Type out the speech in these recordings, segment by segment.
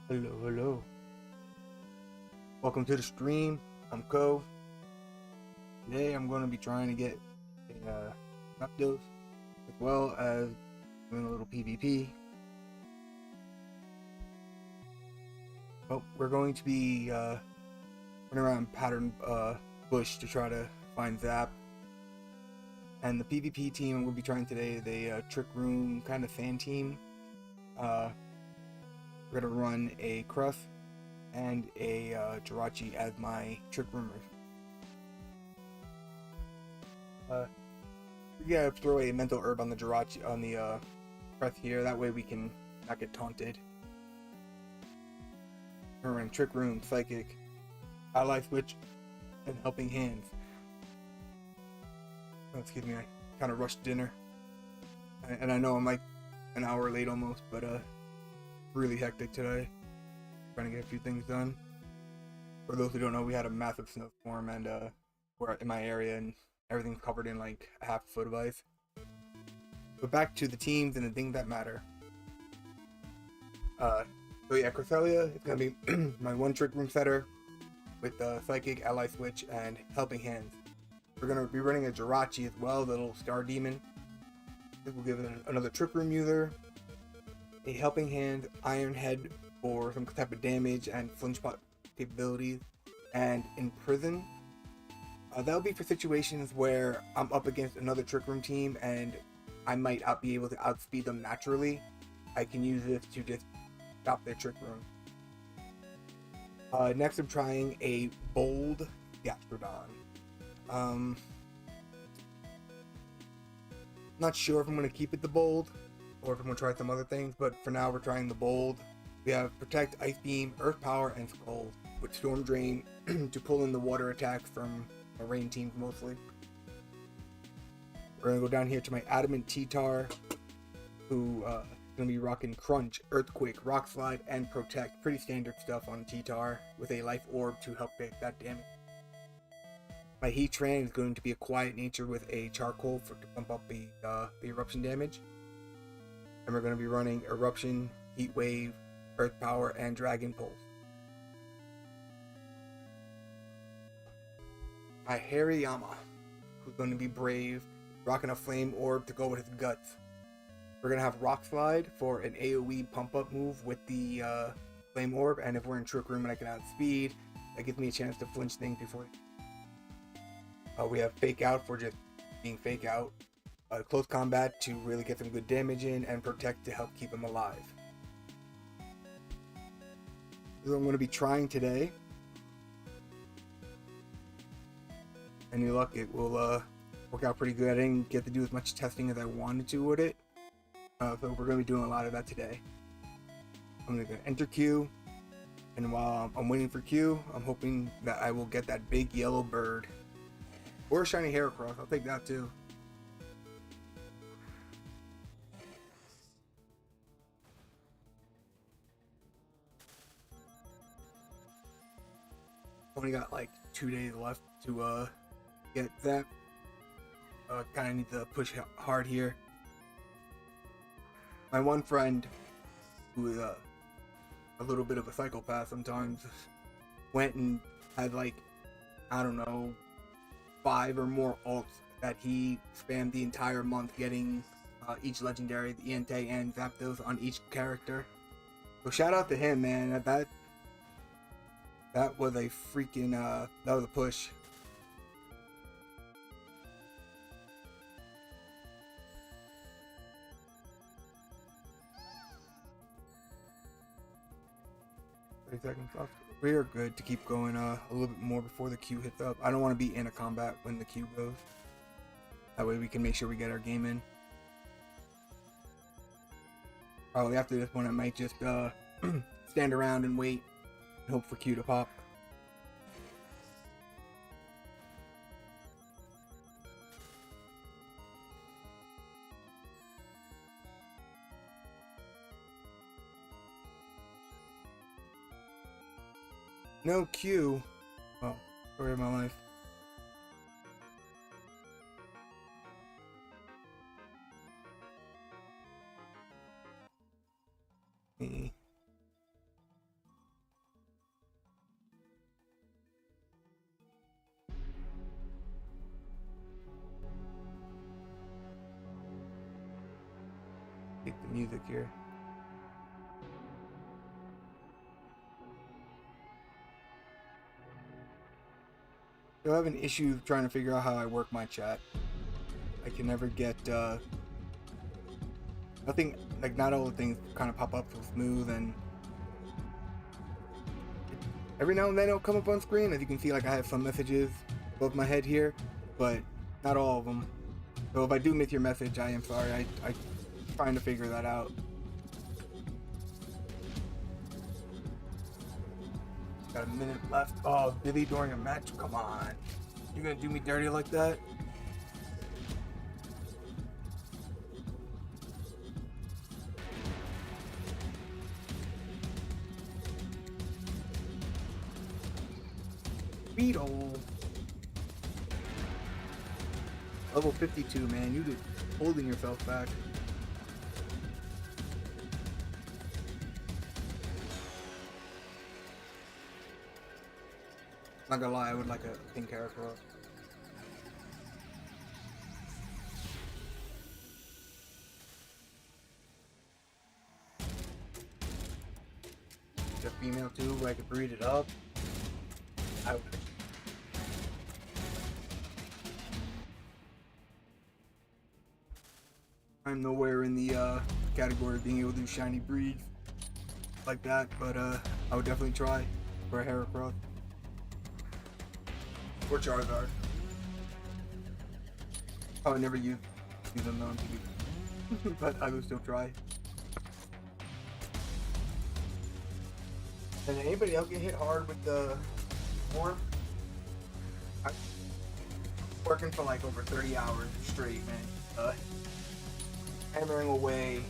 Hello, hello. Welcome to the stream. I'm Ko. Today I'm going to be trying to get a Zapdos as well as doing a little PvP. Well, we're going to be running around pattern bush to try to find Zap. And the PvP team I'm going to be trying today is a trick room kind of fan team. We're going to run a Cruff and a Jirachi as my trick roomers. We gotta throw a mental herb on the Jirachi on the Cruff here. That way we can not get taunted. We're running trick room, psychic, ally switch, and helping hands. Oh, excuse me, I kind of rushed dinner, and I know I'm like an hour late almost, but really hectic today. Trying to get a few things done. For those who don't know, we had a massive snowstorm, and we're in my area, and everything's covered in like a half foot of ice. But back to the teams and the things that matter. So yeah, Cresselia is gonna be my one trick room setter with psychic, ally switch, and helping hands. We're gonna be running a Jirachi as well, the little star demon. This will give it another trick room user, a helping hand, iron head for some type of damage and flinch pot capabilities, and imprison. That'll be for situations where I'm up against another trick room team and I might not be able to outspeed them naturally. I can use this to just stop their trick room. Next I'm trying a bold Gastrodon. Not sure if I'm going to keep it the bold or if I'm going to try some other things, but for now we're trying the bold. We have Protect, Ice Beam, Earth Power, and Skull with Storm Drain to pull in the water attacks from rain teams mostly. We're going to go down here to my Adamant T-Tar, who is going to be rocking Crunch, Earthquake, Rock Slide, and Protect. Pretty standard stuff on T-Tar with a Life Orb to help take that damage. My Heatran is going to be a Quiet Nature with a Charcoal to pump up the eruption damage. And we're going to be running Eruption, Heat Wave, Earth Power, and Dragon Pulse. My Hariyama, who's going to be brave, rocking a Flame Orb to go with his guts. We're going to have Rock Slide for an AoE pump up move with the Flame Orb, and if we're in Trick Room and I can outspeed, that gives me a chance to flinch things before. We have Fake Out for just being Fake Out. Close Combat to really get some good damage in, and Protect to help keep him alive. This is what I'm going to be trying today. Any luck, it will work out pretty good. I didn't get to do as much testing as I wanted to with it, so we're going to be doing a lot of that today. I'm going to enter queue, and while I'm waiting for queue, I'm hoping that I will get that big yellow bird. Or a shiny Heracross, I'll take that too. Only got like 2 days left to get that. Kind of need to push hard here. My one friend, who is a little bit of a psychopath sometimes, went and had like, I don't know, 5 or more ults that he spammed the entire month getting each legendary, the Entei and Zapdos on each character. So shout out to him, man. That was a freaking that was a push. Seconds left. We are good to keep going a little bit more before the queue hits up. I don't want to be in a combat when the queue goes. That way we can make sure we get our game in. Probably after this one I might just stand around and wait and hope for queue to pop. No queue. Oh, story of my life. music here. So I have an issue trying to figure out how I work my chat. I can never get nothing, like not all the things kind of pop up so smooth, and every now and then it'll come up on screen. As you can see, like I have some messages above my head here, but not all of them. So if I do miss your message, I am sorry. I'm trying to figure that out. Got a minute left. Oh, Billy during a match? Come on. You're gonna do me dirty like that? Beetle. Level 52, man. You just holding yourself back. Not gonna lie, I would like a pink character. A female too, where I could breed it up. I would. I'm nowhere in the category of being able to do shiny breeds like that, but I would definitely try for a Heracross. Or Charizard. I would never use them on TV, but I would still try. And anybody else get hit hard with the form? I'm working for like over 30 hours straight, man. Hammering away,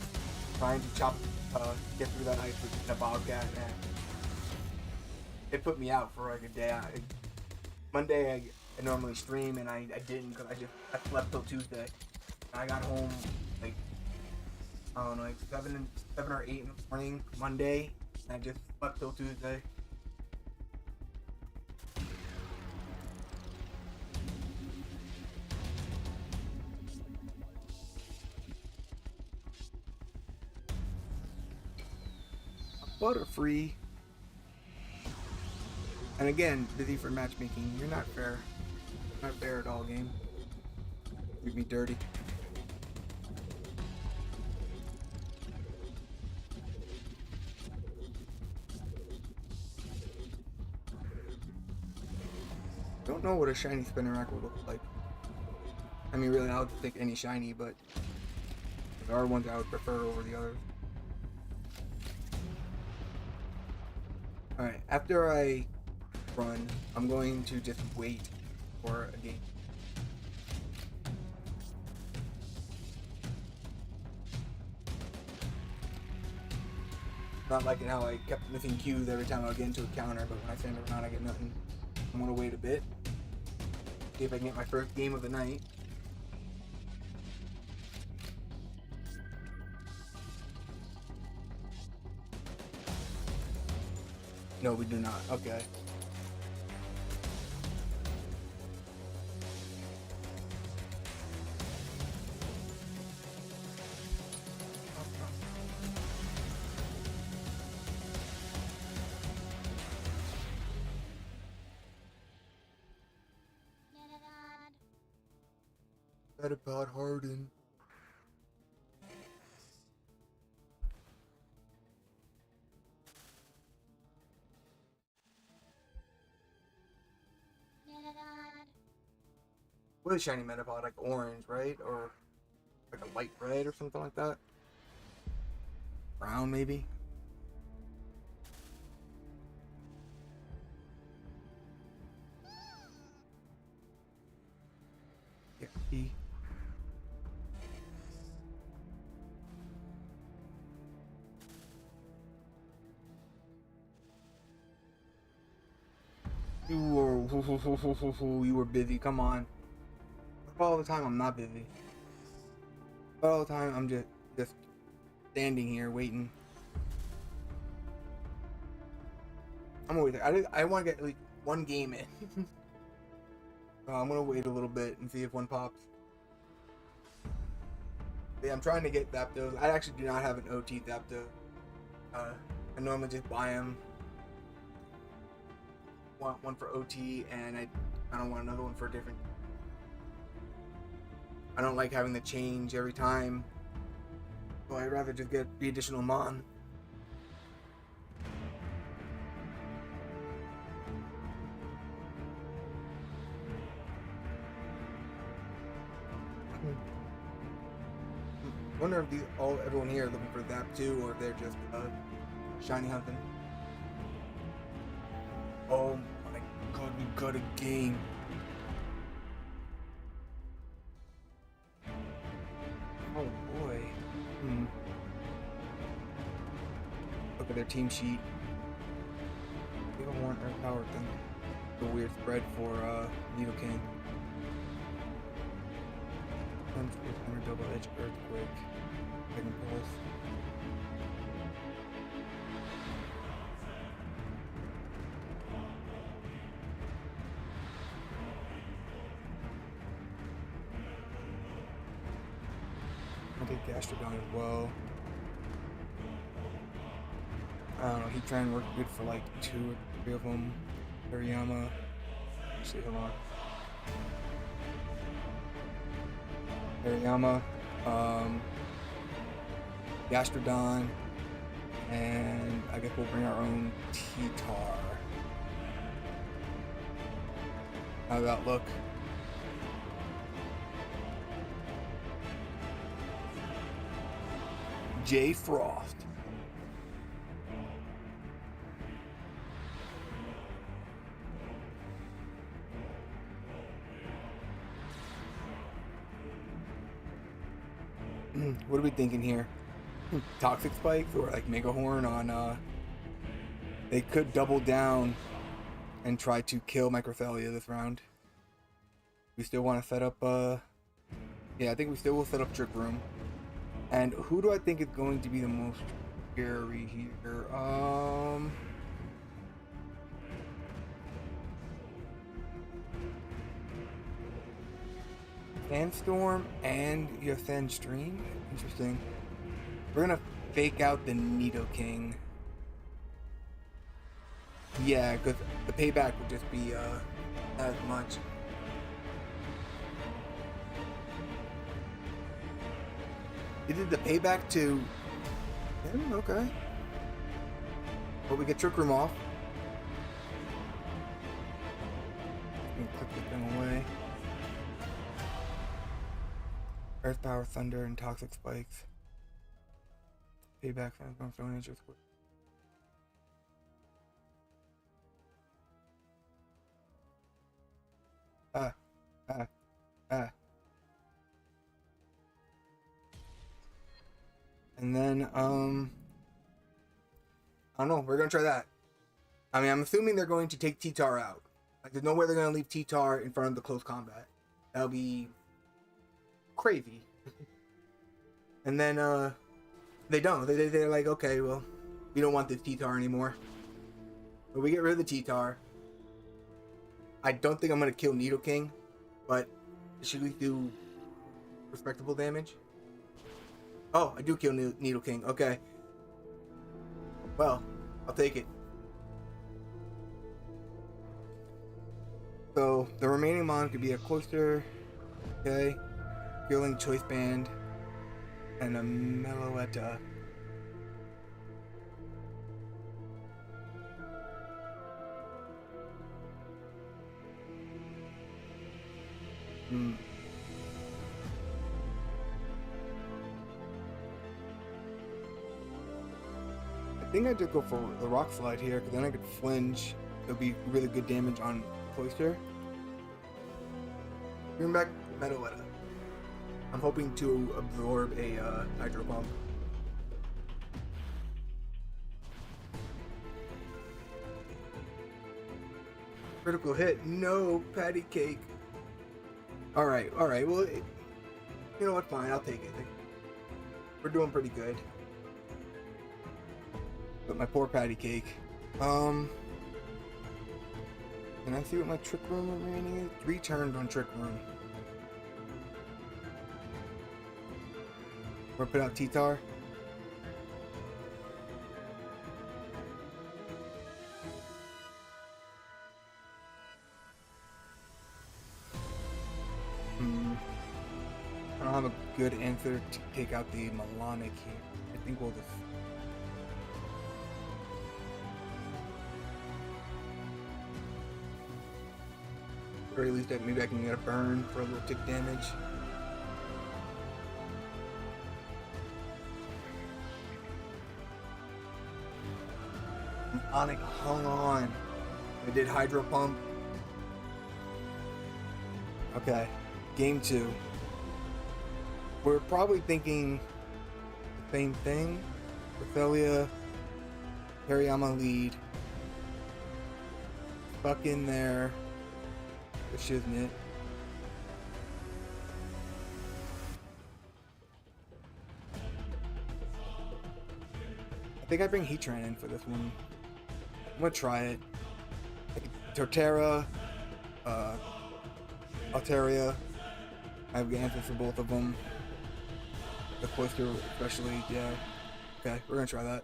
trying to get through that ice with the Bobcat, man. It put me out for like a day. Monday I normally stream, and I didn't because I slept till Tuesday. And I got home like, I don't know, like 7 or 8 in the morning Monday, and I just slept till Tuesday. Butterfree. And again, busy for matchmaking. You're not fair. Not fair at all, game. You'd be dirty. Don't know what a shiny Spinnerack would look like. I mean, really, I would think any shiny, but there are ones I would prefer over the others. Alright, after I run, I'm going to just wait for a game. Not liking how I kept missing cues every time I would get into a counter, but when I stand around I get nothing. I'm gonna wait a bit. See if I can get my first game of the night. No, we do not. Okay. That about Harden. What is shiny Metapod? Like orange, right? Or like a light red or something like that? Brown, maybe? Yeah, E. You were busy. Come on. All the time I'm not busy. All the time I'm just standing here waiting. I'm always there. I want to get at least one game in. I'm gonna wait a little bit and see if one pops. Yeah, I'm trying to get Zapdos. I actually do not have an OT Zapdos. I normally just buy them. Want one for OT, and I don't want another one for a different. I don't like having to change every time. So I'd rather just get the additional Mon. I wonder if everyone here is looking for Zap too, or if they're just shiny hunting. Oh my god, we got a game. Oh boy. Look at their team sheet. They don't want Earth Power thing. The weird spread for Nidoking. Double Edge Earthquake. Dragon Pulse. I'll take Gastrodon as well. I don't know, he trying to work good for like 2 or 3 of them. Hariyama. Actually, hold on. Hariyama, Gastrodon, and I guess we'll bring our own T-Tar. How's that look? J. Frost. What are we thinking here? Toxic Spikes or like Mega Horn on they could double down and try to kill Microthelia this round. We still want to set up yeah, I think we still will set up Trick Room. And who do I think is going to be the most scary here? Sandstorm and your Sandstream? Interesting. We're gonna fake out the Nidoking. Yeah, because the payback would just be as much. You did the payback to him? Okay. But we get Trick Room off. We can click this thing away. Earth Power, Thunder, and Toxic Spikes. Payback, Sandstorm, Stone Edge, Earthquake. And then, I don't know, we're gonna try that. I mean, I'm assuming they're going to take T-Tar out. Like, there's no way they're gonna leave T-Tar in front of the close combat. That'll be crazy. And then, they don't. They're like, okay, well, we don't want this T-Tar anymore. But we get rid of the T-Tar. I don't think I'm gonna kill Nidoking, but should we do respectable damage? Oh, I do kill Nidoking. Okay. Well, I'll take it. So the remaining mon could be a Cloister, okay, Healing Choice Band, and a Meloetta. I think I just go for the Rock Slide here, because then I could flinch. It'll be really good damage on Cloister. Bring back Meloetta. I'm hoping to absorb a Hydro Pump. Critical hit. No, patty cake. Alright. Well, you know what? Fine, I'll take it. We're doing pretty good. But my poor patty cake. Can I see what my Trick Room remaining is? 3 turns on Trick Room. We're put out T-Tar. I don't have a good answer to take out the Melonic here. I think we'll just... Or at least maybe I can get a burn for a little tick damage. Melonic hung on. I did Hydro Pump. Okay, game 2. We're probably thinking the same thing. Ophelia, Hariyama lead. Stuck in there. Which isn't it? I think I bring Heatran in for this one. I'm gonna try it. Torterra, Altaria. I have the answers for both of them. The Cloister especially, yeah. Okay, we're gonna try that.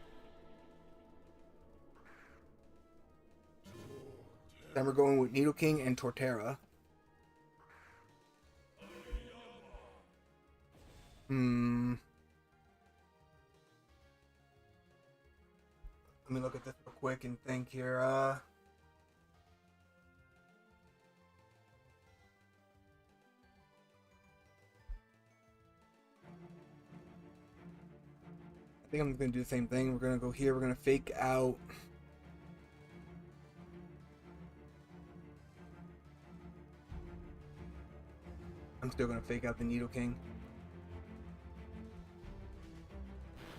Then we're going with Nidoking and Torterra. Let me look at this real quick and think here. I think I'm gonna do the same thing. We're gonna go here. We're gonna fake out. I'm still gonna fake out the Nidoking.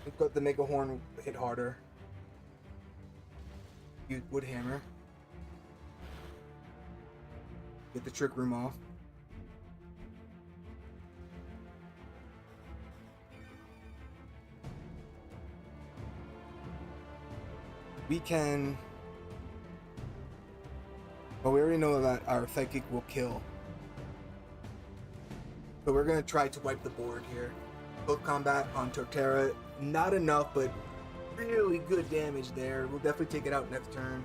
We've got the Mega Horn hit harder. Use Wood Hammer. Get the Trick Room off. We can... Well, we already know that our Psychic will kill. So we're going to try to wipe the board here. Both combat on Torterra. Not enough, but really good damage there. We'll definitely take it out next turn.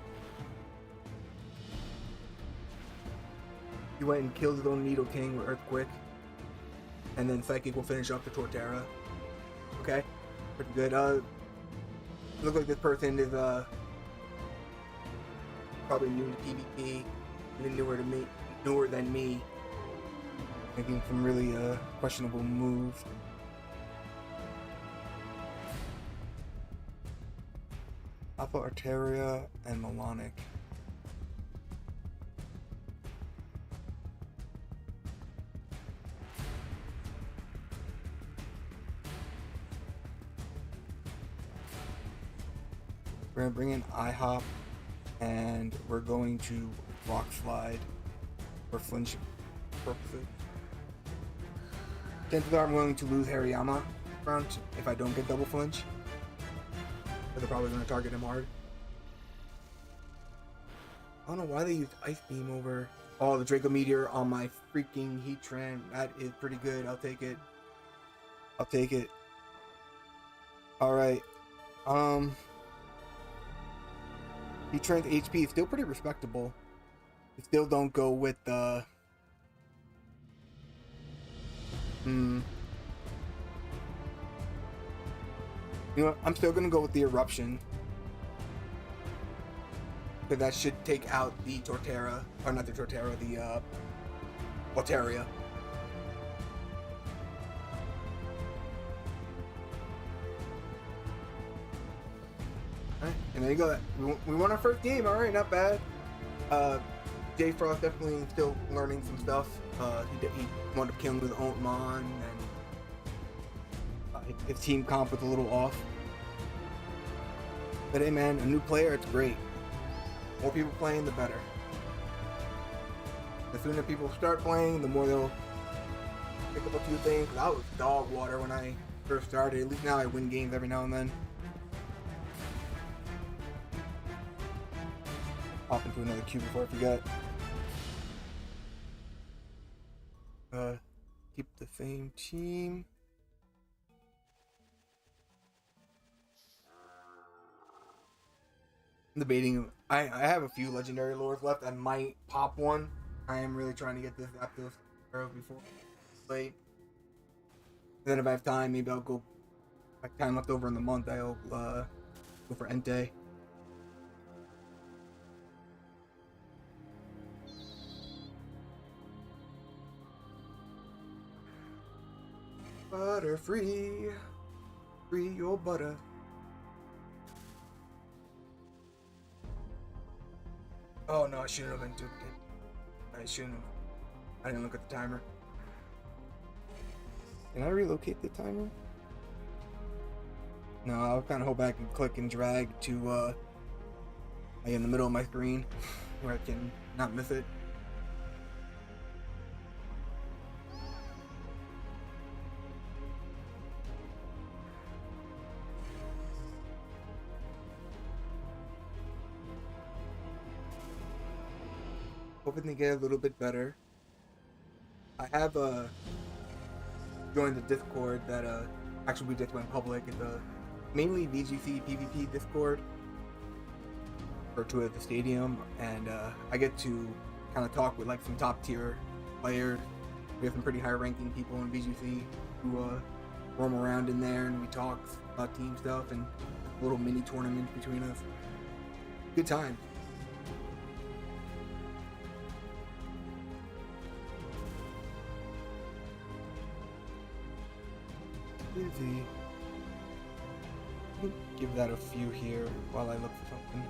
He went and killed his own Nidoking with Earthquake. And then Psychic will finish off the Torterra. Okay, pretty good. Looks like this person is probably new to PvP, even newer than me, making some really questionable moves. Alpha Arteria and Melonic. We're going to bring in IHOP, and we're going to Rock Slide for flinch purposes. Chances are I'm going to lose Hariyama round if I don't get double flinch. But they're probably going to target him hard. I don't know why they used Ice Beam over... Oh, the Draco Meteor on my freaking Heatran. That is pretty good. I'll take it. I'll take it. Alright. Heatran's HP is still pretty respectable. We still don't go with the... You know what? I'm still gonna go with the Eruption. Because that should take out the Torterra. Or not the Torterra, the Altaria. Alright, and there you go. We won our first game. Alright, not bad. J Frost definitely still learning some stuff. He wound up killing with Ontmon, and his team comp was a little off. But hey man, a new player, it's great. More people playing, the better. The sooner people start playing, the more they'll pick up a few things. I was dog water when I first started. At least now I win games every now and then. Hop into another queue before I forget. Keep the same team. debating. I have a few legendary lures left. I might pop one. I am really trying to get this Zapdos before late. Then if I have time, maybe I'll go. Like time left over in the month, I'll go for Entei. Butter free your butter. Oh no, I shouldn't have been doing it. I shouldn't have. I didn't look at the timer. Can I relocate the timer? No, I'll kind of hold back and click and drag to in the middle of my screen where I can not miss it. Hoping to get a little bit better. I have joined the Discord that actually we just went public. It's mainly VGC PvP Discord or to the stadium, and I get to kind of talk with like some top tier players. We have some pretty high ranking people in VGC who roam around in there, and we talk about team stuff and little mini tournaments between us. Good time. Busy. Give that a few here while I look for something.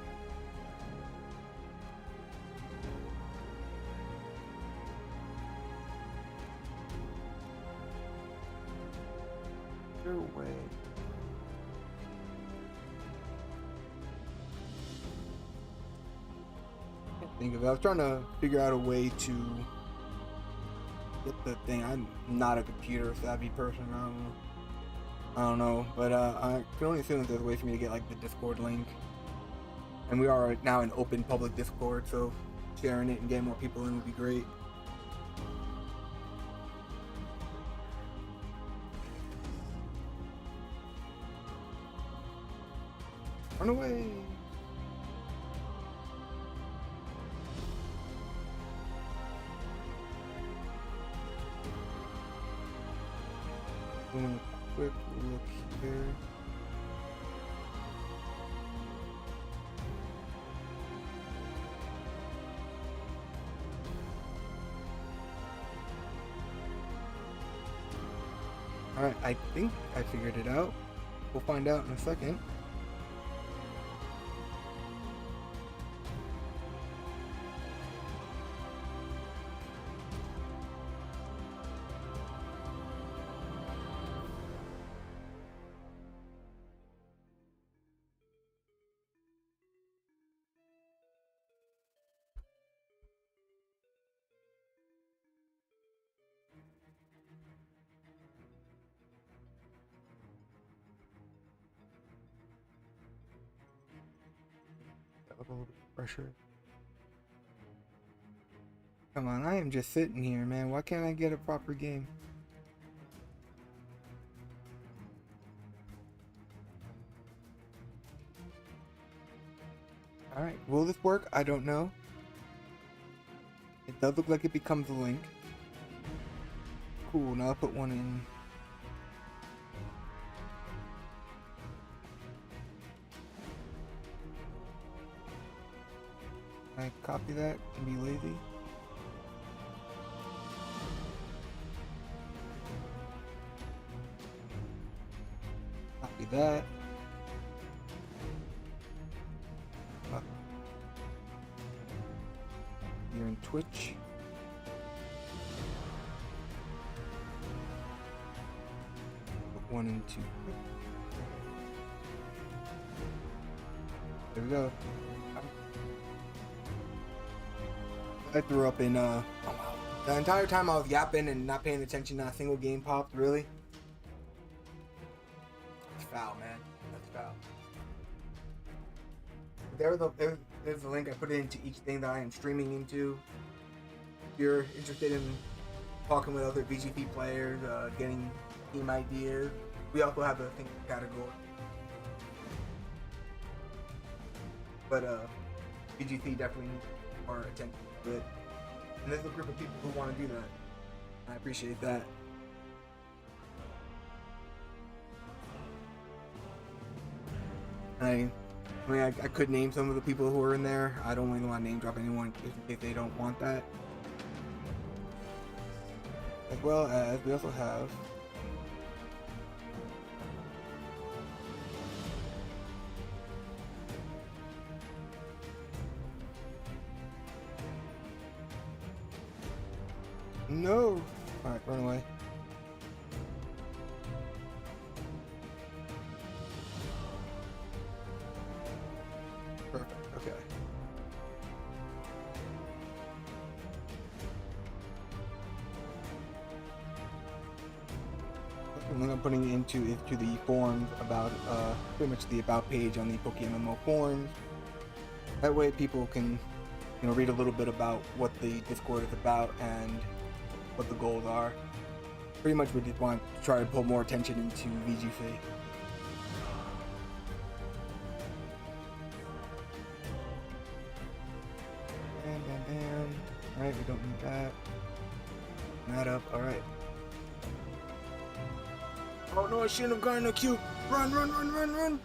Your way. Can't think of it. I was trying to figure out a way to get the thing. I'm not a computer savvy person. I don't know, but I can only assume that there's a way for me to get like the Discord link. And we are now in open public Discord, so sharing it and getting more people in would be great. Run away! Quick look here. Alright, I think I figured it out. We'll find out in a second. A little bit of pressure. Come on, I am just sitting here, man. Why can't I get a proper game? Alright, will this work? I don't know. It does look like it becomes a link. Cool, now I'll put one in. I copy that and be lazy. Copy that. You're in Twitch. Put 1 and 2. There we go. I threw up in the entire time I was yapping and not paying attention, not a single game popped, really. That's foul, man. That's foul. There's the link. I put it into each thing that I am streaming into. If you're interested in talking with other VGP players, getting team ideas, we also have a think category. but VGC definitely needs more attention to it. And there's a group of people who want to do that. I appreciate that. I mean, I could name some of the people who are in there. I don't really want to name drop anyone just in case they don't want that. As well as we also have no. All right, run away. Perfect. Okay. What I'm putting into the forums about pretty much the about page on the pokemmo forums. That way, people can read a little bit about what the Discord is about and what the goals are. Pretty much, we just want to try to pull more attention into VGC. Bam. Alright, we don't need that. That up, alright. Oh no, I shouldn't have gotten a cube! Run!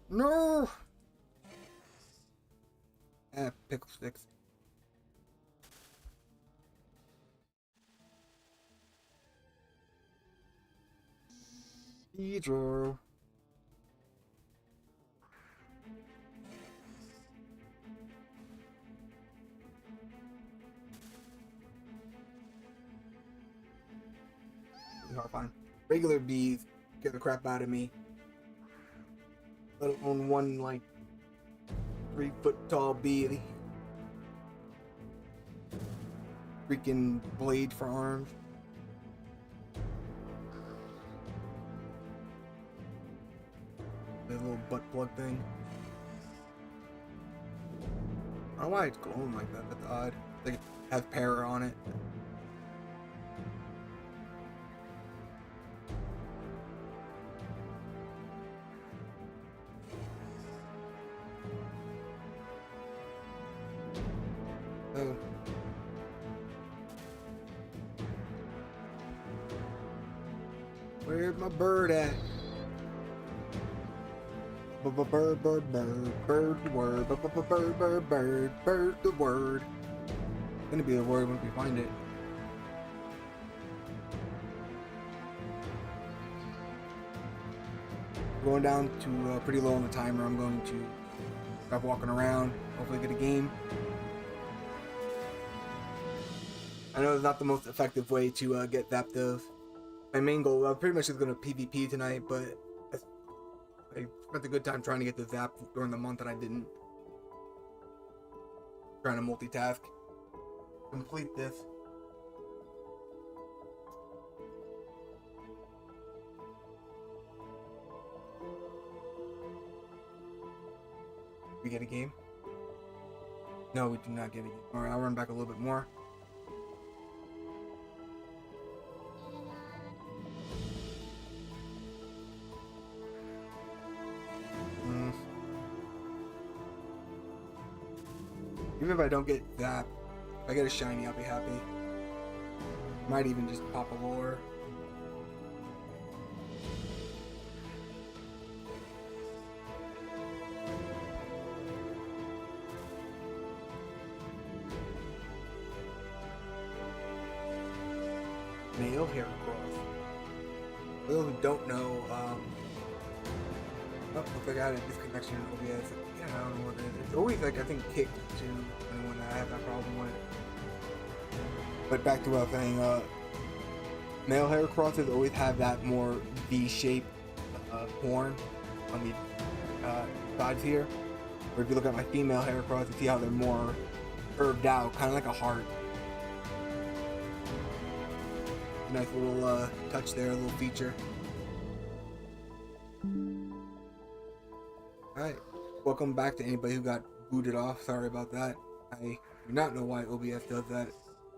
No! Ah, pickle sticks. Pedro. Fine. Regular bees scare the crap out of me. Let alone one like 3 foot tall bee. Freaking blade for arms. The little butt plug thing. I don't know why it's glowing like that. That's odd. Like it has para on it. Oh. Where's my bird at? Bird the word. Bird the word. It's gonna be the word once we find it. Going down to pretty low on the timer. I'm going to stop walking around. Hopefully get a game. I know it's not the most effective way to get Zapdos. My main goal, I'm pretty much just going to PvP tonight, but I spent a good time trying to get the Zap during the month and I didn't. Trying to multitask. Complete this. We get a game? No, we do not get a game. Alright, I'll run back a little bit more. Even if I don't get that, if I get a shiny, I'll be happy. Might even just pop a lure. Male hair cross. For those who don't know, oh, looks like I had a disconnection in OBS. Yeah, I don't know what it is. It's always like, I think, kicked to when I have that problem with it. But back to what I was saying, male hair crosses always have that more V-shaped horn on the sides here. Or if you look at my female hair cross, you see how they're more curved out, kind of like a heart. Nice little touch there, a little feature. Alright, welcome back to anybody who got booted off. Sorry about that. I do not know why OBS does that,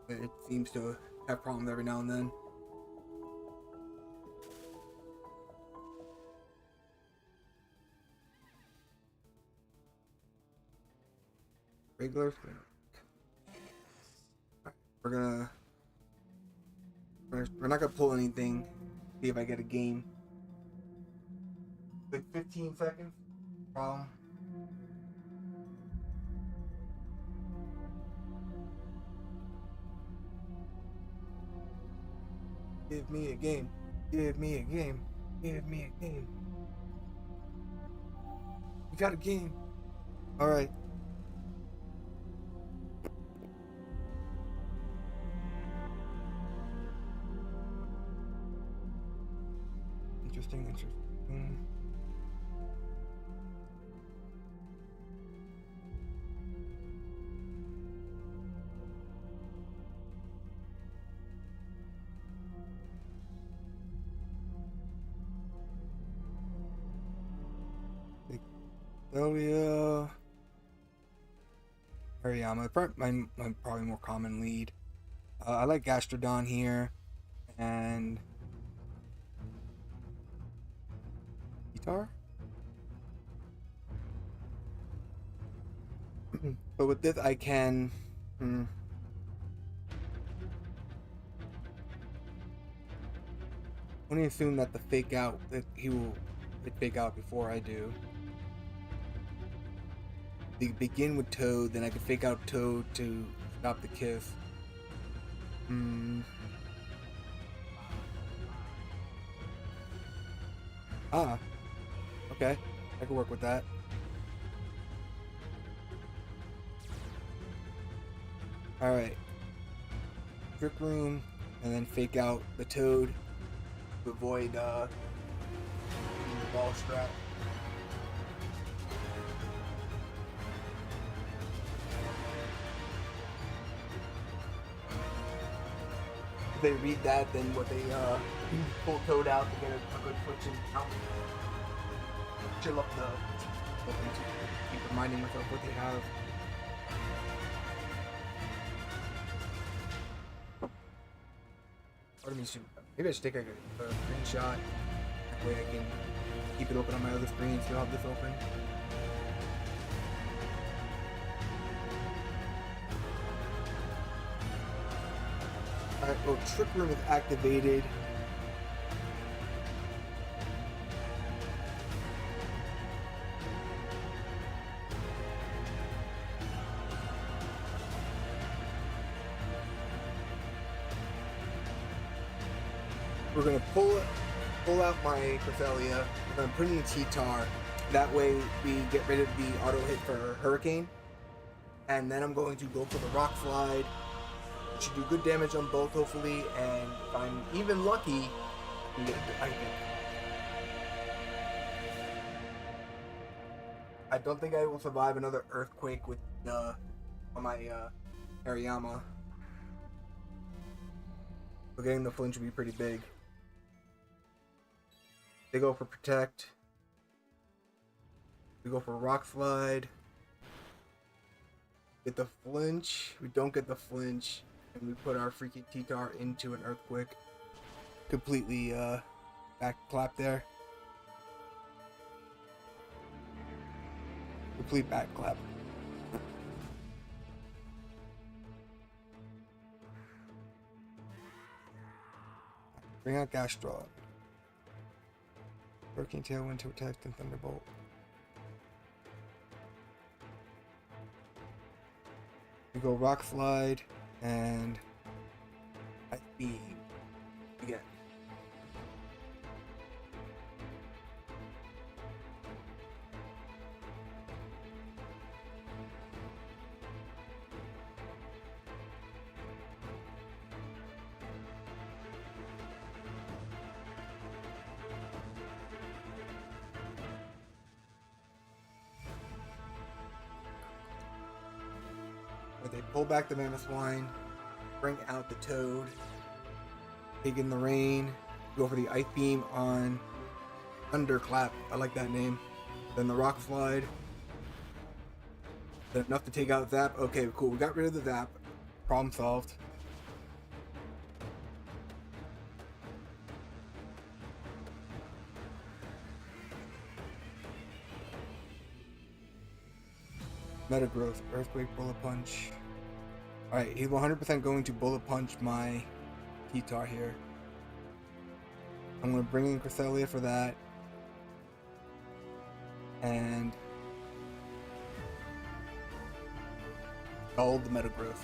but it seems to have problems every now and then. Regular. We're not gonna pull anything. See if I get a game. Like 15 seconds. Problem. Give me a game. Give me a game. Give me a game. You got a game. All right. Interesting. Delia. Hariyama, my probably more common lead. I like Gastrodon here, and Guitar. But with this, I can. Only assume that the fake out that he will fake out before I do. They begin with Toad, then I can fake out Toad to stop the kiss. Okay. I can work with that. Alright. Trick Room, and then fake out the Toad to avoid the ball strap. If they read that, then what they pull Toad out to get a good switch and out. Chill up the keep reminding myself what they have. Maybe I should take a screenshot. That way I can keep it open on my other screen and still have this open. Alright, well, Trick Room is activated. We're gonna pull out my Cresselia. We're gonna put in the T-Tar. That way we get rid of the auto hit for Hurricane. And then I'm going to go for the Rock Slide. It should do good damage on both, hopefully. And if I'm even lucky, I can get a good item. I don't think I will survive another Earthquake with on my Hariyama. So getting the flinch would be pretty big. They go for Protect. We go for Rock Slide. Get the flinch. We don't get the flinch. And we put our freaking T-Tar into an Earthquake. Completely back clap there. Complete back clap. Bring out Gastrodon. Hurricane Tailwind to attack and Thunderbolt. We go Rock Slide and Ice Beam again. They pull back the Mamoswine, bring out the Toad, dig in the rain, go for the Ice Beam on Thunderclap. I like that name. Then the Rock Slide. Then enough to take out Zap. Okay, cool. We got rid of the Zap. Problem solved. Metagross, Earthquake, Bullet Punch. Alright, he's 100% going to Bullet Punch my Guitar here. I'm going to bring in Cresselia for that. And Scald the Metagross.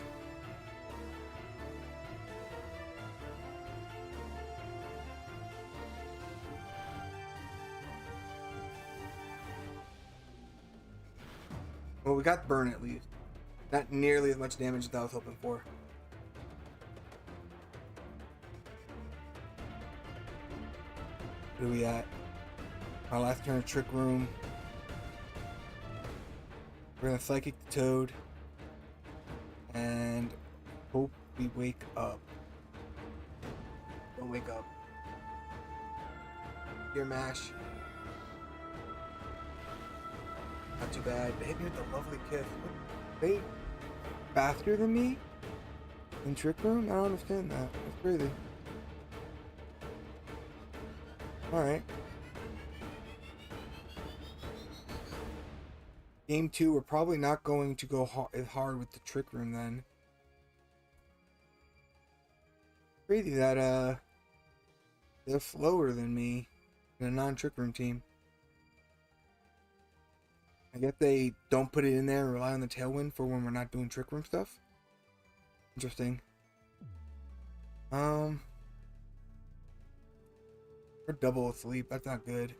Well, we got Burn at least. Not nearly as much damage as I was hoping for. Where are we at? Our last turn of Trick Room. We're gonna Psychic the Toad. And hope we wake up. Don't wake up. Gear Mash. Not too bad. They hit me with the lovely kiss. They faster than me in Trick Room? I don't understand that. That's crazy. Alright. Game 2, we're probably not going to go as hard with the Trick Room then. Crazy that they're slower than me in a non-Trick Room team. I guess they don't put it in there and rely on the Tailwind for when we're not doing Trick Room stuff. Interesting. We're double asleep. That's not good.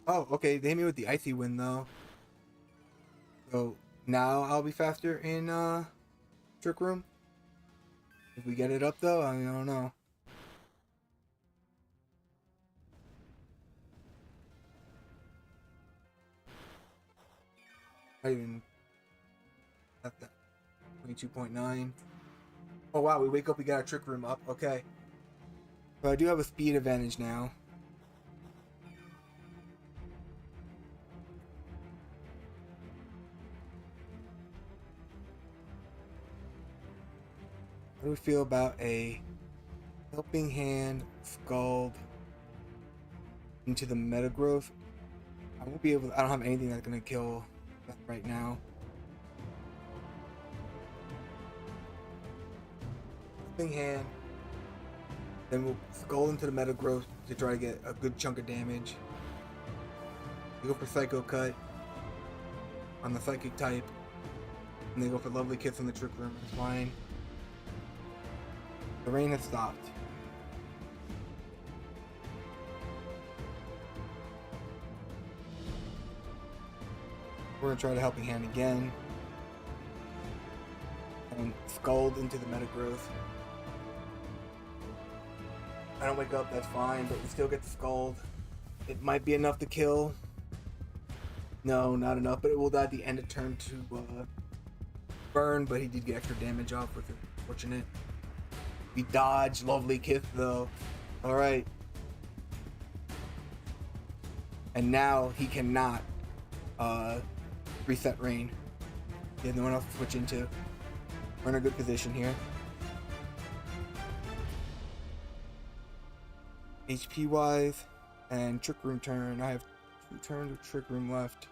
Oh, okay. They hit me with the Icy Wind though. So now I'll be faster in Trick Room. If we get it up though, I don't know. I even got that 22.9. Oh wow, we wake up, we got our Trick Room up. Okay. So I do have a speed advantage now. How do we feel about a Helping Hand, Scald into the Metagross? I won't be able to, I don't have anything that's gonna kill that right now. Helping Hand. Then we'll Scald into the Metagross to try to get a good chunk of damage. We go for Psycho Cut on the Psychic type. And they go for Lovely Kiss in the Trick Room. It's fine. The rain has stopped. We're gonna try the Helping Hand again. And Scald into the Metagross. I don't wake up, that's fine, but we still get the Scald. It might be enough to kill. No, not enough, but it will die at the end of turn to burn, but he did get extra damage off, which is unfortunate. We dodge Lovely Kiss though. Alright. And now he cannot reset rain. He has no one else to switch into. We're in a good position here. HP wise and Trick Room turn. I have 2 turns of Trick Room left.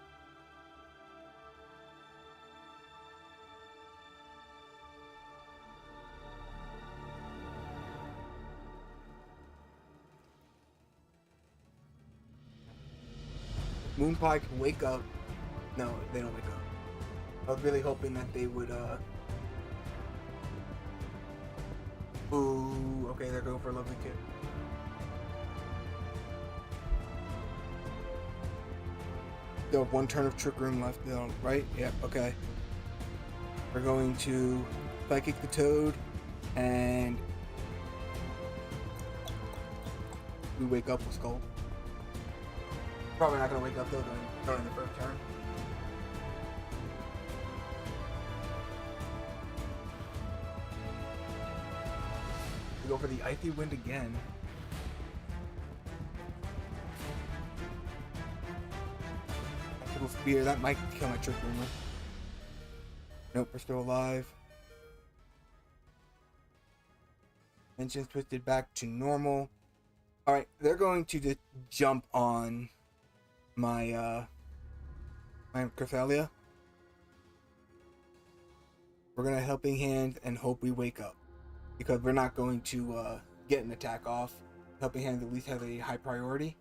Moonpie can wake up. No, they don't wake up. I was really hoping that they would ooh, okay, they're going for a Lovely Kiss. They have 1 turn of Trick Room left, right? Yep, okay. We're going to Psychic the Toad and we wake up with Skull. Probably not gonna wake up though during the first turn. We go for the Icy Wind again. Little Spear, that might kill my Trick Room. Nope, we're still alive. Engines twisted back to normal. Alright, they're going to just jump on my Cresselia. We're gonna helping hand and hope we wake up, because we're not going to get an attack off. Helping hand at least has a high priority.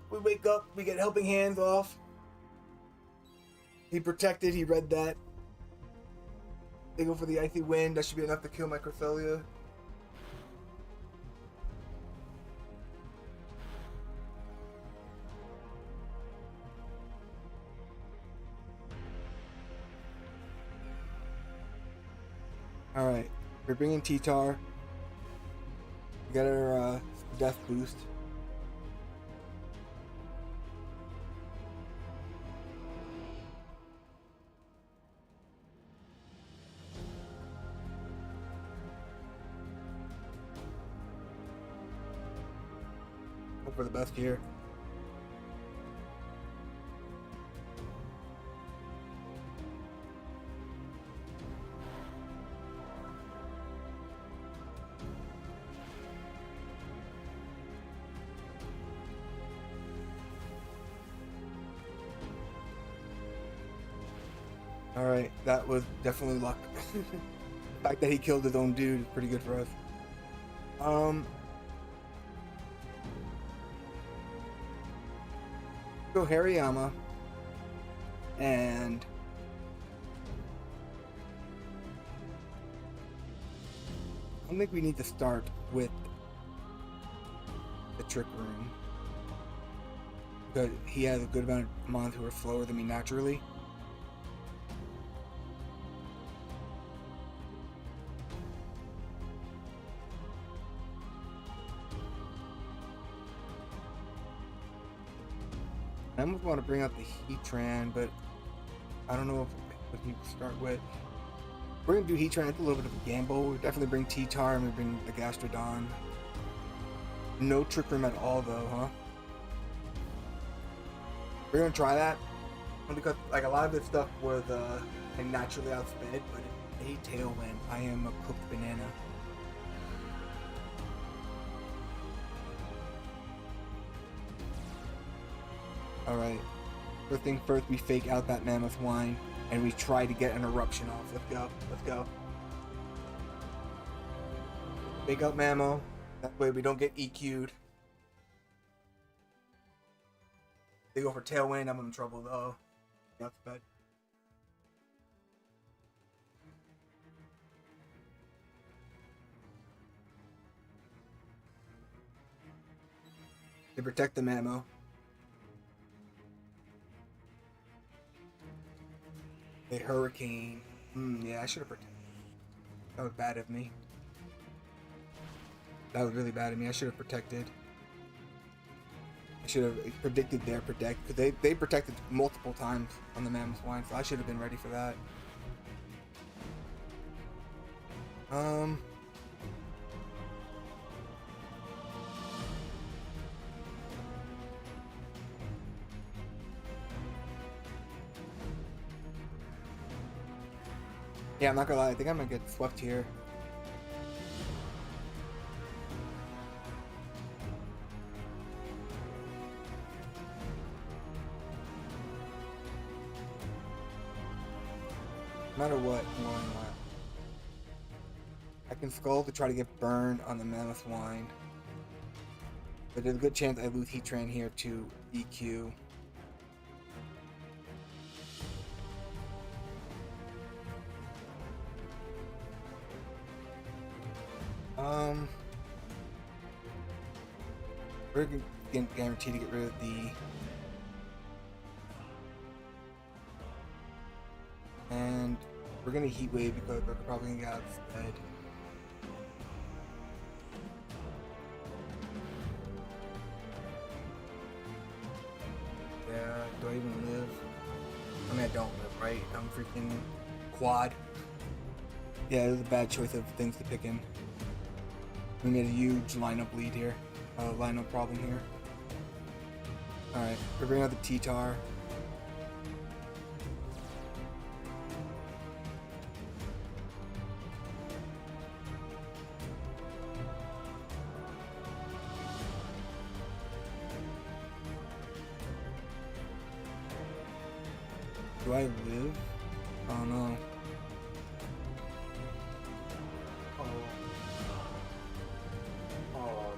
We wake up, we get helping hands off. He protected, he read that. They go for the icy wind, that should be enough to kill my Cresselia. Alright, we're bringing T-Tar. We got our death boost. Hope for the best here. Alright, that was definitely luck. The fact that he killed his own dude is pretty good for us. Go Hariyama. And I don't think we need to start with the trick room, because he has a good amount of mons who are slower than me naturally. I almost want to bring out the Heatran, but I don't know if we start with. We're going to do Heatran. It's a little bit of a gamble. We definitely bring T-Tar and we bring the Gastrodon. No Trick Room at all, though, huh? We're going to try that. Because like a lot of this stuff was naturally outsped, but a Tailwind. I am a cooked banana. Alright, first thing first, we fake out that Mammoth Wine, and we try to get an eruption off. Let's go, let's go. Fake out Mammo, that way we don't get EQ'd. They go for Tailwind, I'm in trouble though. That's bad. They protect the Mammo. A Hurricane. Yeah, I should have protected. That was bad of me. That was really bad of me. I should have protected. I should have predicted their protect, because they protected multiple times on the Mammoth Wine, so I should have been ready for that. Yeah, I'm not gonna lie, I think I'm gonna get swept here. No matter what, I can Skull to try to get burned on the Mammoth Wine. But there's a good chance I lose Heatran here to EQ. We're gonna guarantee to get rid of the and we're gonna Heat Wave because we're probably gonna get outsped. Yeah, do I even live? I mean, I don't live, right? I'm freaking quad. Yeah, it was a bad choice of things to pick in. We made a huge lineup lead here. Lineup problem here. Alright, we're bringing out the T-Tar. Do I live? I don't know. Oh. Oh.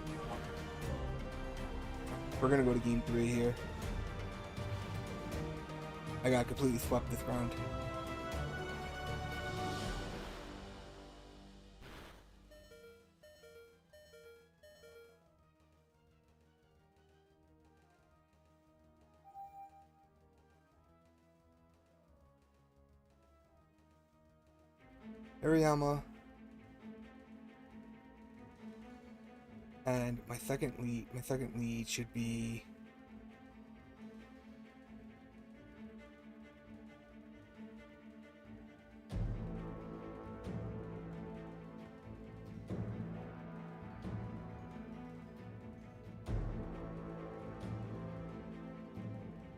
We're gonna go to game 3 here. I got completely swept this round. Hariyama. And my second lead should be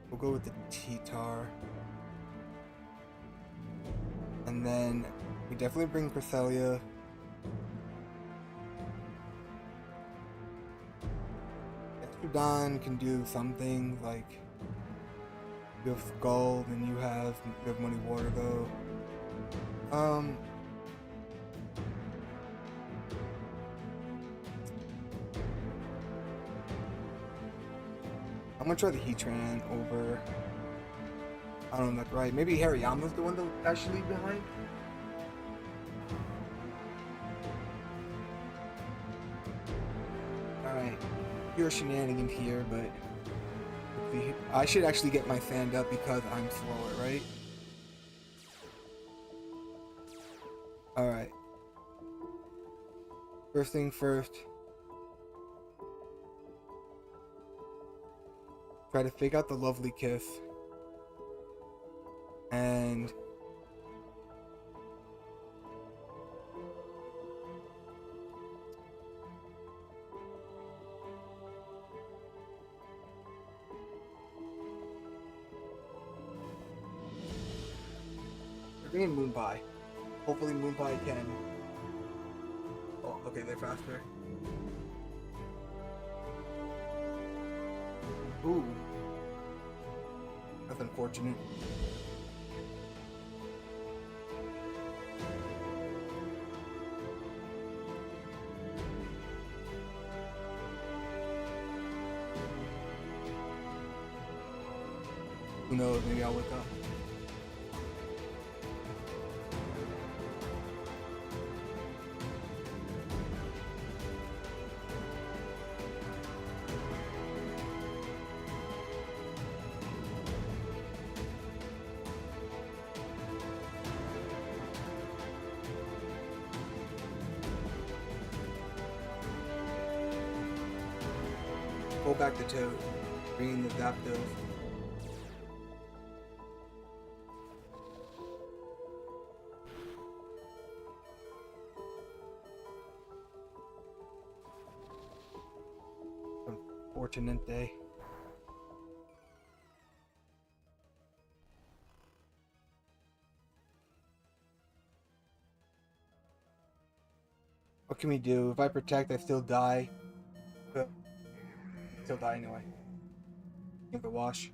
we'll go with the T-Tar. And then we definitely bring Cresselia. Don can do something like you have Skull, and you have Money Water though. I'm gonna try the Heatran over. I don't know if that's right. Maybe Hariyama's the one to actually leave behind. Alright. Pure shenanigans here, but I should actually get my sand up because I'm slower, right? Alright. First thing first. Try to fake out the lovely kiss. And we're bringing Moonpie. Hopefully Moonpie can. Oh, okay, they're faster. Ooh. That's unfortunate. Who knows, maybe I'll wake up. Go back to Toad, bring in the Zapdos. Unfortunate day. What can we do? If I protect, I still die. But still die anyway. Give the wash.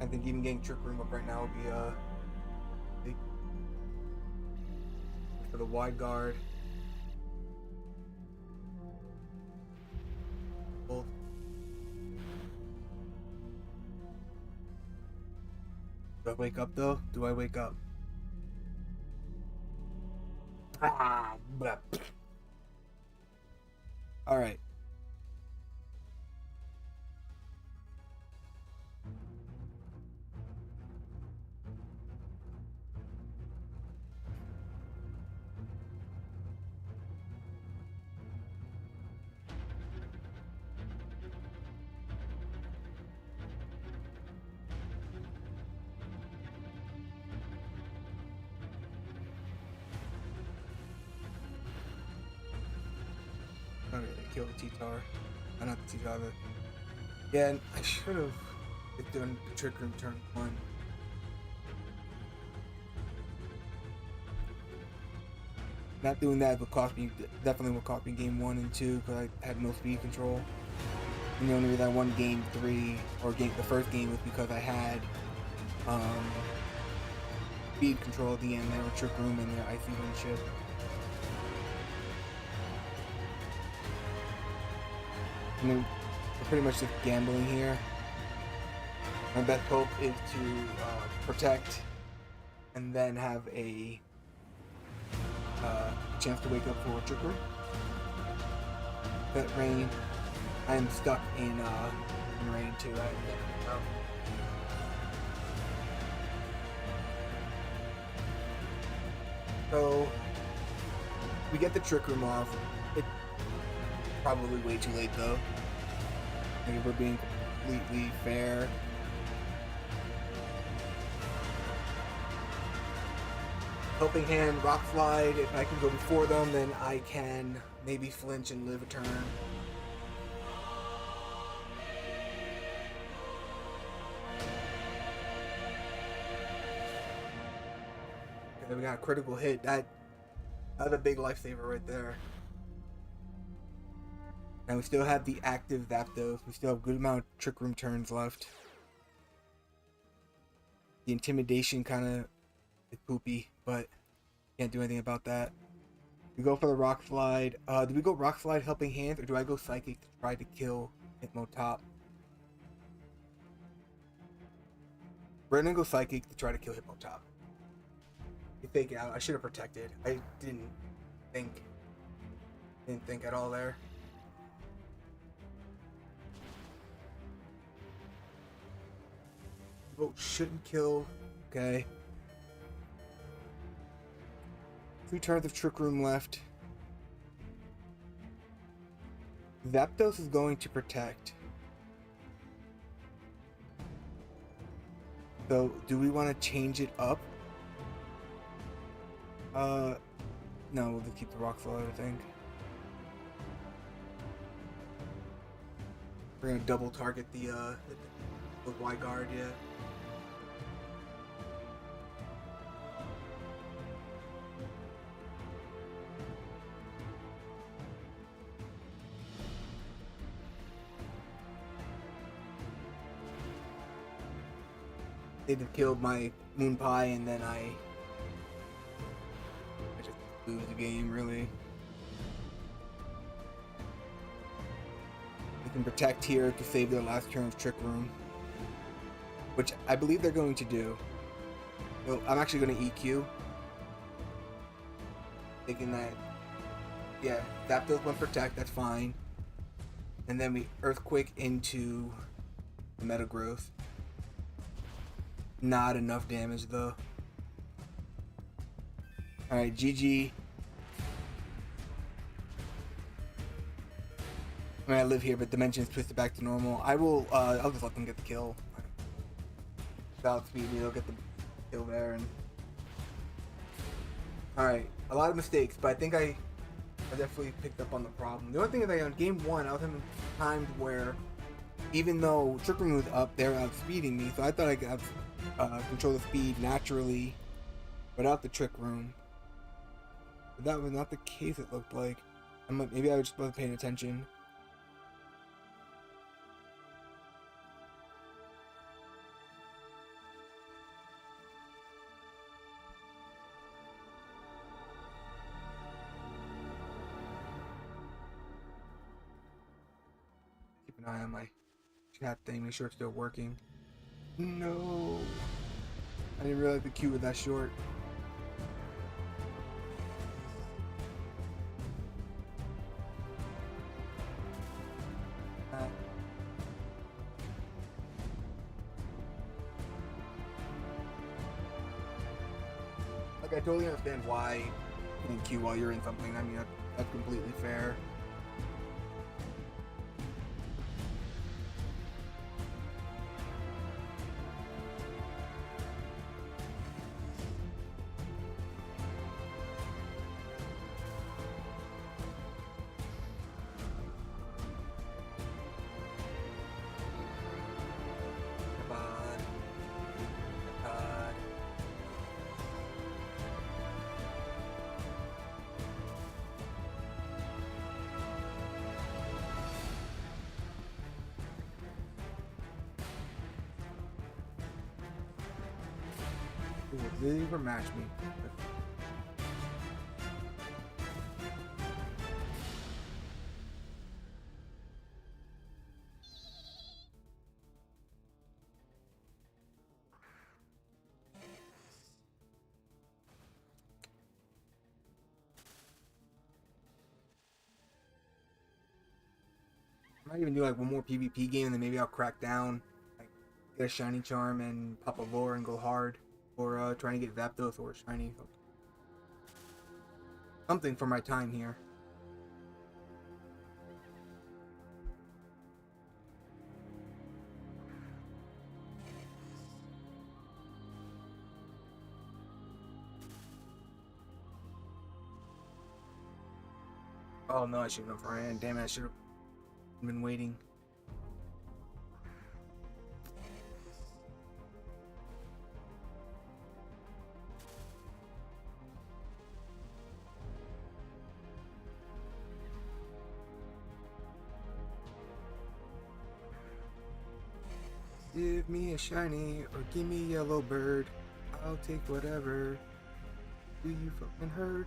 I think even getting Trick Room up right now would be big. For the wide guard. Both. Do I wake up though? Do I wake up? Ah, blah. All right. Okay, they killed the T-Tar. Not the T-Tar, but... Yeah, and I should have It's doing the trick room turn 1. Not doing that would cost me, definitely would cost me game 1 and 2 because I had no speed control. And the only reason I won game 3 or the first game was because I had speed control at the end there with trick room and their icy wind ship. I mean, we're pretty much just gambling here. My best hope is to protect and then have a chance to wake up for a trick room. That rain, I am stuck in rain too. So we get the trick room off. It's probably way too late though. I think we're being completely fair. Helping Hand, Rock Slide, if I can go before them, then I can maybe flinch and live a turn. Okay, we got a critical hit. That's a big lifesaver right there. And we still have the active Zapdos. We still have a good amount of Trick Room turns left. The Intimidation kind of is poopy, but can't do anything about that. We go for the Rock Slide. Do we go Rock Slide Helping Hands, or do I go Psychic to try to kill Hitmotop? We're gonna go Psychic to try to kill Hitmotop. You fake it out. I should have protected. I didn't think at all there. Vote shouldn't kill. Okay. 2 turns of Trick Room left. Zapdos is going to protect. So, do we want to change it up? No, we'll just keep the Rock Slide, I think. We're gonna double target the Y guard, yeah. They'd have killed my Moon Pie, and then I just lose the game, really. They can protect here to save their last turn of Trick Room, which I believe they're going to do. So I'm actually going to EQ. Thinking that, yeah, Zapdos won't protect, that's fine. And then we Earthquake into the Meta Growth. Not enough damage though. Alright, GG. I mean, I live here, but dimensions twisted back to normal. I'll just let them get the kill. Without speed, they'll get the kill there. And alright, a lot of mistakes, but I think I definitely picked up on the problem. The only thing is that on game 1, I was having times where, even though Trick Room was up, they were outspeeding me, so I thought I could control the speed naturally without the Trick Room. But that was not the case, it looked like. Maybe I just wasn't paying attention. Keep an eye on my chat thing, make sure it's still working. No, I didn't realize the queue was that short. Like, I totally understand why you can queue while you're in something. I mean, that's completely fair. Ooh, did he ever match me? I might even do like one more PvP game and then maybe I'll crack down, like get a shiny charm and pop a lure and go hard, or trying to get Zapdos or a shiny. Something for my time here. Oh no, I shouldn't have ran. Damn it, I should have been waiting. Give me a shiny or give me a yellow bird. I'll take whatever. Do you fucking heard?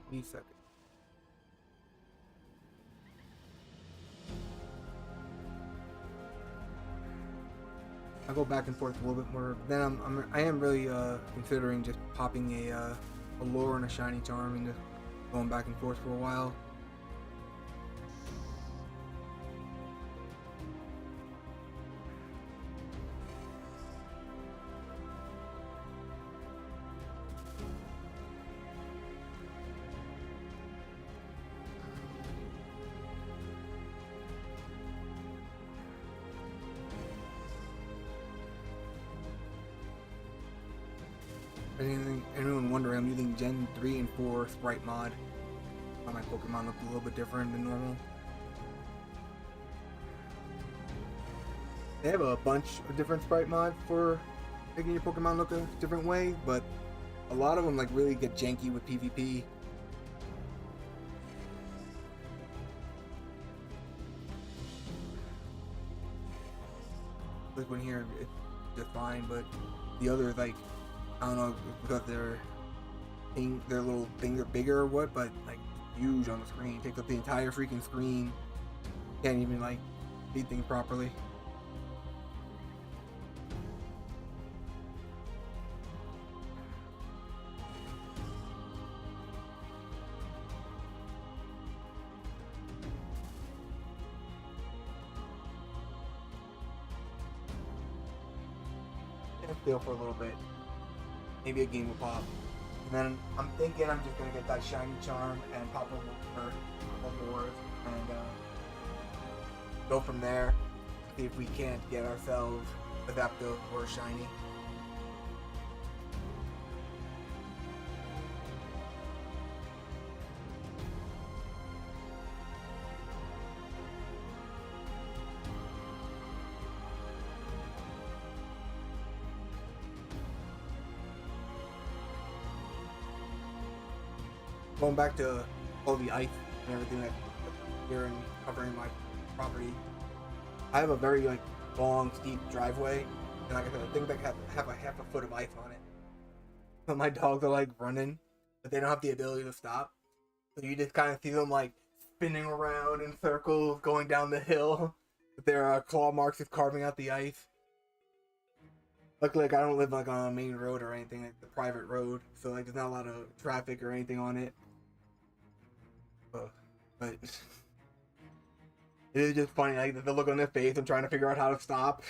Give me a second. I go back and forth a little bit more. Then I am really considering just popping a lure and a shiny charm and just going back and forth for a while. Anyone wondering, I'm using Gen 3 and 4 sprite mod. My Pokemon look a little bit different than normal. They have a bunch of different sprite mods for making your Pokemon look a different way, but a lot of them like really get janky with PvP. This one here, it's just fine, but the others, like, I don't know, because their little things are bigger or what, but like huge on the screen, takes up the entire freaking screen. Can't even like see things properly. Feel for a little bit. Maybe a game will pop. And then I'm thinking I'm just gonna get that shiny charm and pop a lure and go from there. See if we can't get ourselves a Zapdos or a shiny. Going back to all the ice and everything that's here and covering my property, I have a very like long, steep driveway, and like I said, I think I have a half a foot of ice on it. So my dogs are like running, but they don't have the ability to stop. So you just kind of see them like spinning around in circles, going down the hill. With their claw marks is carving out the ice. Luckily, like I don't live like on a main road or anything, like the private road, so like there's not a lot of traffic or anything on it. But it is just funny, like the look on their face. I'm trying to figure out how to stop.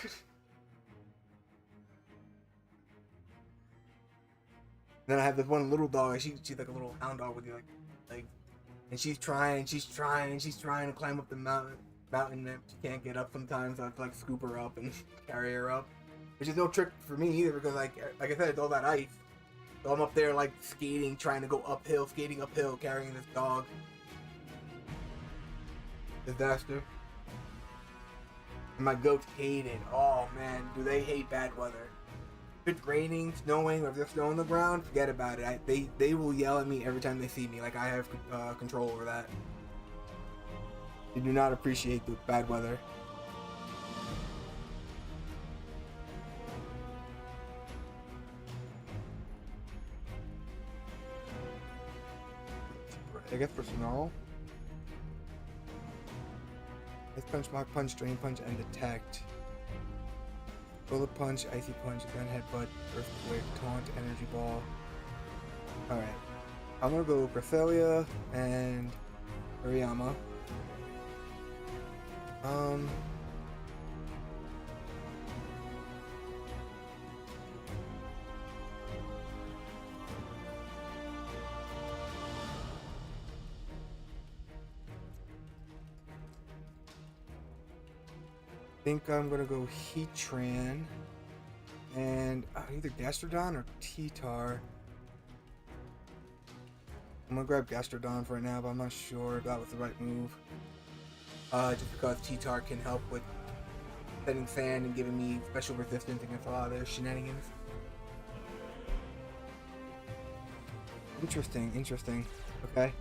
Then I have this one little dog. She's like a little hound dog with you, like, and she's trying to climb up the mountain that she can't get up. Sometimes I have to like scoop her up and carry her up, which is no trick for me either because like I said, it's all that ice. So I'm up there like skating, trying to go uphill, skating uphill, carrying this dog. Disaster. And my goats hate it. Oh man, do they hate bad weather. If it's raining, snowing, or if there's snow on the ground, forget about it. They will yell at me every time they see me. Like I have control over that. They do not appreciate the bad weather. I guess for Snarl. Let's punch, Mach Punch, Drain Punch, and Detect. Bullet Punch, Icy Punch, then Headbutt, Earthquake, Taunt, Energy Ball. Alright. I'm gonna go Cresselia and Hariyama. I think I'm gonna go Heatran and either Gastrodon or T-Tar. I'm gonna grab Gastrodon for right now, but I'm not sure if that was the right move. Just because T-Tar can help with setting sand and giving me special resistance against a lot of their shenanigans. Interesting. Okay.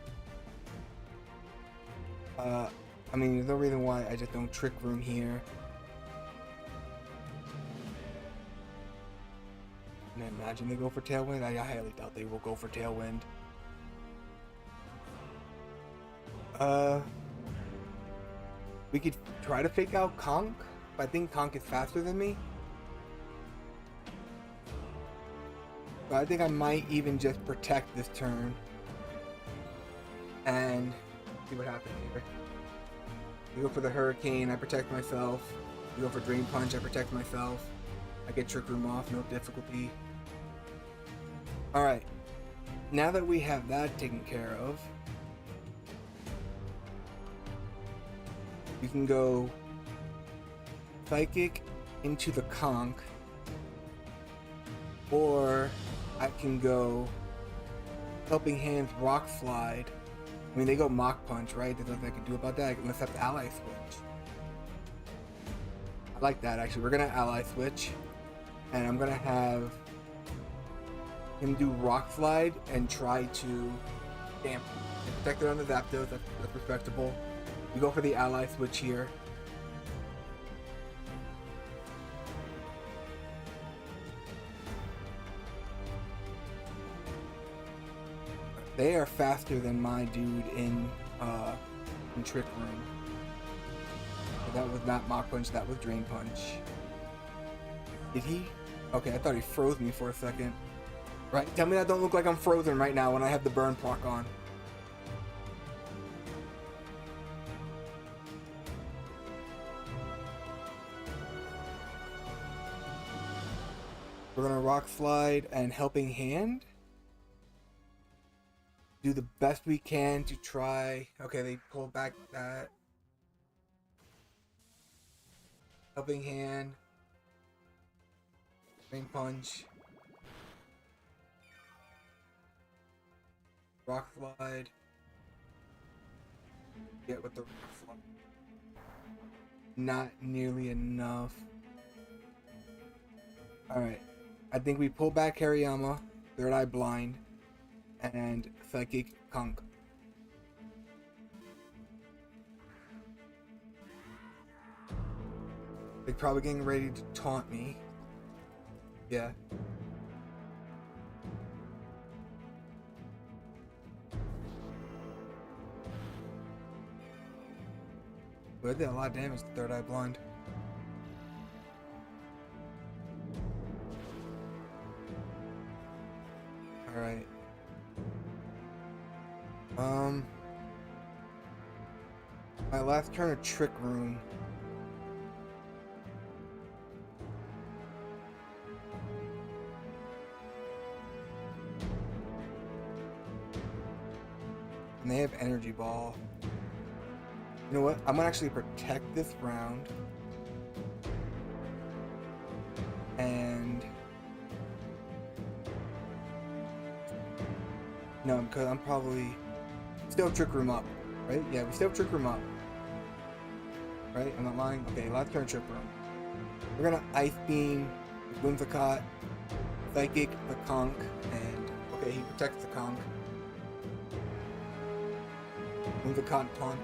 I mean, there's no reason why I just don't Trick Room here. And I imagine they go for Tailwind. I highly doubt they will go for Tailwind. We could try to fake out Conk, but I think Conk is faster than me. So I think I might even just protect this turn and see what happens here. We go for the Hurricane, I protect myself. We go for Drain Punch, I protect myself. I get Trick Room off, no difficulty. Alright, now that we have that taken care of, we can go Psychic into the Conk, or I can go Helping Hands Rock Slide. I mean, they go Mach Punch, right? There's nothing I can do about that unless I have to Ally Switch. I like that, actually. We're gonna Ally Switch, and I'm gonna have him do Rock Slide and try to dampen. Protect it on the Zapdos, that's respectable. We go for the Ally Switch here. They are faster than my dude in Trick Room. So that was not Mach Punch, that was Drain Punch. Did he? Okay, I thought he froze me for a second. Right, tell me that don't look like I'm frozen right now when I have the burn proc on. We're gonna Rock Slide and Helping Hand. Do the best we can to try. Okay, they pull back that. Helping Hand. Drain Punch. Rock Slide. Get with the Rock Slide. Not nearly enough. Alright. I think we pull back Hariyama, Third Eye Blind, and Psychic Conk. They're probably getting ready to taunt me. Yeah. But it did a lot of damage to Third Eye Blind. Alright. My last turn of Trick Room. And they have Energy Ball. You know what? I'm gonna actually protect this round. And no, because I'm probably still Trick Room up, right? Yeah, we still Trick Room up. Right? I'm not lying. Okay, last turn Trick Room. We're gonna Ice Beam with Whimsicott. Psychic, the conch, and okay, he protects the conch. Move the con taunt.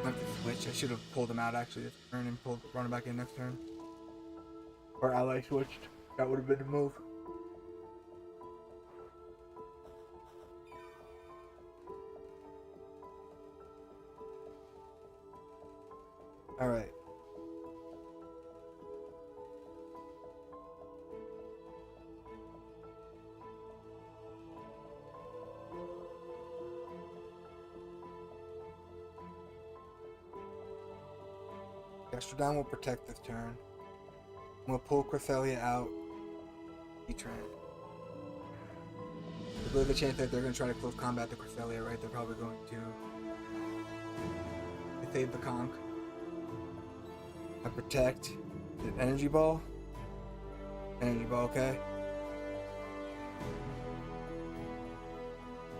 I have to switch. I should have pulled him out actually this turn and run him back in next turn. Or ally switched. That would have been the move. Alright. Gastrodon will protect this turn. We'll pull Cresselia out. Heatran. There's a chance that they're going to try to close combat the Cresselia, right? They're probably going to save the conch. I protect. Is it Energy Ball? Energy Ball, okay.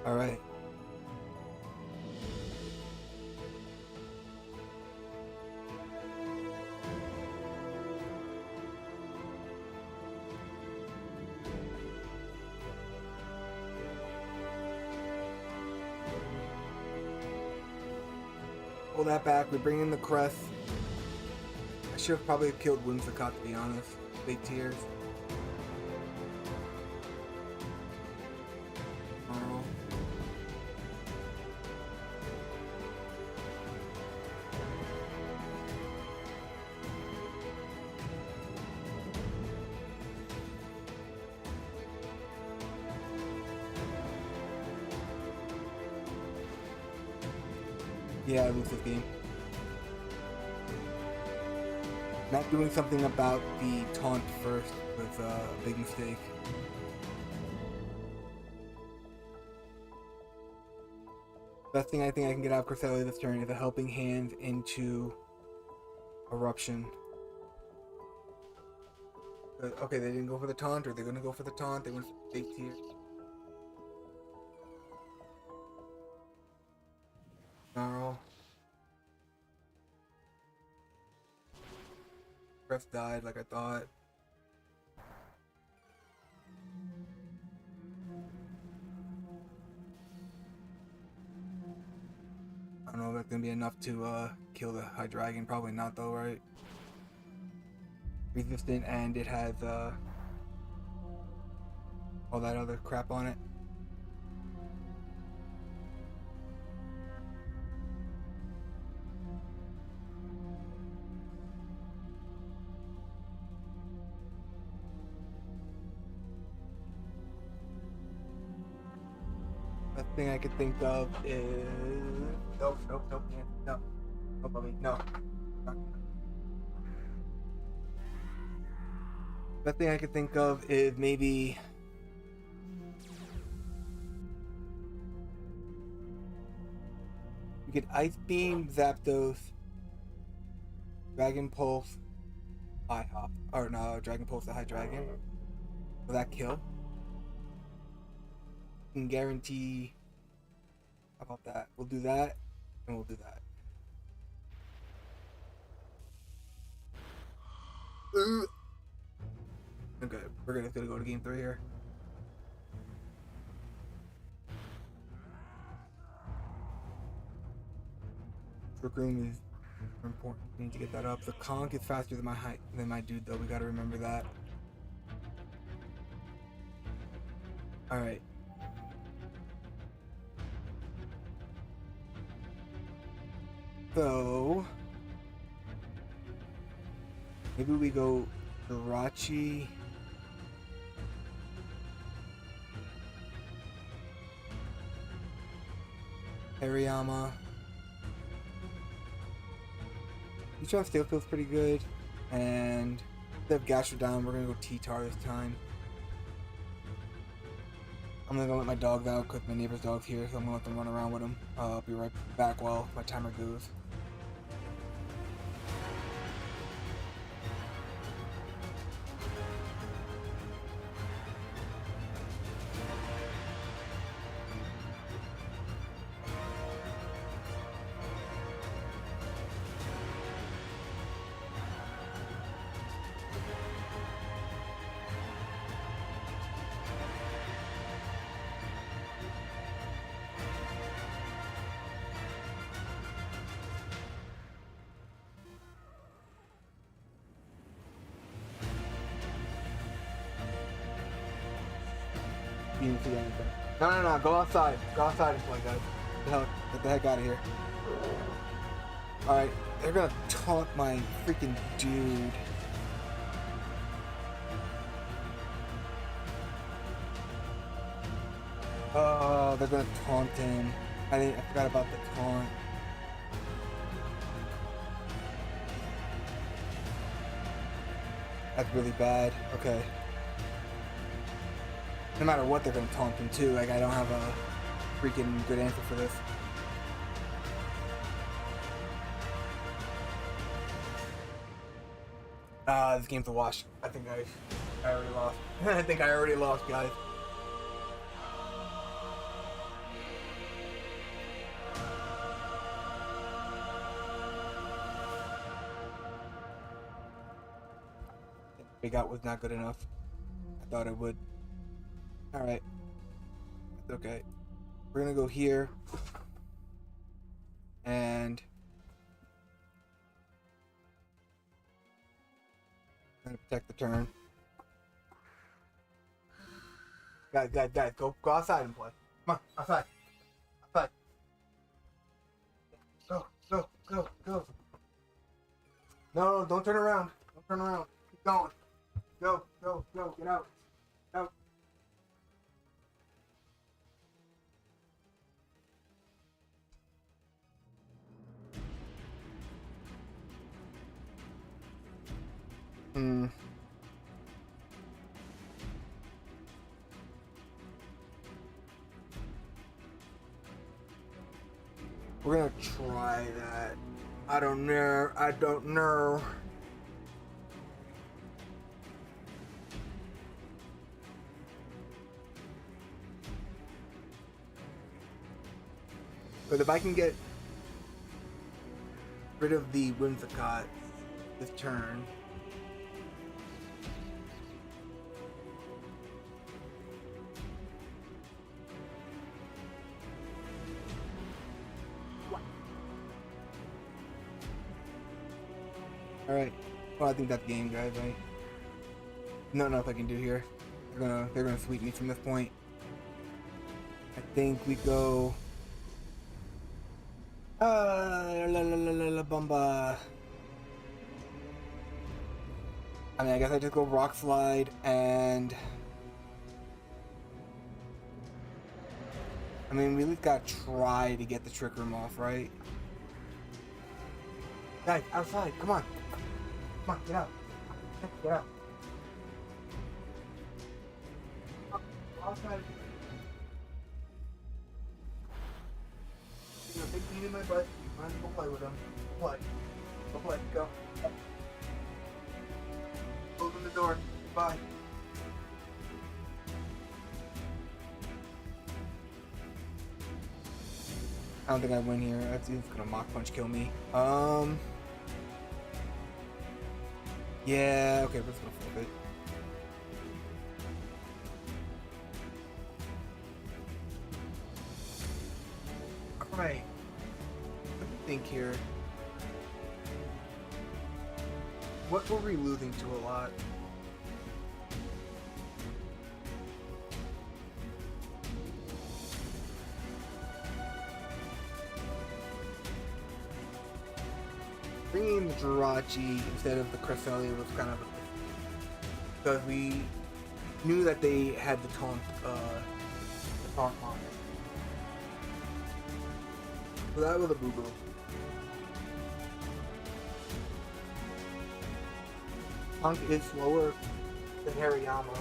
Alright. Pull that back. We bring in the Crest. I should have probably killed Whimsicott, to be honest. Big tears. Oh. Yeah, I lose this game. Not doing something about the taunt first was a big mistake. Best thing I think I can get out of Cresselia this turn is a Helping Hand into Eruption. Okay, they didn't go for the taunt, or they're gonna go for the taunt. They went for the big tier. Snarl. Crest died like I thought. I don't know if that's gonna be enough to kill the Hydreigon. Probably not though, right? Resistant, and it has all that other crap on it. Best thing I could think of is nope, no, no. Best thing I could think of is maybe we could Ice Beam, Zapdos, Dragon Pulse, IHOP, or no, Dragon Pulse the Hydreigon. Will that kill? Can guarantee. How about that? We'll do that, and we'll do that. Okay, we're gonna go to game 3 here. Trick Room is important. We need to get that up. The conch is faster than my height, than my dude, though. We gotta remember that. All right. So maybe we go Jirachi, Hariyama. Each one still feels pretty good, and instead of Gastrodon, we're gonna go T-Tar this time. I'm gonna let my dogs out because my neighbor's dog's here, so I'm gonna let them run around with them. I'll be right back while my timer goes. You didn't see anything. No. Go outside. Go outside and play, guys. Get the heck out of here. Alright, they're gonna taunt my freaking dude. Oh, they're gonna taunt him. I forgot about the taunt. That's really bad. Okay. No matter what, they're gonna taunt him too. Like, I don't have a freaking good answer for this. This game's a wash. I think I already lost. I think I already lost, guys. Big out was not good enough. I thought it would. Alright. That's okay. We're gonna go here. And I'm gonna protect the turn. Guys, go outside and play. Come on, outside. Outside. Go. No, don't turn around. Don't turn around. Keep going. Go. Get out. Out. We're gonna try that. I don't know. But if I can get rid of the Whimsicott this turn. Alright. Well, I think that's game, guys, right? Nothing else I can do here. They're gonna sweep me from this point. I think we go Bumba. I mean, I guess I just go Rock Slide and I mean, we at least gotta try to get the Trick Room off, right? Guys, outside, come on. Come on, get out. Get out. Outside. You know, big bean in my butt. You might as well play with him. Go play. Go. Open the door. Bye. I don't think I win here. He's gonna Mach Punch kill me. Yeah, okay, we're just gonna flip it. Alright. Let me think here. What were we losing to a lot? Bringing in the Jirachi instead of the Cresselia was kind of because we knew that they had the taunt on it. So that was a boo-boo. Punk is slower than Hariyama,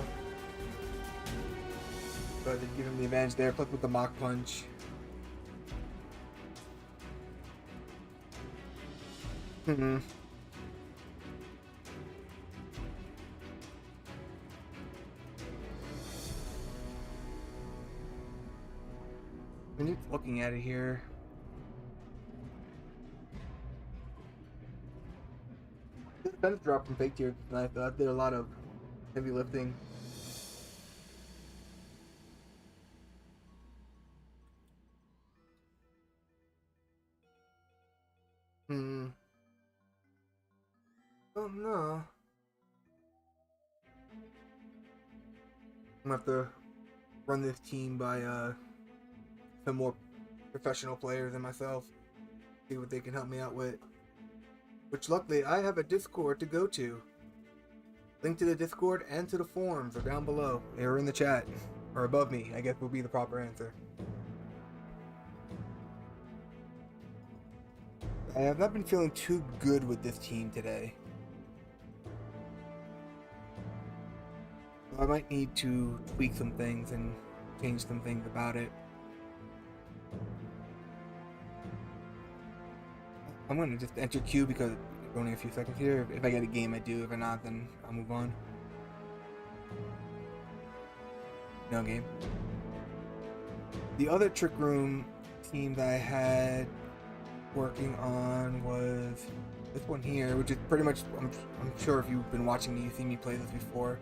but they give him the advantage there. Plus with the Mach Punch. Mm-hmm. I'm just looking at it here. This defense drop from fake tier tonight. I did a lot of heavy lifting. Oh no. I'm gonna have to run this team by some more professional players than myself. See what they can help me out with. Which luckily I have a Discord to go to. Link to the Discord and to the forums are down below. They are in the chat. Or above me, I guess will be the proper answer. I have not been feeling too good with this team today. I might need to tweak some things and change some things about it. I'm gonna just enter queue because it's only a few seconds here. If I get a game, I do. If not, then I'll move on. No game. The other Trick Room team that I had working on was this one here, which is pretty much, I'm sure if you've been watching me, you've seen me play this before.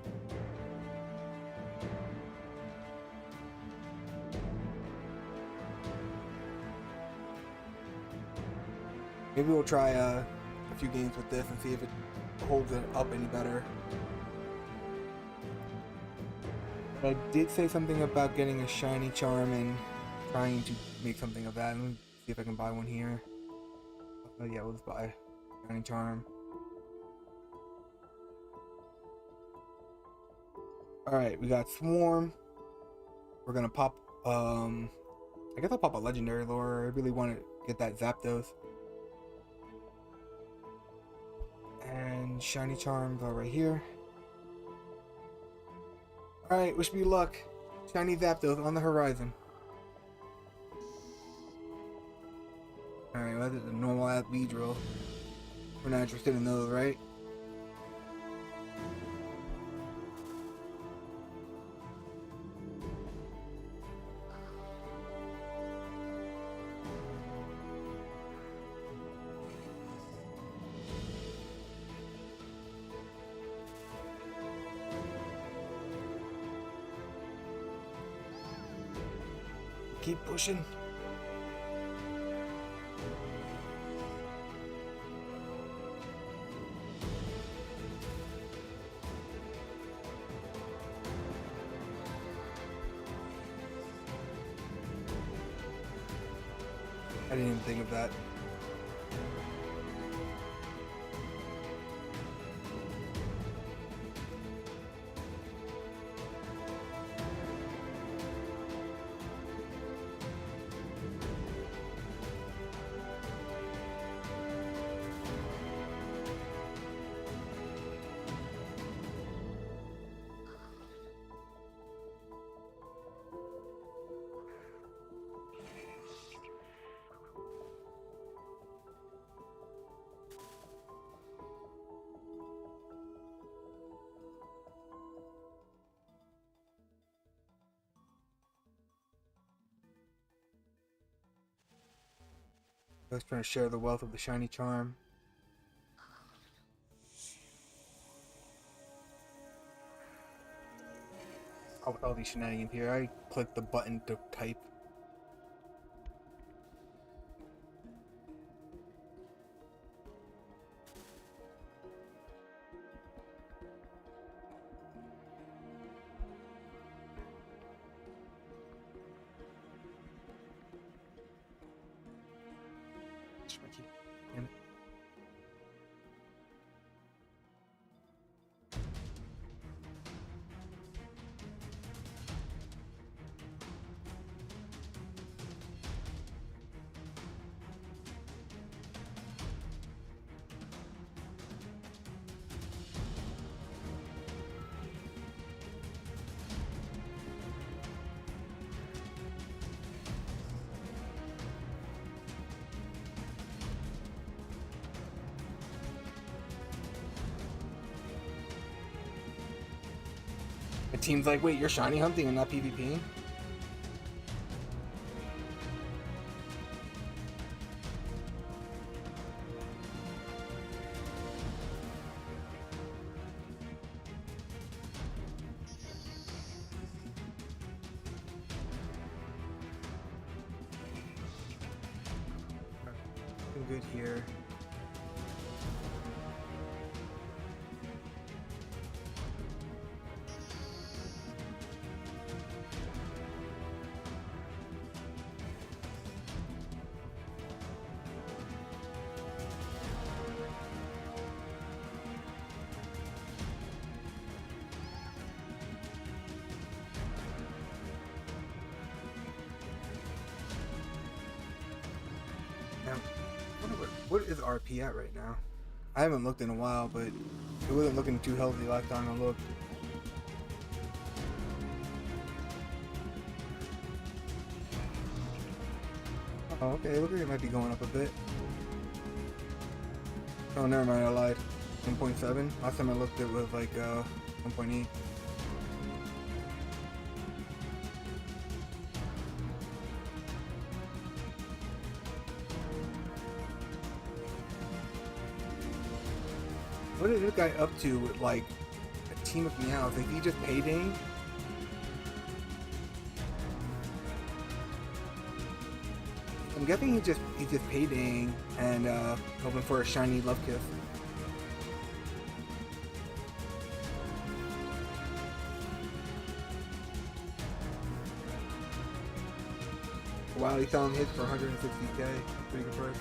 Maybe we'll try a few games with this and see if it holds it up any better. But I did say something about getting a shiny charm and trying to make something of that. Let me see if I can buy one here. Oh yeah, we'll just buy shiny charm. Alright, we got Swarm. We're gonna pop, I guess I'll pop a legendary lure. I really want to get that Zapdos. And shiny charms are right here. Alright, wish me luck. Shiny Zapdos on the horizon. Alright, well, that's a normal athlete drill. We're not interested in those, right? Keep pushing. I didn't even think of that. I was trying to share the wealth of the shiny charm. All these shenanigans here. I clicked the button to type. Damn it. The team's like, wait, you're shiny hunting and not PvP? Good here. What is RP at right now? I haven't looked in a while, but it wasn't looking too healthy last time I looked. Oh, okay, look like it might be going up a bit. Oh, never mind, I lied. 1.7. Last time I looked, it was like 1.8. What is this guy up to with like a team of meows? Like he just payday? I'm guessing he's just paydaying and hoping for a shiny love kiss. Wow, he's selling hits for 160k. Pretty good price.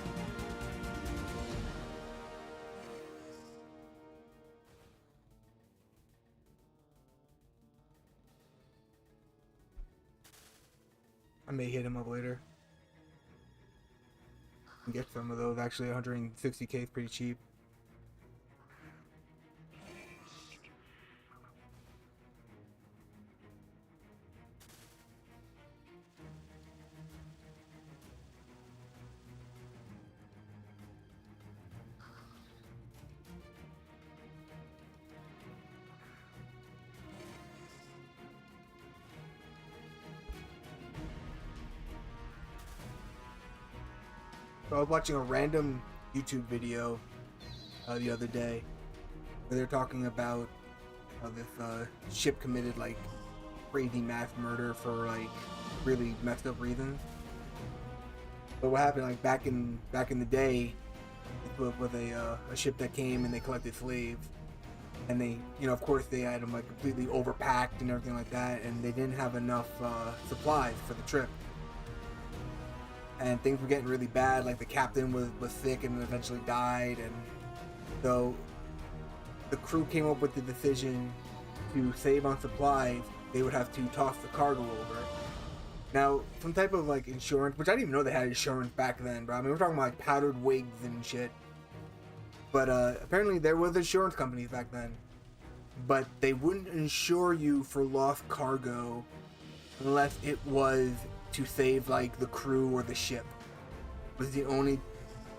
I may hit him up later. Get some of those. Actually, 160k is pretty cheap. So I was watching a random YouTube video the other day where they're talking about this ship committed like crazy mass murder for like really messed up reasons. But what happened like back in the day, it was a ship that came and they collected slaves, and they, you know, of course they had them like completely overpacked and everything like that, and they didn't have enough supplies for the trip. And things were getting really bad, like the captain was sick and eventually died, and so the crew came up with the decision to save on supplies. They would have to toss the cargo over. Now, some type of like insurance, which I didn't even know they had insurance back then, bro. I mean, we're talking about like powdered wigs and shit. But apparently there was insurance companies back then, but they wouldn't insure you for lost cargo unless it was to save like the crew or the ship. It was the only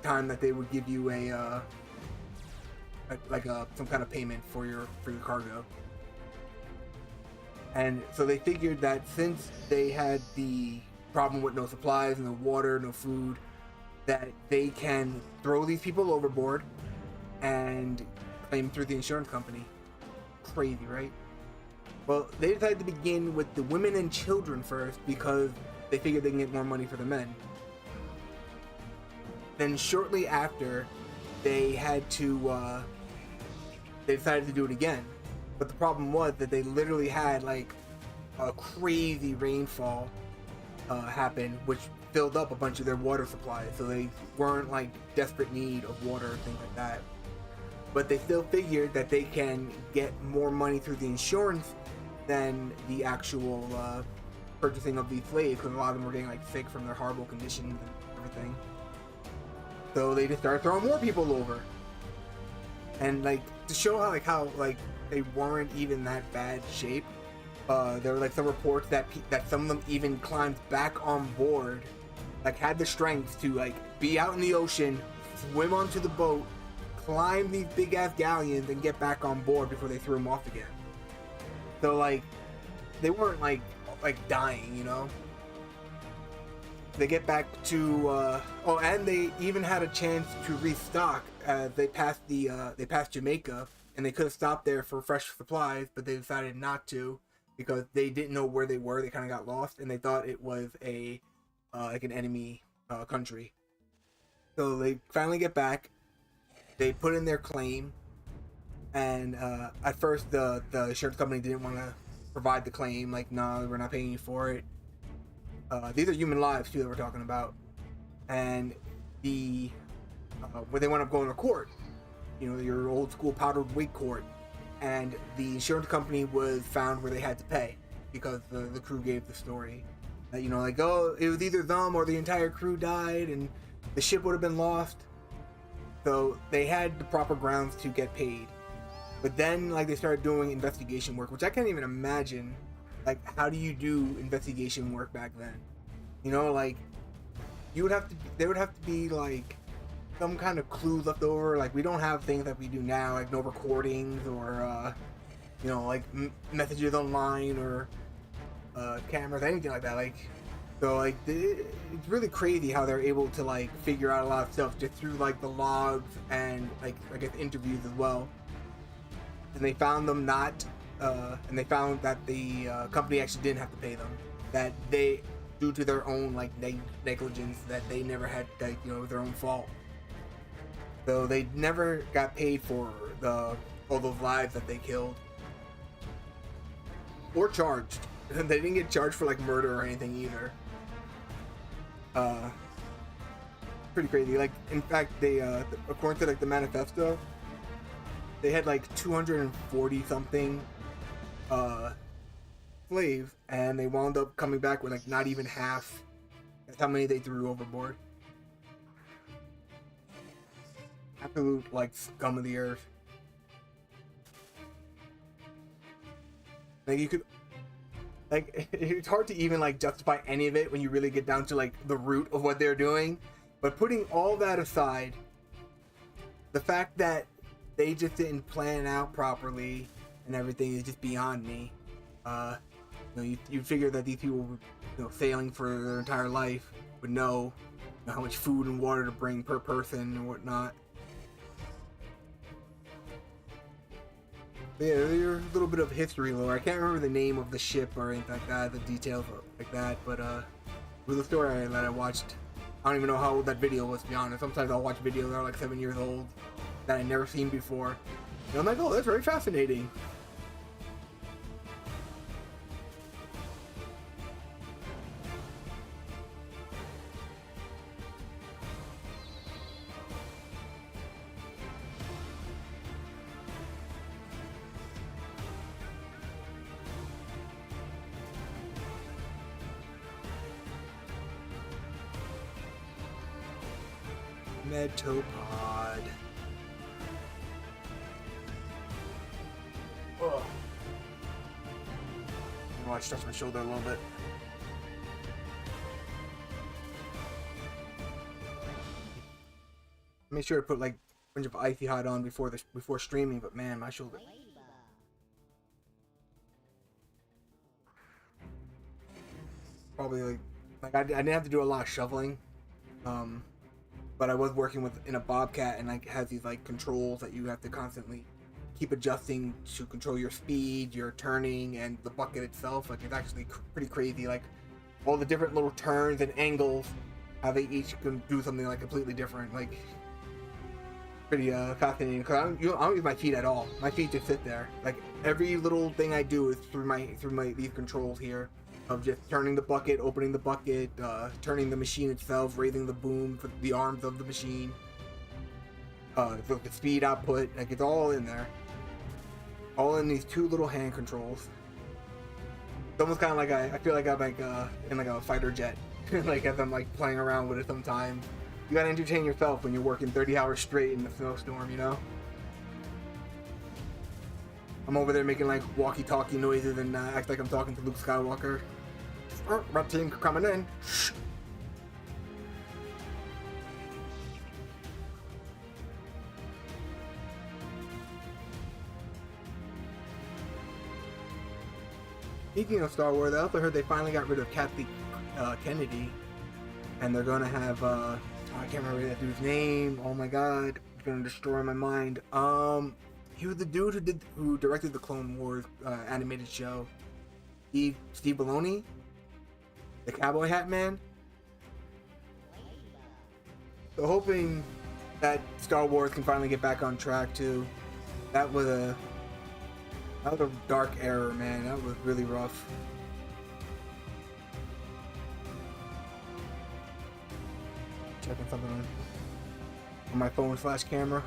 time that they would give you some kind of payment for your cargo. And so they figured that since they had the problem with no supplies, no water, no food, that they can throw these people overboard and claim through the insurance company. Crazy, right? Well, they decided to begin with the women and children first because they figured they can get more money for the men. Then shortly after, they decided to do it again. But the problem was that they literally had like a crazy rainfall happen, which filled up a bunch of their water supplies. So they weren't like desperate need of water or things like that. But they still figured that they can get more money through the insurance than the actual purchasing of these slaves, because a lot of them were getting like sick from their horrible conditions and everything. So they just started throwing more people over, and like to show how they weren't even that bad shape. There were like some reports that some of them even climbed back on board, like had the strength to like be out in the ocean, swim onto the boat, climb these big ass galleons, and get back on board before they threw them off again. So like they weren't like dying, you know. They get back to and they even had a chance to restock. They passed Jamaica, and they could have stopped there for fresh supplies, but they decided not to because they didn't know where they were. They kind of got lost, and they thought it was like an enemy country. So they finally get back. They put in their claim, and at first the insurance company didn't want to provide the claim. Like, no, we're not paying you for it. These are human lives too that we're talking about, and where they wound up going to court, you know, your old school powdered wig court, and the insurance company was found where they had to pay because the crew gave the story that, you know, like, oh, it was either them or the entire crew died and the ship would have been lost. So they had the proper grounds to get paid. But then, like, they started doing investigation work, which I can't even imagine. Like, how do you do investigation work back then? You know, like, you would have to, there would have to be, like, some kind of clues left over. Like, we don't have things that we do now, like no recordings or, you know, like messages online or cameras, anything like that. Like, so, like, it's really crazy how they're able to, like, figure out a lot of stuff just through, like, the logs and, like, I guess interviews as well. And they found them not, and they found that the company actually didn't have to pay them. That they, due to their own, like, negligence, that they never had, like, you know, their own fault. So they never got paid for all those lives that they killed. Or charged. They didn't get charged for, like, murder or anything either. Pretty crazy. Like, in fact, they, according to, like, the manifesto, they had like 240 something slaves, and they wound up coming back with like not even half. That's how many they threw overboard. Absolute, like, scum of the earth. Like, you could, like, it's hard to even, like, justify any of it when you really get down to, like, the root of what they're doing. But putting all that aside, the fact that they just didn't plan out properly and everything is just beyond me. You know, you'd figure that these people, you know, sailing for their entire life would know, you know, how much food and water to bring per person and whatnot. But yeah, there's a little bit of history lore. I can't remember the name of the ship or anything like that, the details like that, but it was a story that I watched. I don't even know how old that video was, to be honest. Sometimes I'll watch videos that are like 7 years old that I've never seen before. And I'm like, oh, that's very fascinating. Metopod. Oh. I want to stretch my shoulder a little bit. Make sure to put like a bunch of icy hot on before streaming, but man, my shoulder. Probably like I didn't have to do a lot of shoveling. But I was working in a bobcat, and like has these like controls that you have to constantly keep adjusting to control your speed, your turning, and the bucket itself. Like, it's actually pretty crazy. Like, all the different little turns and angles, how they each can do something like completely different. Like, pretty fascinating. Because I don't use my feet at all. My feet just sit there. Like, every little thing I do is through these controls here. Of just turning the bucket, opening the bucket, turning the machine itself, raising the boom for the arms of the machine, the speed output, like, it's all in there. All in these two little hand controls. It's almost kind of like I feel like I'm like in like a fighter jet, like as I'm like playing around with it sometimes. You gotta entertain yourself when you're working 30 hours straight in the snowstorm, you know? I'm over there making like walkie-talkie noises and act like I'm talking to Luke Skywalker. Oh, red team coming in. Shh. Speaking of Star Wars, I also heard they finally got rid of Kathy Kennedy, and they're gonna have I can't remember that dude's name. Oh my god, it's gonna destroy my mind. He was the dude who directed the Clone Wars animated show. Steve Filoni, the cowboy hat man. So hoping that Star Wars can finally get back on track too. That was a dark era, man. That was really rough. Checking something on my phone / camera.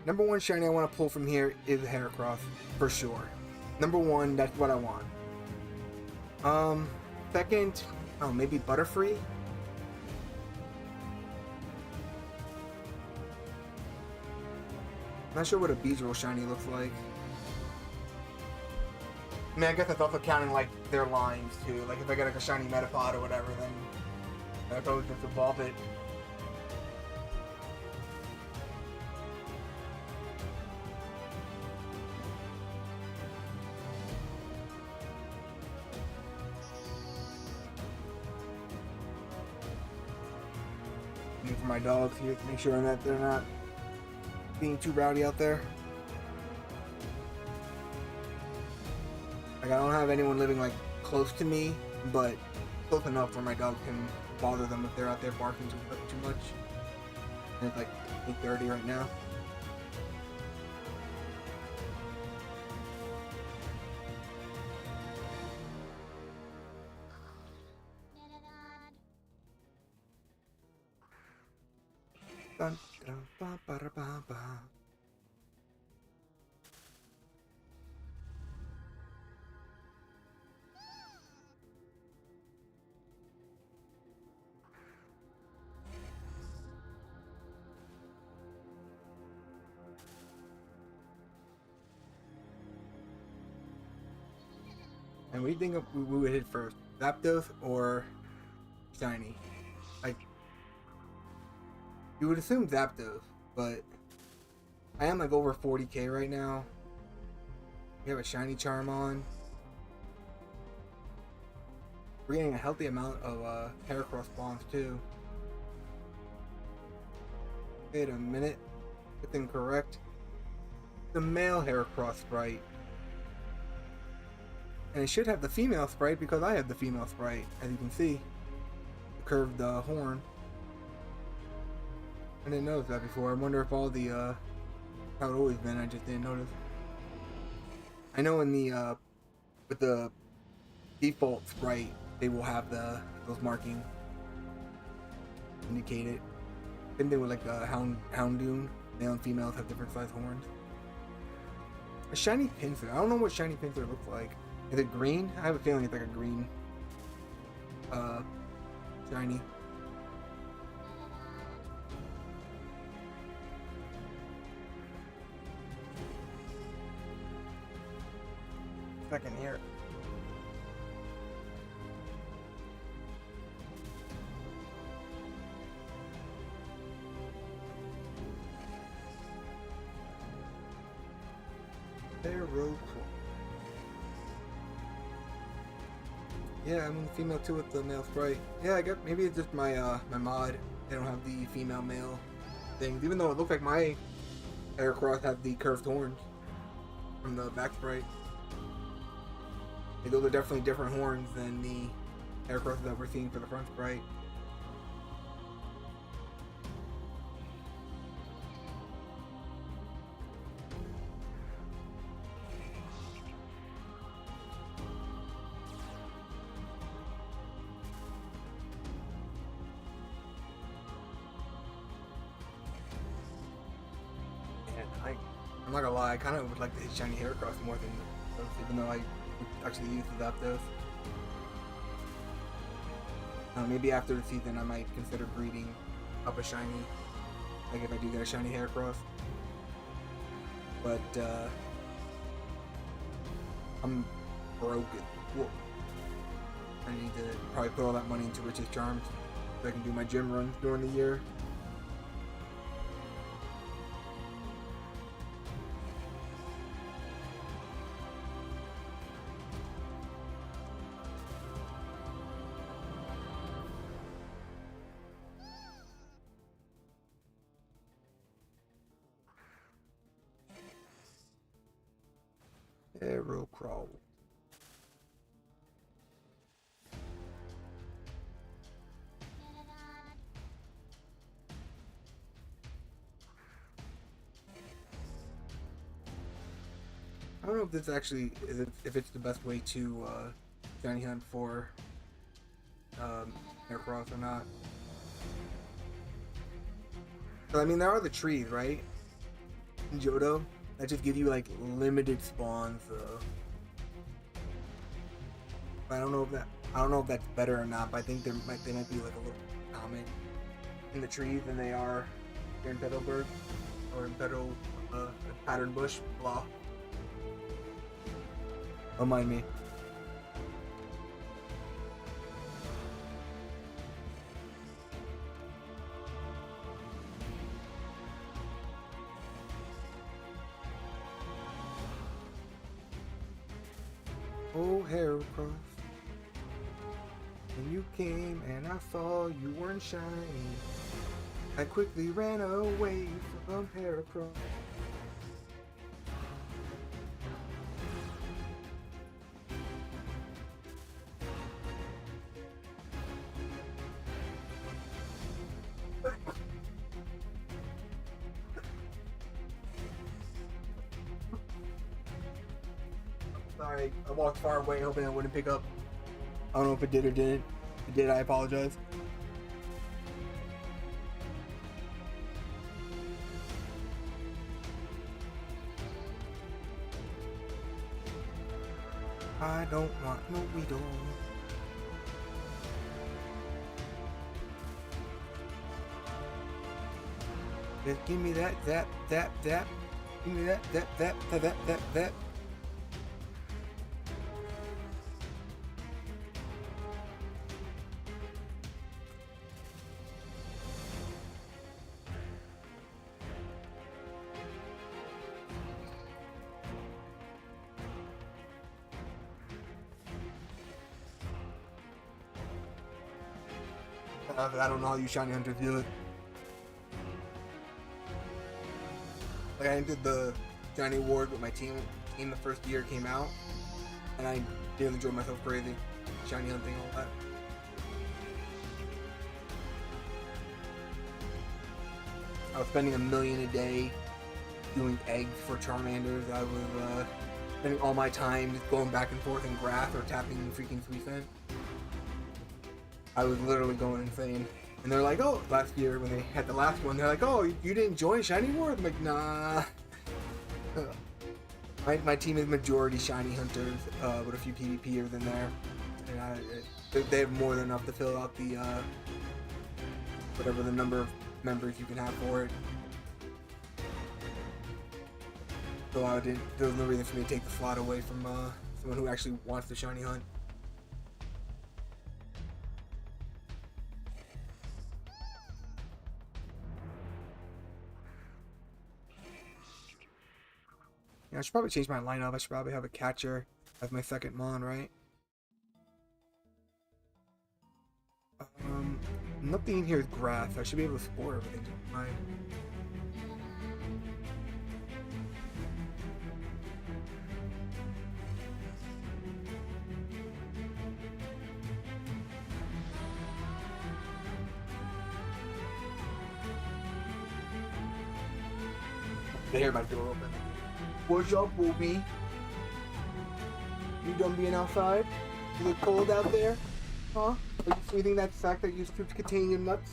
Number one shiny I want to pull from here is Heracross, for sure. Number one, that's what I want. Second, oh, maybe Butterfree? Not sure what a Beedrill shiny looks like. I mean, I guess that's also counting, like, their lines, too. Like, if I get, like, a shiny Metapod or whatever, then I'd probably just evolve it. For my dogs here to make sure that they're not being too rowdy out there. Like, I don't have anyone living like close to me, but close enough where my dog can bother them if they're out there barking too much. And it's like 8:30 right now. Dun, dun, ba, ba, da, ba, ba. And what do you think we would hit first? Zapdos or shiny? Like, you would assume Zapdos, but I am like over 40k right now. We have a shiny charm on. We're getting a healthy amount of Heracross spawns too. Wait a minute. It's incorrect. The male Heracross sprite. And it should have the female sprite because I have the female sprite, as you can see. The curved horn. I didn't notice that before. I wonder if all the, how it always been, I just didn't notice. I know in the, with the default sprite, they will have those markings indicated. Same thing with like the Houndoom. Male and females have different size horns. A shiny Pinsir. I don't know what shiny Pinsir looks like. Is it green? I have a feeling it's like a green, shiny. Second here. They're real cool. Yeah, I'm female too with the male sprite. Yeah, I guess maybe it's just my my mod. They don't have the female male things, even though it looks like my Heracross have the curved horns from the back sprite. Those are definitely different horns than the Heracross that we're seeing for the front sprite. I'm not gonna lie, I kind of would like the shiny Heracross more than those, even though I would actually use the Zapdos. Maybe after the season I might consider breeding up a shiny, like if I do get a shiny Heracross. But I'm broken. Whoa. I need to probably put all that money into Rich's Charms so I can do my gym runs during the year. Arrow crawl. I don't know if this actually is if it's the best way to shiny hunt for Heracross or not. But I mean, there are the trees, right? in Johto that just give you like limited spawns. I don't know if that's better or not. But I think they might be like a little common in the trees than they are here in Petalburg or in Pattern Bush. Blah. Don't mind me. Oh, Heracross, when you came and I saw you weren't shiny, I quickly ran away from Heracross. Sorry, I walked far away hoping it wouldn't pick up. I don't know if it did or didn't. If it did, I apologize. I don't want no Weedle. Just give me that zap, zap, zap. Give me that zap, zap, zap, zap, zap, zap. I don't know how you shiny hunters do it. Like I entered the shiny award with my team the first year it came out, and I did enjoy myself crazy, shiny hunting, all that. I was spending $1 million a day doing eggs for Charmanders. I was spending all my time just going back and forth in grass or tapping freaking Suicune. I was literally going insane. And they're like, oh, last year when they had the last one, they're like, oh, you didn't join Shiny Wars? I'm like, nah. My team is majority Shiny Hunters, with a few PvPers in there. And they have more than enough to fill out the, whatever the number of members you can have for it. So there was no reason for me to take the slot away from someone who actually wants to Shiny Hunt. Yeah, I should probably change my lineup. I should probably have a catcher as my second mon, right? Nothing in here is grass. I should be able to spore everything. Fine. They hear my door open. What's up, Booby? You done being outside? Is it cold out there? Huh? Are you sweeting that sack that used to contain your nuts?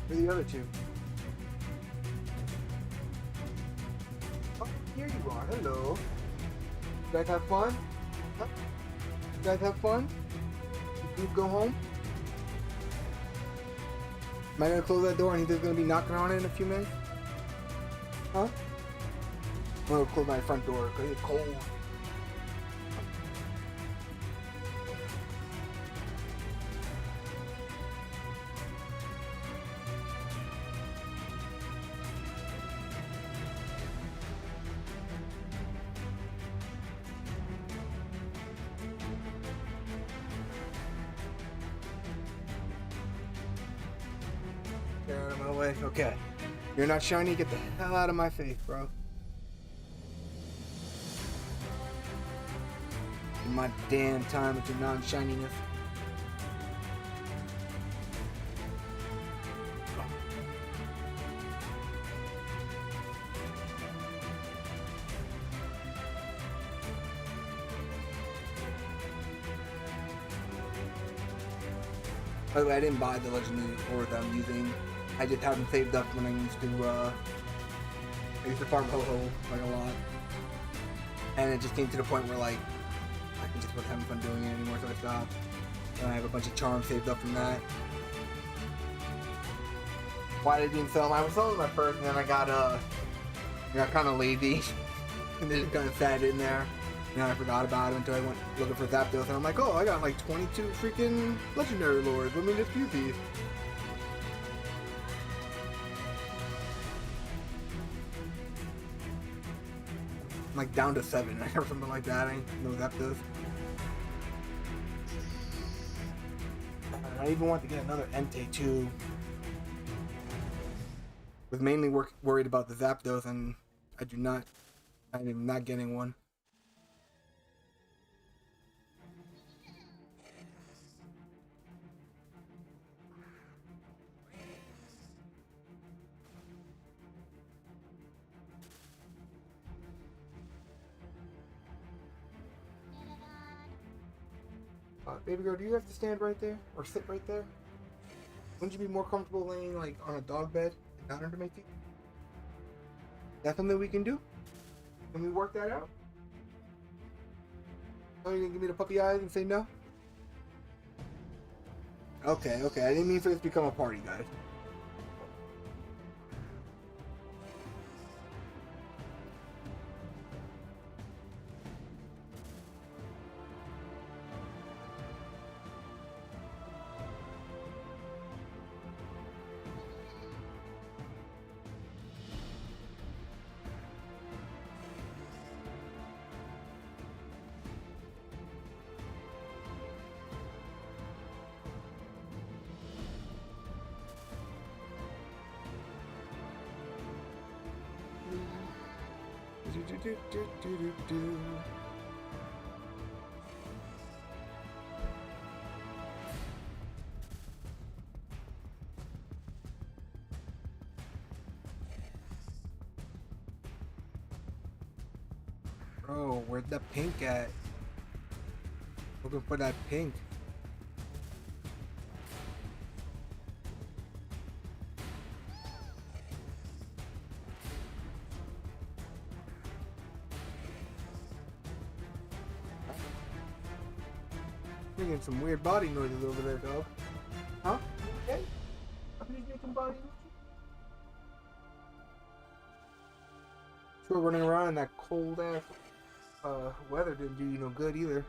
Where are the other two? Oh, here you are. Hello. You guys have fun? Huh? You guys have fun? You go home? Am I gonna close that door and he's just gonna be knocking on it in a few minutes? Huh? I'm gonna close my front door because it's cold. Get out of my way. Okay. You're not shiny, get the hell out of my face, bro. wasting my damn time with your non-shininess. By the way, I didn't buy the legendary ore that I'm using. I just have them saved up when I used to farm Ho-Ho like a lot. And it just came to the point where like I just wasn't having fun doing it anymore, so I stopped. And I have a bunch of charms saved up from that. Why did I didn't sell them? I was selling them at first, and then I got kind of lazy, and they just kind of sat in there. I forgot about it until I went looking for Zapdos, and I'm like, oh, I got like 22 freaking legendary lords. Let me just use these. I'm like down to 7 or something like that. I know Zapdos. I even want to get another Entei too. Was mainly worried about the Zapdos, and I'm not getting one. Baby girl, do you have to stand right there or sit right there? Wouldn't you be more comfortable laying like on a dog bed and not under my feet? That's something we can do? Can we work that out? Oh, you gonna give me the puppy eyes and say no? Okay, I didn't mean for this to become a party, guys. Bro, where'd the pink at? Looking for that pink. Making some weird body noises over there, dog. Huh? Okay. Somebody's making body noises? Sure, running around in that cold ass weather didn't do you no good either.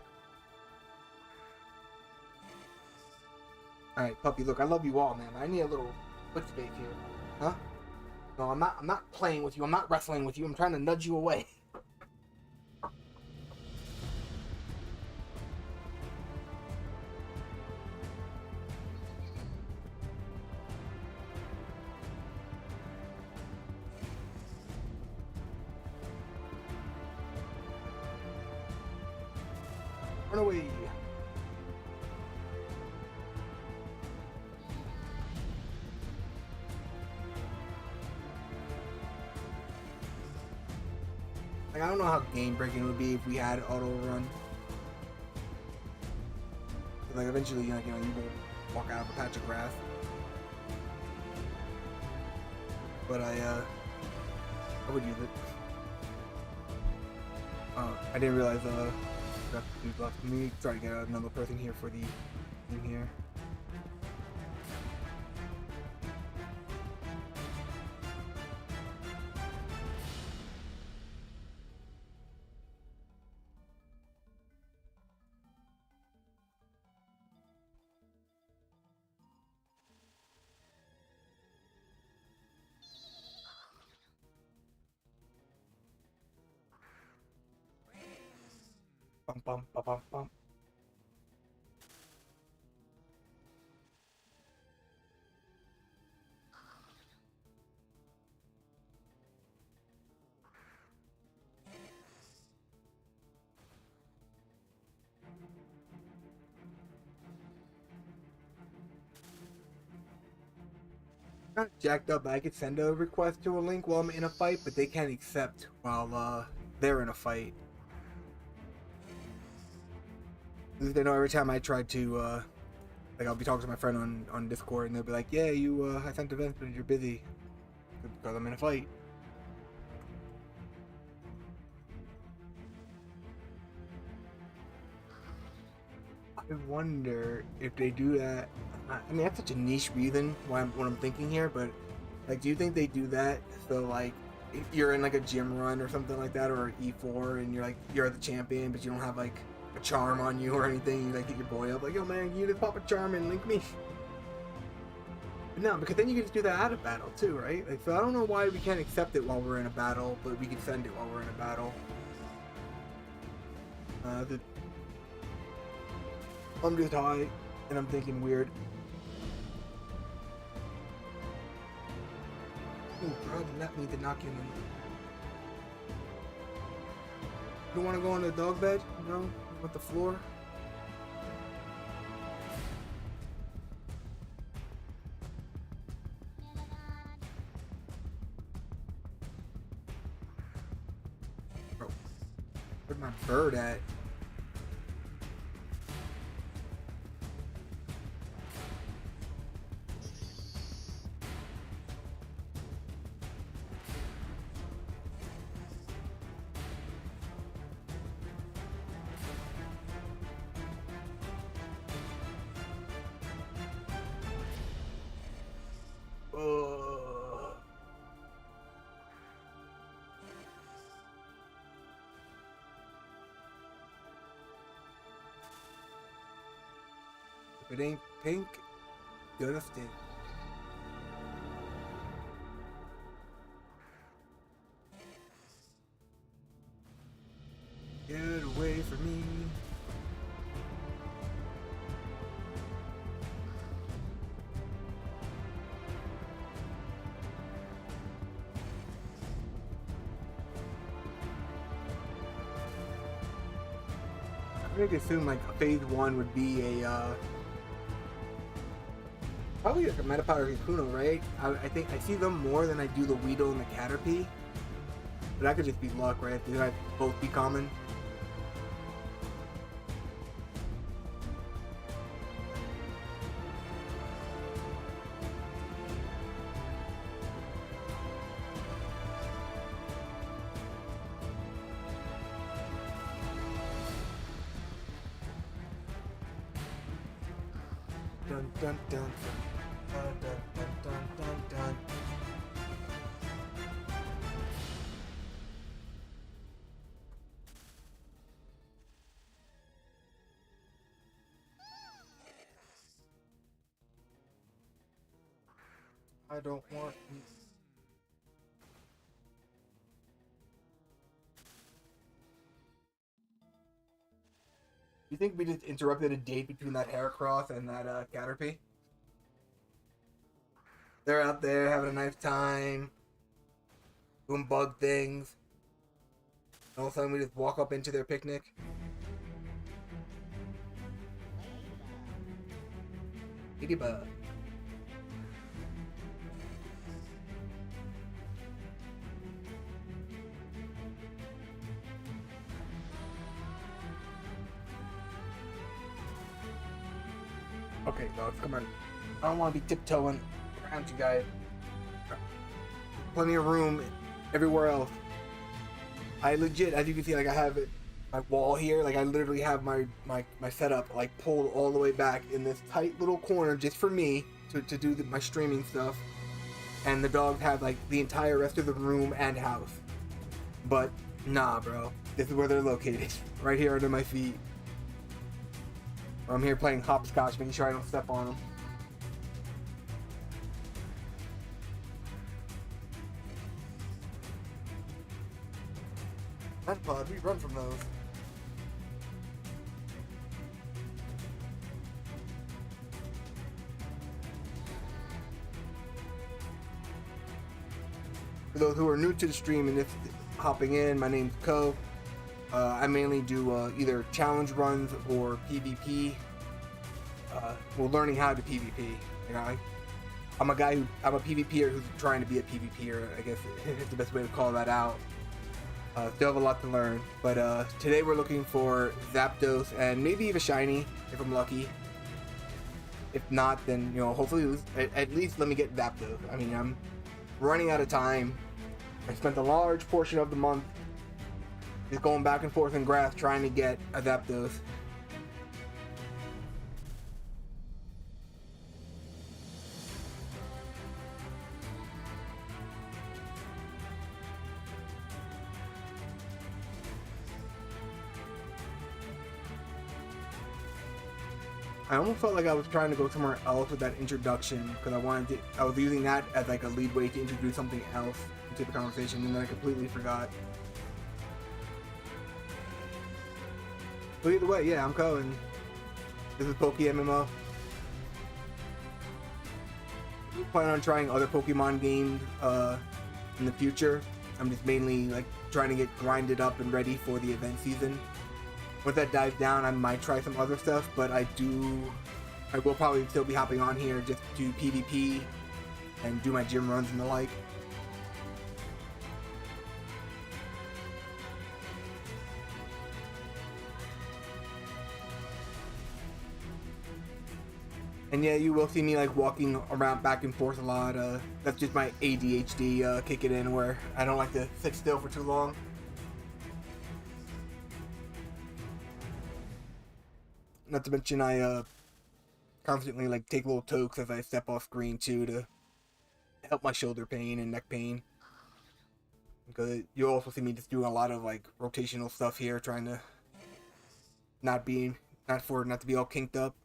Alright, puppy, look, I love you all, man. I need a little foot space here. Huh? No, I'm not playing with you. I'm not wrestling with you. I'm trying to nudge you away. Run away. Like, I don't know how game breaking it would be if we had auto run. Like eventually, you will walk out of a patch of grass. But I would use it. I didn't realize got dude left. Let me try to get another person here for the thing here. Bum bum bum bum bum. Not jacked up. I could send a request to a link while I'm in a fight, but they can't accept while they're in a fight. They know every time I try to, like, I'll be talking to my friend on Discord, and they'll be like, "Yeah, I sent events, but you're busy because I'm in a fight." I wonder if they do that. I mean, that's such a niche reason why what I'm thinking here, but like, do you think they do that so like if you're in like a gym run or something like that, or E4, and you're the champion, but you don't have like a charm on you or anything, you like hit your boy up like, "Yo man, you just pop a charm and link me." But no, because then you can just do that out of battle too, right? Like, so I don't know why we can't accept it while we're in a battle, but we can send it while we're in a battle. I'm just high, and I'm thinking weird. Ooh, bro, did not mean to knock him in. You don't want to go on the dog bed? No? With the floor? Bro, where's my bird at? If it ain't pink, dust it. Get away from me. I would assume like phase 1 would be a probably like a Metapod or Kuno, right? I think I see them more than I do the Weedle and the Caterpie. But that could just be luck, right? They might both be common. Dun dun dun dun dun dun dun dun dun. I don't want. You think we just interrupted a date between that Heracross and that Caterpie? They're out there having a nice time, doing bug things. All of a sudden we just walk up into their picnic. Ladybug. Okay, dogs, come on. I don't want to be tiptoeing around you guys. Plenty of room everywhere else. I legit, as you can see, like I have it, my wall here, like I literally have my setup like pulled all the way back in this tight little corner just for me to do my streaming stuff. And the dogs have like the entire rest of the room and house. But nah, bro. This is where they're located. Right here under my feet. I'm here playing hopscotch, making sure I don't step on them. Metapod, we run from those. For those who are new to the stream and just hopping in, my name's Ko. I mainly do either challenge runs or PvP. We're learning how to PvP. You know, I'm a PvPer who's trying to be a PvPer. I guess is the best way to call that out. Still have a lot to learn, but today we're looking for Zapdos and maybe even shiny if I'm lucky. If not, then hopefully at least let me get Zapdos. I mean, I'm running out of time. I spent a large portion of the month just going back and forth in grass trying to get a Zapdos. I almost felt like I was trying to go somewhere else with that introduction because I was using that as like a lead way to introduce something else into the conversation, and then I completely forgot. But either way, yeah, I'm going. This is pokemmo. I plan on trying other Pokemon games in the future. I'm just mainly like trying to get grinded up and ready for the event season. Once that dies down, I might try some other stuff, but I will probably still be hopping on here just to do PvP and do my gym runs and the like. And yeah, you will see me like walking around back and forth a lot. That's just my ADHD kicking in, where I don't like to sit still for too long. Not to mention I constantly like take little tokes as I step off screen too to help my shoulder pain and neck pain. Because you'll also see me just doing a lot of like rotational stuff here, trying to not to be all kinked up.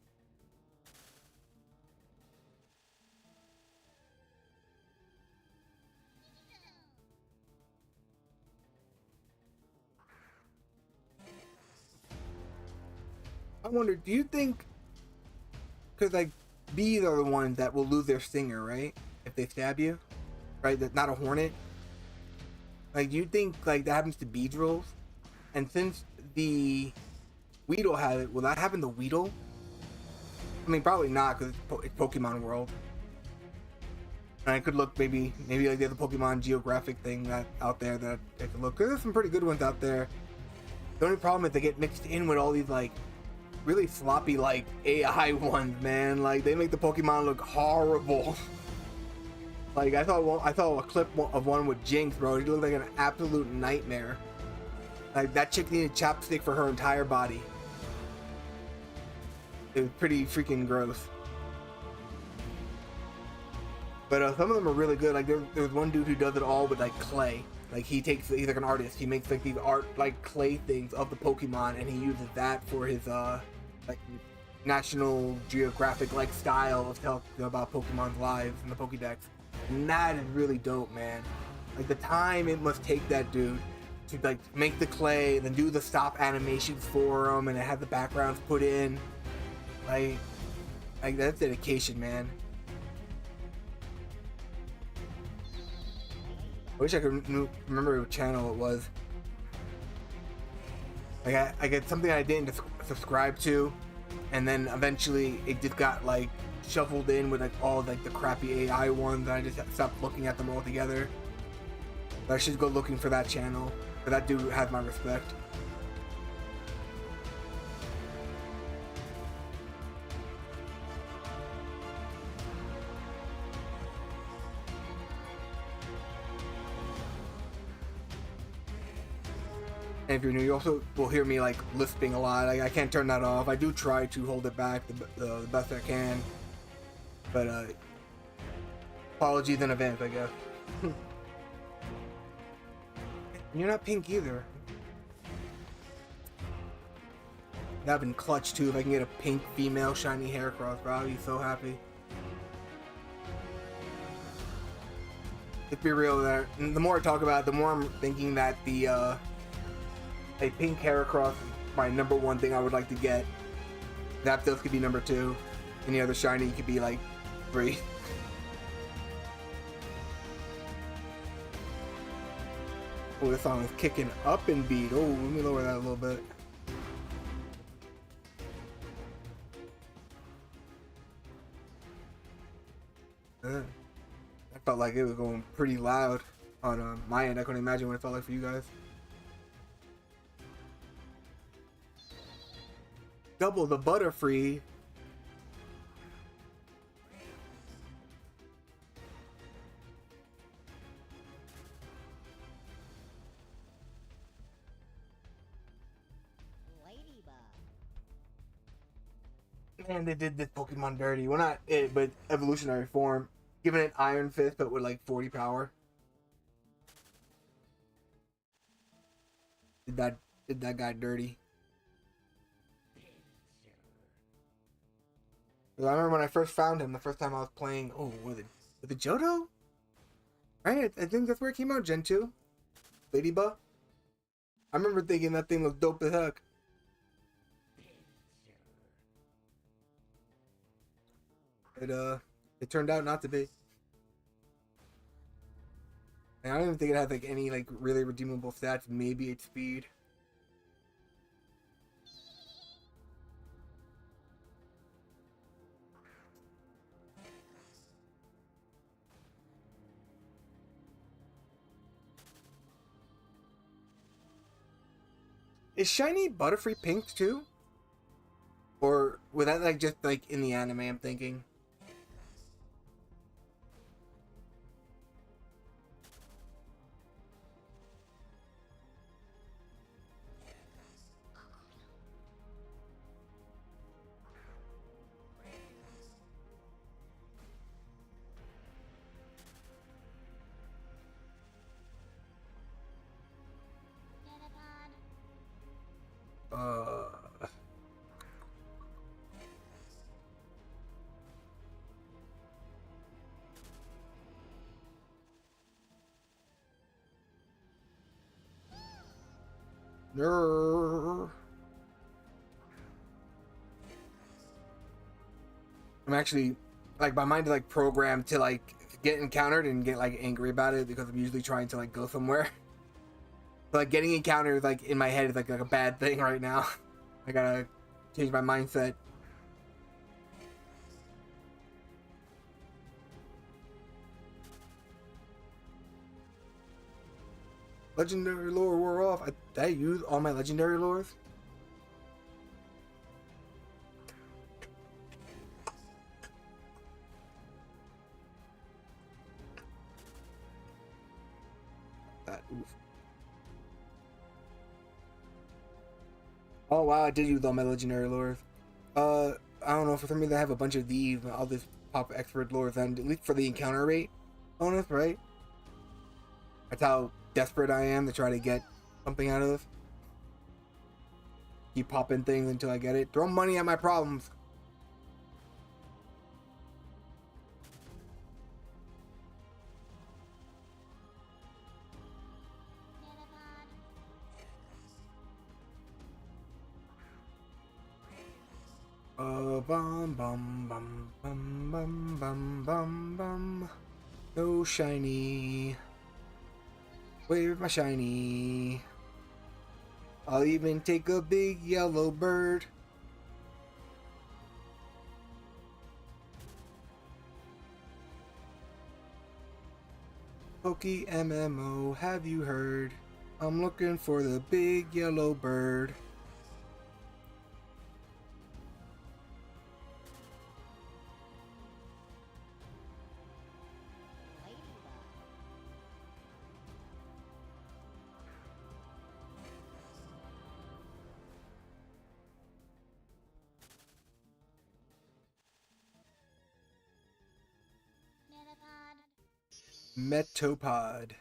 I wonder, do you think, because like bees are the ones that will lose their stinger, right? If they stab you, right? That's not a hornet. Like, do you think like that happens to Beedrills? And since the Weedle has it, will that happen to Weedle? I mean, probably not, because it's Pokemon World. And I could look maybe like there's a Pokemon geographic thing that out there that I could look. Cause there's some pretty good ones out there. The only problem is they get mixed in with all these like really sloppy like AI ones, man. Like they make the Pokemon look horrible. Like I saw a clip of one with Jinx, bro. She looked like an absolute nightmare. Like that chick needed chapstick for her entire body. It was pretty freaking gross. But some of them are really good. Like there's one dude who does it all with like clay. Like he's like an artist. He makes like these like clay things of the Pokemon, and he uses that for his like National Geographic like style of telling about Pokemon's lives in the Pokédex. And that is really dope, man. Like the time it must take that dude to like make the clay, then do the stop animations for him, and it has the backgrounds put in. Like that's dedication, man. I wish I could remember what channel it was. Like I get something I didn't subscribe to, and then eventually it just got like shuffled in with like all like the crappy AI ones, and I just stopped looking at them all together. But I should go looking for that channel, but that dude has my respect. And if you're new, you also will hear me like lisping a lot. I can't turn that off. I do try to hold it back the best I can. But apologies in advance, I guess. You're not pink either. That'd been clutch too if I can get a pink female shiny Heracross, bro. I'd be so happy. Let's be real there. And the more I talk about it, the more I'm thinking that the a pink Heracross is my #1 thing I would like to get. Zapdos could be #2. Any other shiny could be like 3. Oh, this song is kicking up in beat. Oh, let me lower that a little bit. felt like it was going pretty loud on my end. I couldn't imagine what it felt like for you guys. Double the Butterfree. And they did this Pokemon dirty. Well, not it, but evolutionary form. Giving it Iron Fist, but with like 40 power. Did that guy dirty. I remember when I first found him, the first time I was playing. Oh, was it Johto? Right? I think that's where it came out, Gen 2. Ladybug. I remember thinking that thing looked dope as heck. It turned out not to be. And I don't even think it had like any like really redeemable stats. Maybe its speed. Is shiny Butterfree pink too? Or was that like just like in the anime, I'm thinking? I'm actually like my mind is like programmed to like get encountered and get like angry about it because I'm usually trying to like go somewhere. But like getting encountered like in my head is like a bad thing right now. I gotta change my mindset. Legendary lore wore off. Did I use all my legendary lures? Oof. Oh wow, I did use all my legendary lures. I don't know, for some reason I have a bunch of these. I'll just pop expert lures and at least for the encounter rate bonus, right? That's how desperate I am to try to get something out of this. Keep popping things until I get it. Throw money at my problems. Bum bum bum bum bum bum bum bum. No shiny. Where's my shiny? I'll even take a big yellow bird. Pokemmo, have you heard? I'm looking for the big yellow bird. Metopod.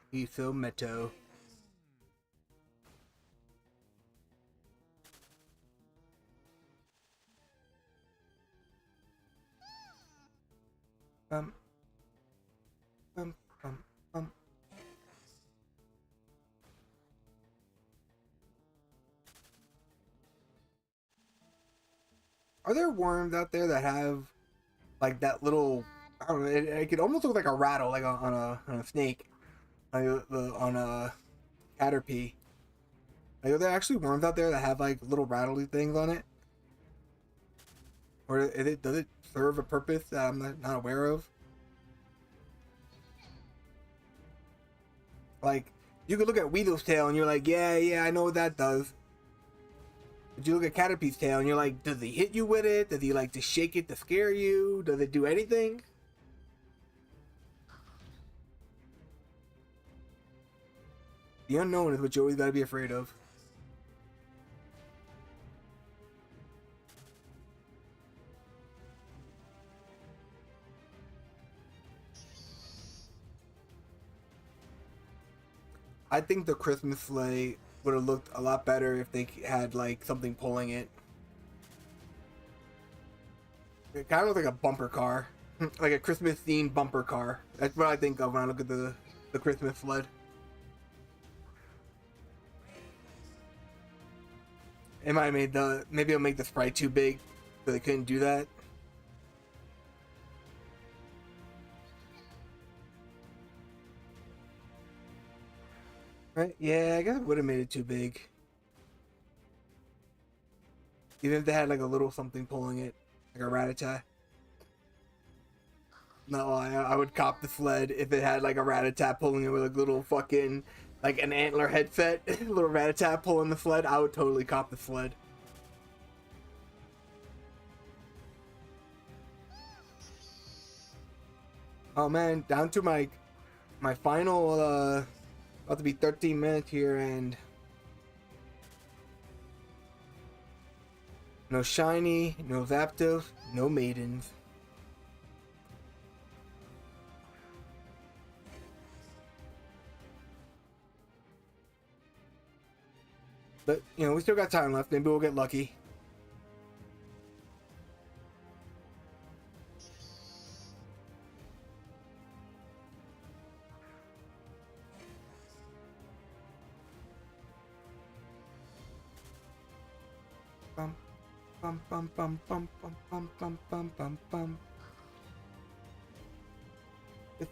He's so meto. Um. Are there worms out there that have like that little? I don't know. It could almost look like a rattle, like on a snake, like on a caterpie. Like, are there actually worms out there that have like little rattly things on it, or does it serve a purpose that I'm not aware of? Like, you could look at Weedle's tail and you're like, yeah, I know what that does. But you look at Caterpie's tail and you're like, does he hit you with it? Does he like to shake it to scare you? Does it do anything? The unknown is what you always gotta be afraid of. I think the Christmas sleigh would have looked a lot better if they had like something pulling it. It kind of looks like a bumper car, like a Christmas themed bumper car. That's what I think of when I look at the Christmas sled. It might have made the, maybe it'll make the sprite too big, so they couldn't do that. Right? Yeah, I guess it would have made it too big. Even if they had like a little something pulling it, like a rat-a-tat. No, I would cop the sled if it had like a rat-a-tat pulling it with a little fucking, like an antler headset. Little rat-a-tat pulling the sled. I would totally cop the sled. Oh man, down to my final about to be 13 minutes here, and no shiny, no Zapdos, no maidens. But you know, we still got time left. Maybe we'll get lucky. Bum, bum, bum, bum, bum, bum, bum, bum, bum, bum, bum.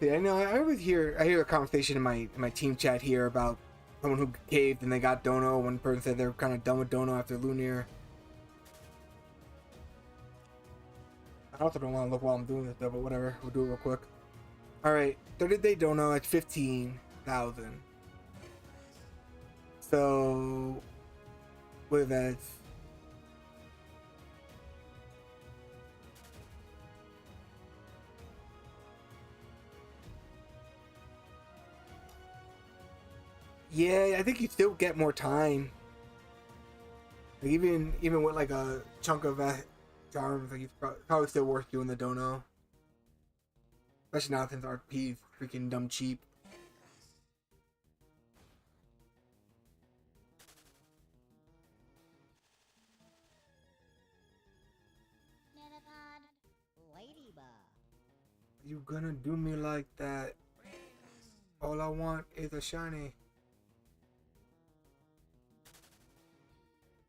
I know I always hear a conversation in my team chat here about someone who caved and they got Dono. One person said they're kind of done with Dono after Lunar. I also don't want to look while I'm doing this though, but whatever, we'll do it real quick. All right, 30-day Dono at 15,000. So with that. Yeah, I think you still get more time. Like even with like a chunk of charms, like it's probably still worth doing the Dono. Especially now since RP is freaking dumb cheap. You gonna do me like that? All I want is a shiny.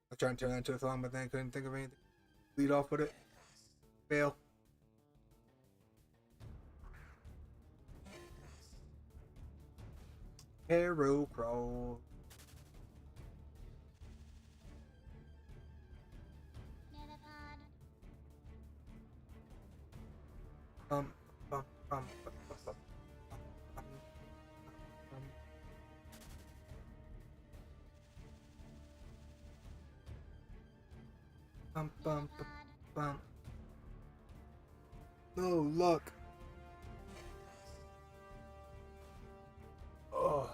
I was trying to turn that into a song, but then I couldn't think of anything. Lead off with it. Fail. Arrow crawl. Bum, bum, bum, bum, bum, bum, bum, bum, bum, bum, bum. No luck. Oh.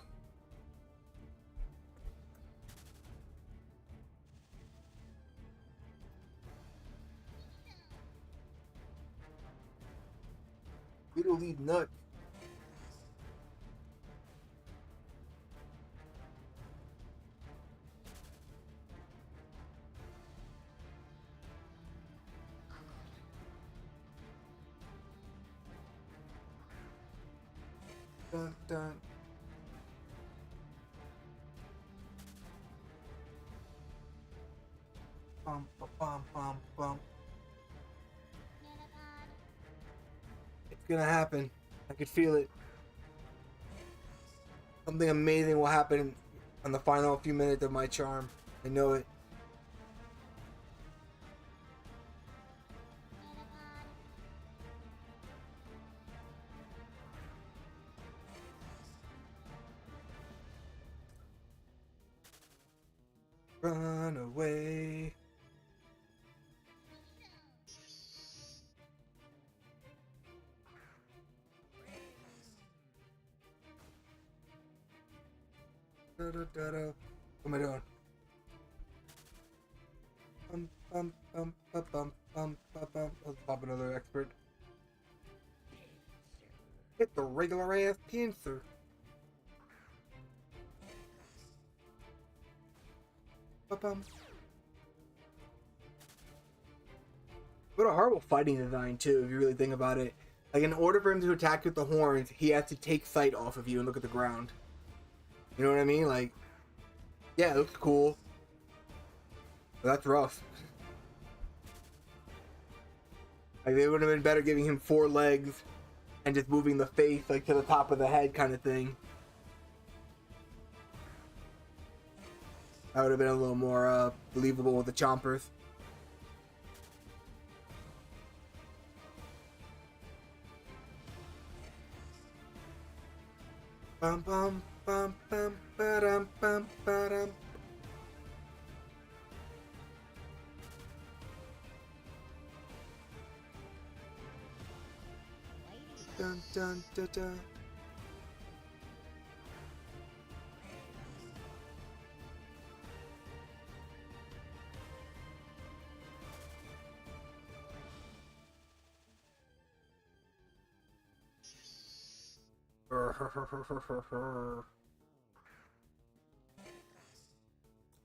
Little lead nut. Dun, dun. Bum, bum, bum, bum, bum. It's gonna happen. I could feel it. Something amazing will happen on the final few minutes of my charm. I know it. Run away. What am I doing? Let's pop another expert. Hit the regular ass pincer. What a horrible fighting design too, if you really think about it. Like, in order for him to attack with the horns, he has to take sight off of you and look at the ground. You know what I mean? Like, yeah, it looks cool. But that's rough. Like, they would have been better giving him 4 legs and just moving the face like to the top of the head kind of thing. That would have been a little more believable with the chompers. Bum bum bum bum ba-dum bum ba-dum. Dun dun dun dun.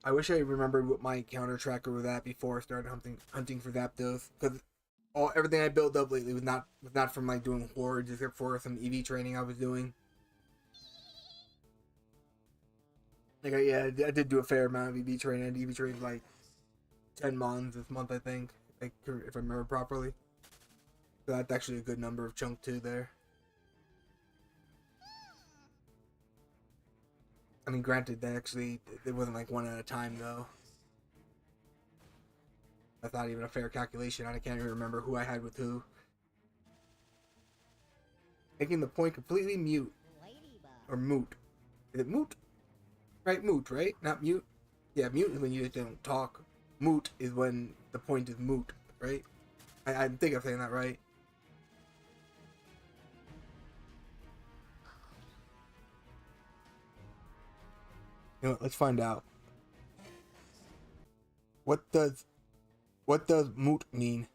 I wish I remembered what my counter tracker was at before I started hunting for Zapdos, because everything I built up lately was not from like doing hordes, except for some EV training I was doing. Like, I did do a fair amount of EV training. I did EV trained like 10 months this month, I think, like, if I remember properly. So that's actually a good number of chunk too there. I mean, granted, that actually, it wasn't like one at a time, though. That's not even a fair calculation. I can't even remember who I had with who. Making the point completely mute. Or moot. Is it moot? Right, moot, right? Not mute? Yeah, mute is when you just don't talk. Moot is when the point is moot, right? I think I'm saying that right. You know what, let's find out. What does moot mean?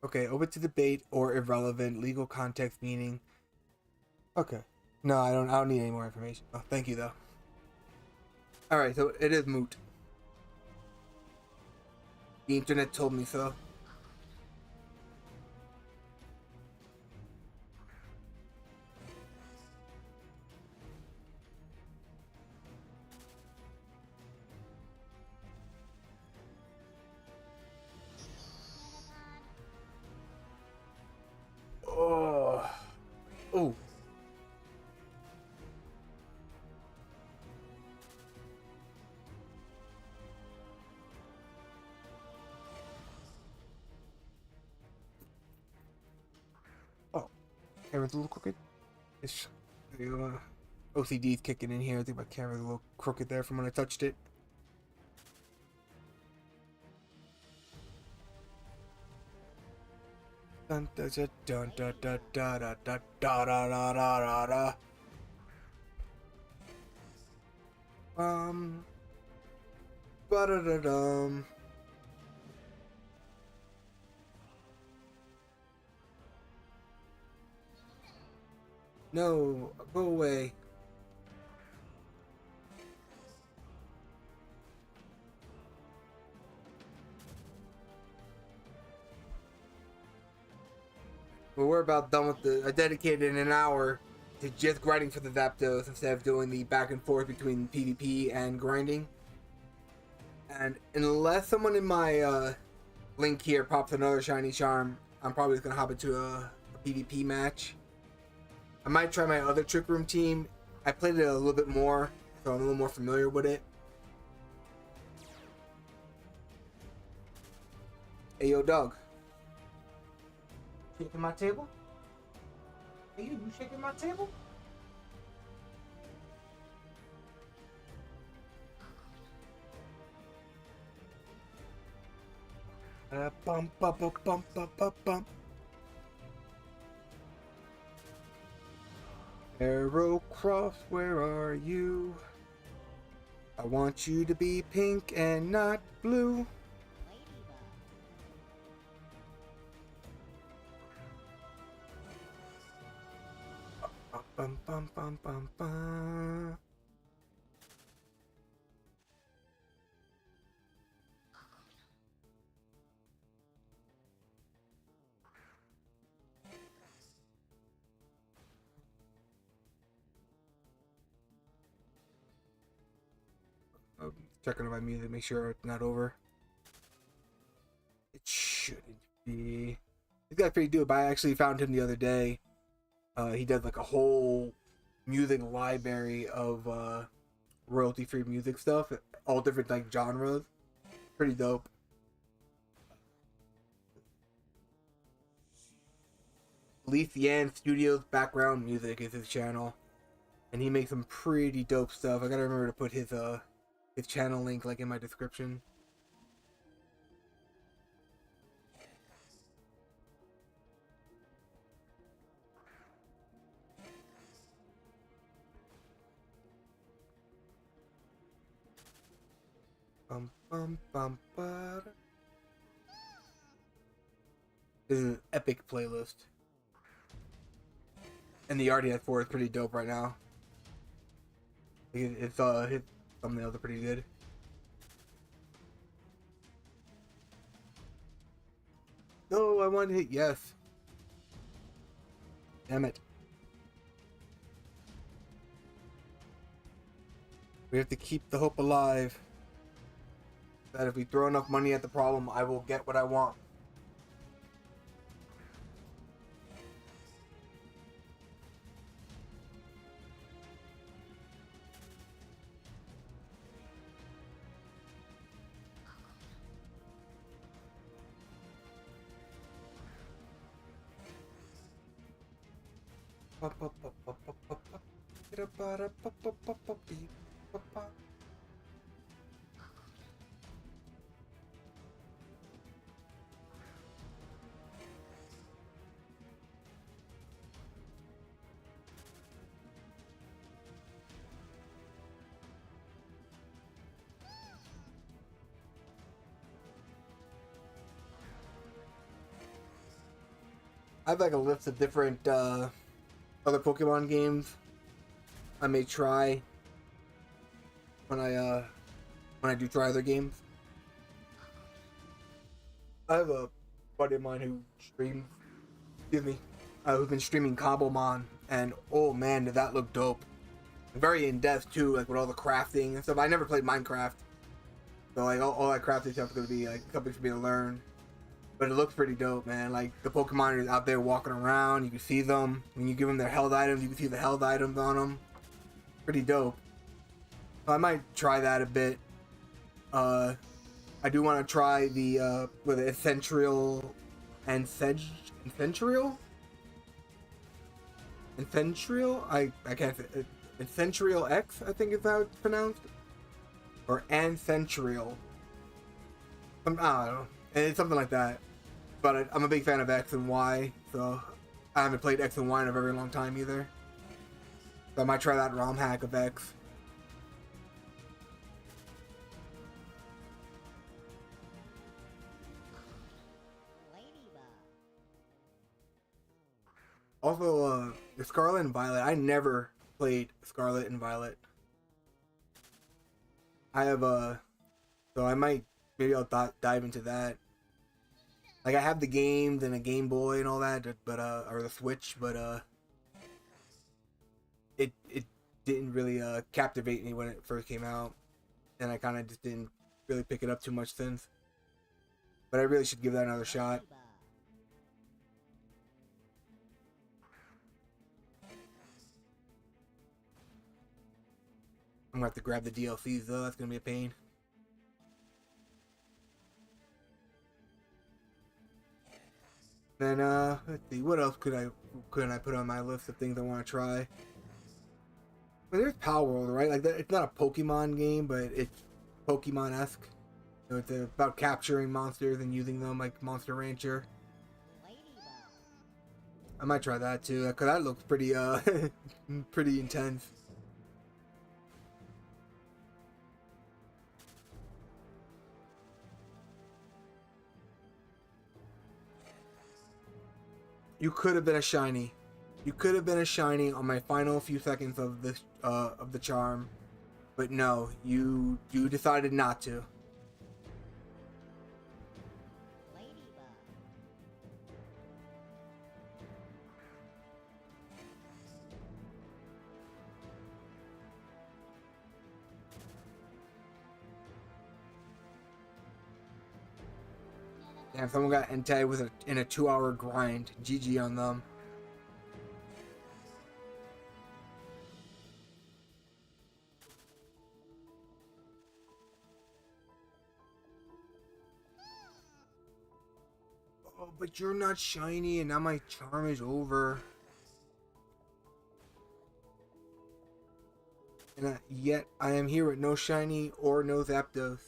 Okay, open to debate or irrelevant, legal context meaning. Okay. No, I don't need any more information. Oh, thank you though. Alright, so it is moot. The internet told me so. Oh. Oh. Oh. Camera's a little crooked. It's OCD's kicking in here. I think my camera's a little crooked there from when I touched it. Dun dun dun dun dun dun dun dun dun dun dun dun. Ba-da-da-dum. No, go away. Well, we're about done with the. I dedicated an hour to just grinding for the Zapdos instead of doing the back and forth between PvP and grinding. And unless someone in my link here pops another shiny charm, I'm probably just gonna hop into a PvP match. I might try my other Trick Room team. I played it a little bit more, so I'm a little more familiar with it. Hey, yo, dog. Chicken my table? Hey, you shaking my table? Bum, bum, bum, bum, bum, bum, bum. Arrow cross, where are you? I want you to be pink and not blue. Bum, bum, bum, bum, bum. Checking on my music, make sure it's not over. It shouldn't be. This guy's pretty dope. I actually found him the other day. He does like a whole music library of royalty-free music stuff, all different like genres. Pretty dope. Leaf Yan Studios Background Music is his channel, and he makes some pretty dope stuff. I gotta remember to put his channel link like in my description. Bum bum bum ba. This is an epic playlist, and the art he has for it is pretty dope right now. His thumbnails are pretty good. No, I want to hit yes. Damn it. We have to keep the hope alive that if we throw enough money at the problem, I will get what I want. I have like a list of different other Pokemon games I may try when I do try other games. I have a buddy of mine who streams, who's been streaming Cobblemon, and oh man, did that look dope! Very in depth too, like with all the crafting and stuff. I never played Minecraft, so like all that crafting stuff is gonna be like something for me to learn. But it looks pretty dope, man. Like the Pokemon are out there walking around, you can see them. When you give them their health items, you can see the health items on them. Pretty dope. So I might try that a bit. I do want to try the with Essential and Essential. I can't say Essential X, I think is how it's pronounced, or Ancestral. I don't know. It's something like that. But I'm a big fan of X and Y, so I haven't played X and Y in a very long time either. So I might try that ROM hack of X. Also, the Scarlet and Violet. I never played Scarlet and Violet. I have so I might, maybe I'll dive into that. Like I have the games and a Game Boy and all that, but or the Switch, but it didn't really captivate me when it first came out, and I kind of just didn't really pick it up too much since. But I really should give that another shot. I'm gonna have to grab the DLCs though. That's gonna be a pain. Then let's see, what else could I couldn't I put on my list of things I want to try? But there's Power World, right? Like that, it's not a Pokemon game, but it's Pokemon-esque. So it's about capturing monsters and using them like Monster Rancher. I might try that too, cause that looks pretty pretty intense. You could have been a shiny. You could have been a shiny on my final few seconds of this of the charm, but no, you decided not to. Damn, someone got Entei with in a 2-hour grind. GG on them. Oh, but you're not shiny, and now my charm is over. And yet I am here with no shiny or no Zapdos.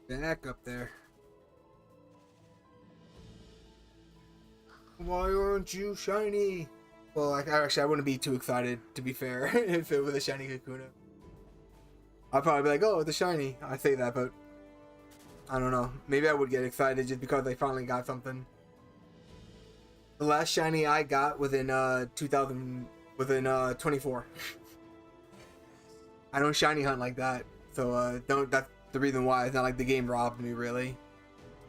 Back up there. Why aren't you shiny? Well, actually, I wouldn't be too excited, to be fair, if it was a shiny Kakuna. I'd probably be like, oh, it's a shiny. I say that, but I don't know. Maybe I would get excited just because I finally got something. The last shiny I got within 24. I don't shiny hunt like that, so don't. That's the reason why. It's not like the game robbed me, really.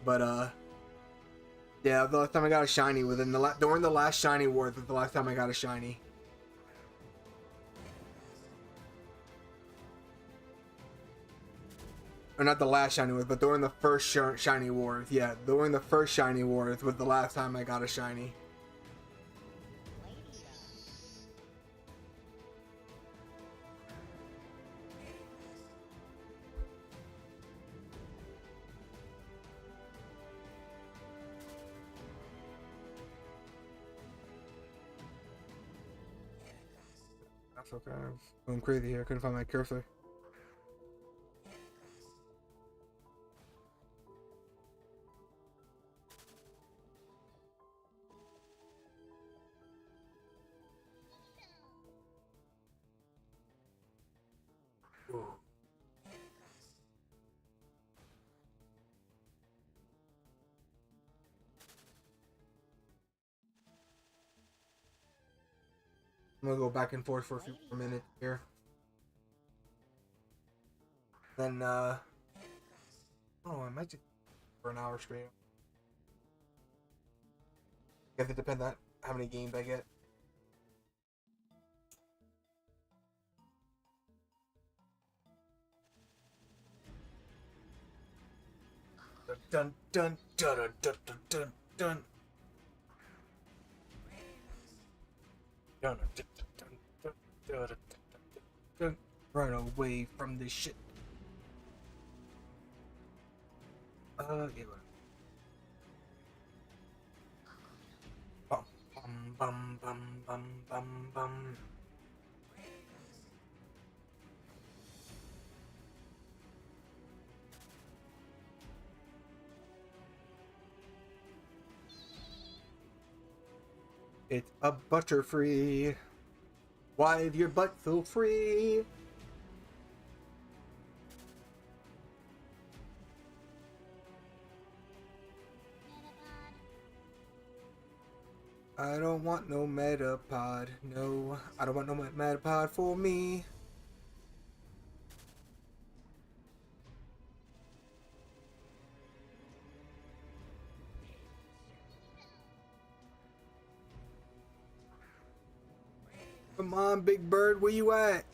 But yeah, the last time I got a shiny within during the last shiny wars was the last time I got a shiny. Or not the last shiny wars, but during the first shiny wars. Yeah, during the first shiny wars was the last time I got a shiny. That's okay. I'm going crazy here. I couldn't find my cursor. Ooh. I'm gonna go back and forth for a few more minutes here. Then, oh, I might just for an hour straight. I guess it depends on how many games I get. Dun dun dun dun dun dun dun dun. Dun, dun, dun, dun, dun, dun, dun. Run away from this shit. Yeah. Bum bum bum bum bum bum. It's a butterfree. Why is your butt so free? I don't want no Metapod. No, I don't want no Metapod for me. Come on, Big Bird, where you at?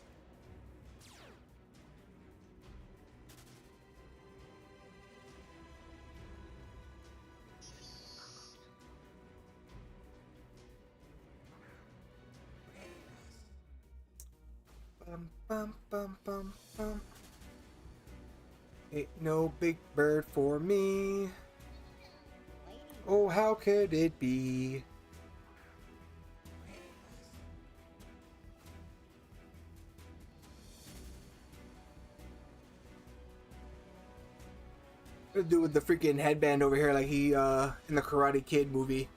Bum, bum, bum, bum, bum. Ain't no big bird for me. Oh, how could it be? The dude with the freaking headband over here, like he in the Karate Kid movie.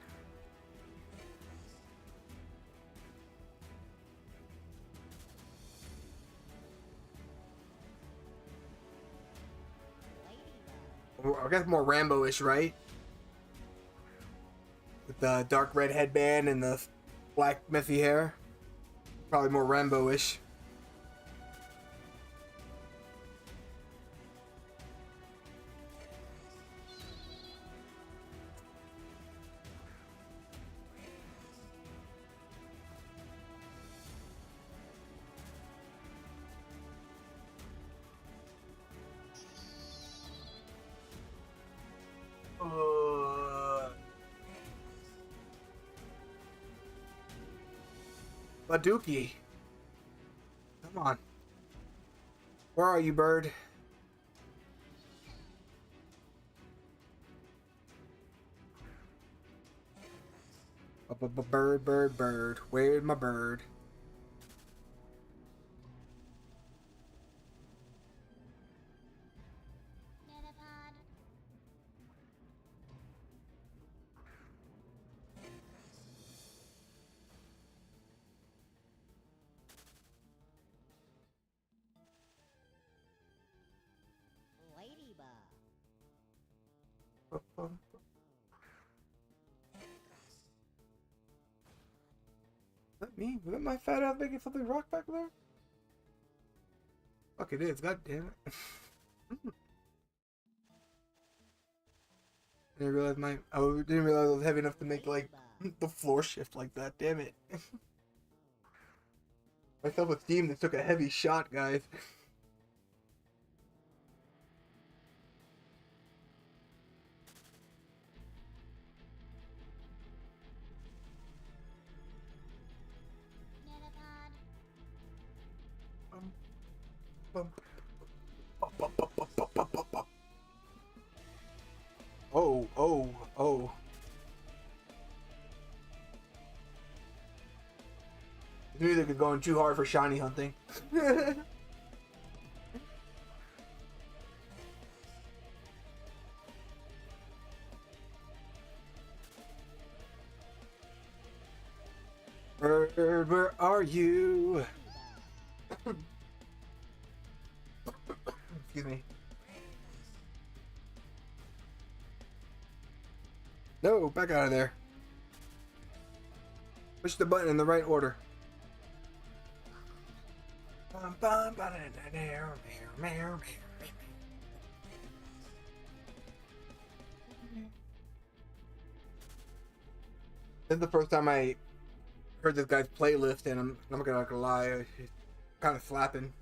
I guess more Rambo-ish, right? With the dark red headband and the black messy hair. Probably more Rambo-ish. Baduki. Come on. Where are you, bird? Bird, bird, bird. Where's my bird? Is that me? Was that my fat ass making something rock back there? Fuck it is, god damn it. I didn't realize I was heavy enough to make like the floor shift like that, damn it. My self-esteem just took a heavy shot, guys. Oh, oh, oh. This music is going too hard for shiny hunting. Bird, where are you? Excuse me. No, back out of there. Push the button in the right order. This is the first time I heard this guy's playlist, and I'm not gonna lie, it's kind of slapping.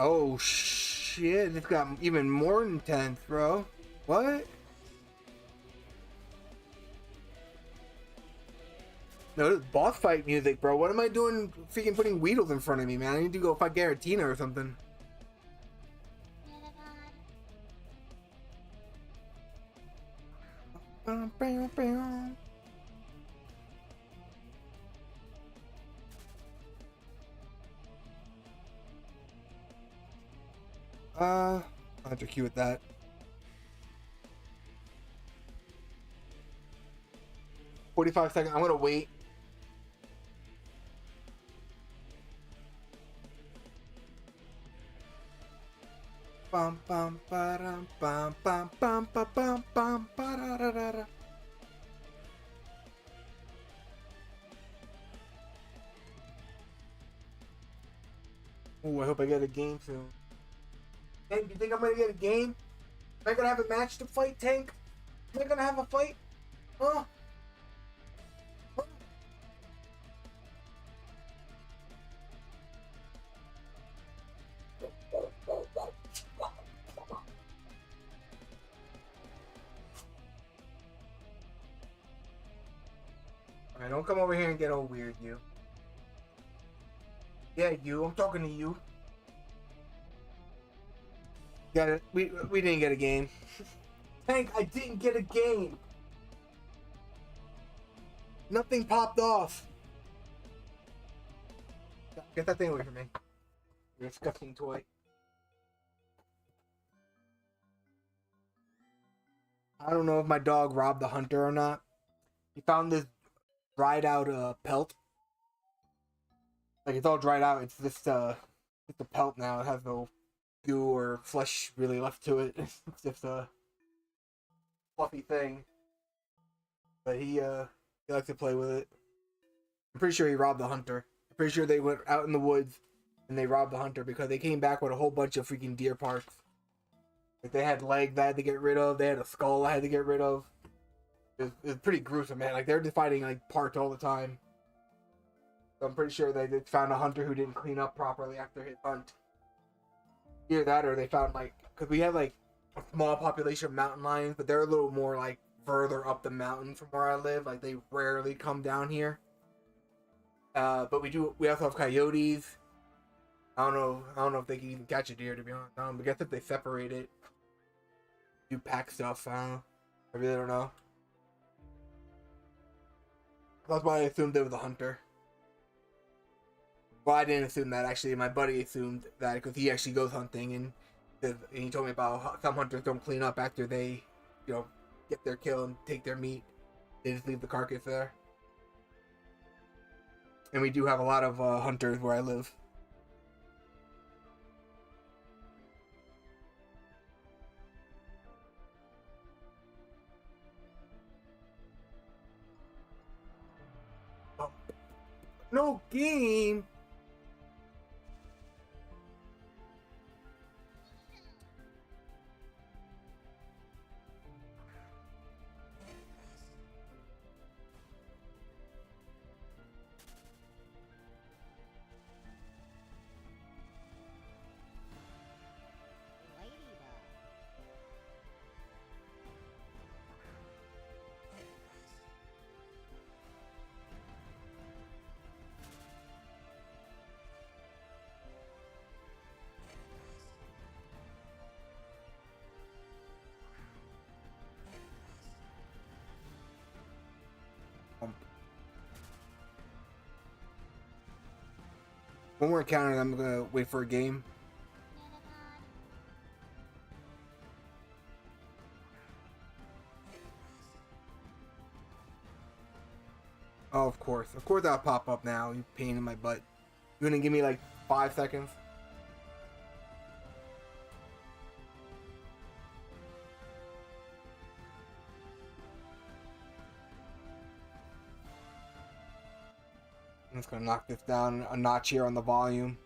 Oh shit, it's got even more intense, bro. What? No, this is boss fight music, bro. What am I doing freaking putting Weedles in front of me, man? I need to go fight Garatina or something. I'll have to queue with that. $45 seconds. I'm gonna wait. Bum bum ba bum bum bum bum bum bum ba da da da da. Oh, I hope I get a game soon. Tank, you think I'm gonna get a game? Am I gonna have a match to fight, Tank? Am I gonna have a fight? Huh? Alright, don't come over here and get all weird, you. Yeah, you. I'm talking to you. Got it. We didn't get a game. Hank, I didn't get a game. Nothing popped off. Get that thing away from me. You're a disgusting toy. I don't know if my dog robbed the hunter or not. He found this dried out pelt. Like, it's all dried out. It's just a pelt now. It has no goo or flesh really left to it. It's just a fluffy thing. But he likes to play with it. I'm pretty sure he robbed the hunter. I'm pretty sure they went out in the woods and they robbed the hunter because they came back with a whole bunch of freaking deer parts. Like, they had legs I had to get rid of. They had a skull I had to get rid of. It was pretty gruesome, man. Like, they're just finding like parts all the time. So I'm pretty sure they found a hunter who didn't clean up properly after his hunt. Either that or they found, like, because we have like a small population of mountain lions, but they're a little more like further up the mountain from where I live. Like, they rarely come down here. But we also have coyotes. I don't know if they can even catch a deer, to be honest. I guess if they separate it, do pack stuff. I really don't know. That's why I assumed it was a hunter. Well, I didn't assume that, actually. My buddy assumed that because he actually goes hunting, and he told me about how some hunters don't clean up after they, get their kill and take their meat. They just leave the carcass there. And we do have a lot of hunters where I live. Oh. No game! When we're counting, I'm gonna wait for a game. Oh, of course. Of course that'll pop up now, you pain in my butt. You're gonna give me like 5 seconds? I'm just gonna knock this down a notch here on the volume.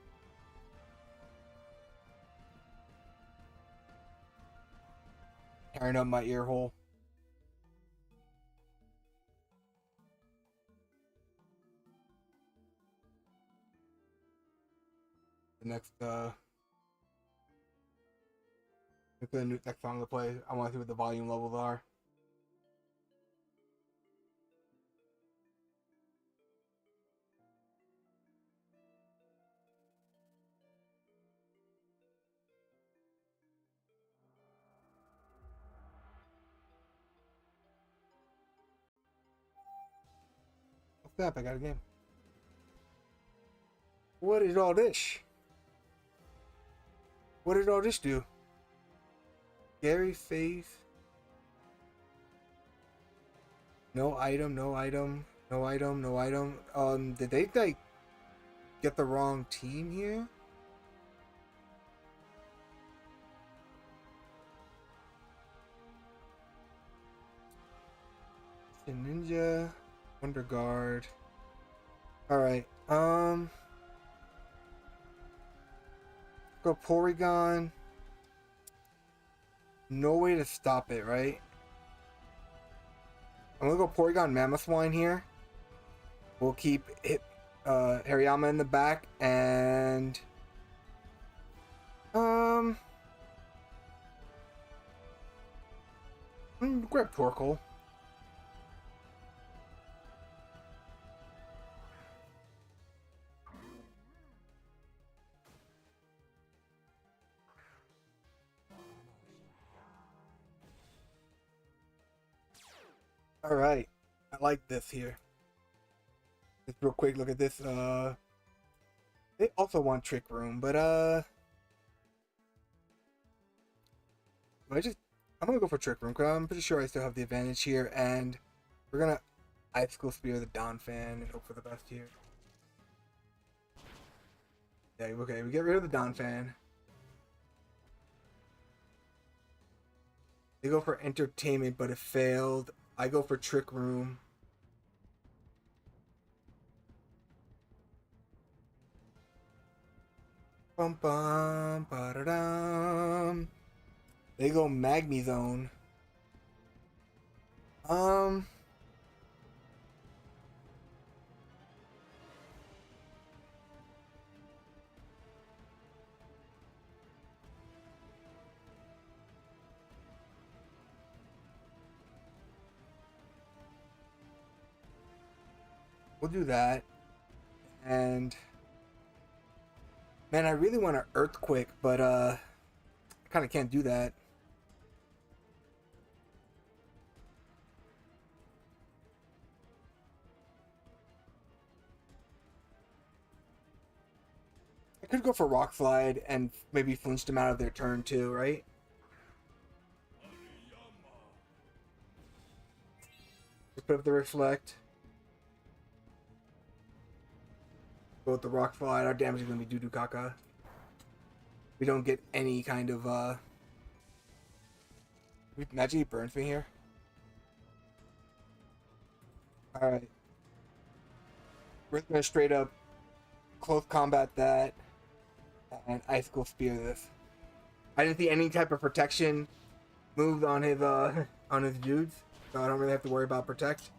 Tearing up my ear hole. The next next song to play, I want to see what the volume levels are. What's up? I got a game. What is all this? What did all this do? Scary face. No item, no item, no item, no item. Did they like get the wrong team here? The ninja, Wonder Guard. Alright, go Porygon. No way to stop it, right? I'm gonna go Porygon Mammothwine here. We'll keep Hariyama in the back, and grab Torkoal. All right, I like this here. Just real quick, look at this. They also want Trick Room, but I'm gonna go for Trick Room because I'm pretty sure I still have the advantage here, and we're gonna Icicle Spear the Don fan and hope for the best here. Yeah, okay, we get rid of the Don fan. They go for Entertainment, but it failed. I go for Trick Room. Bum bum ba da dum. They go Magni Zone. Um, we'll do that. And man, I really want an Earthquake, but I kind of can't do that. I could go for Rock Slide and maybe flinch them out of their turn too, right? Just put up the Reflect. Go with the Rock Slide. Our damage is gonna be doo-doo caca. We don't get any kind of Imagine he burns me here. Alright. We're gonna straight up close combat that and Icicle Spear this. I didn't see any type of protection moved on his dudes, so I don't really have to worry about protect.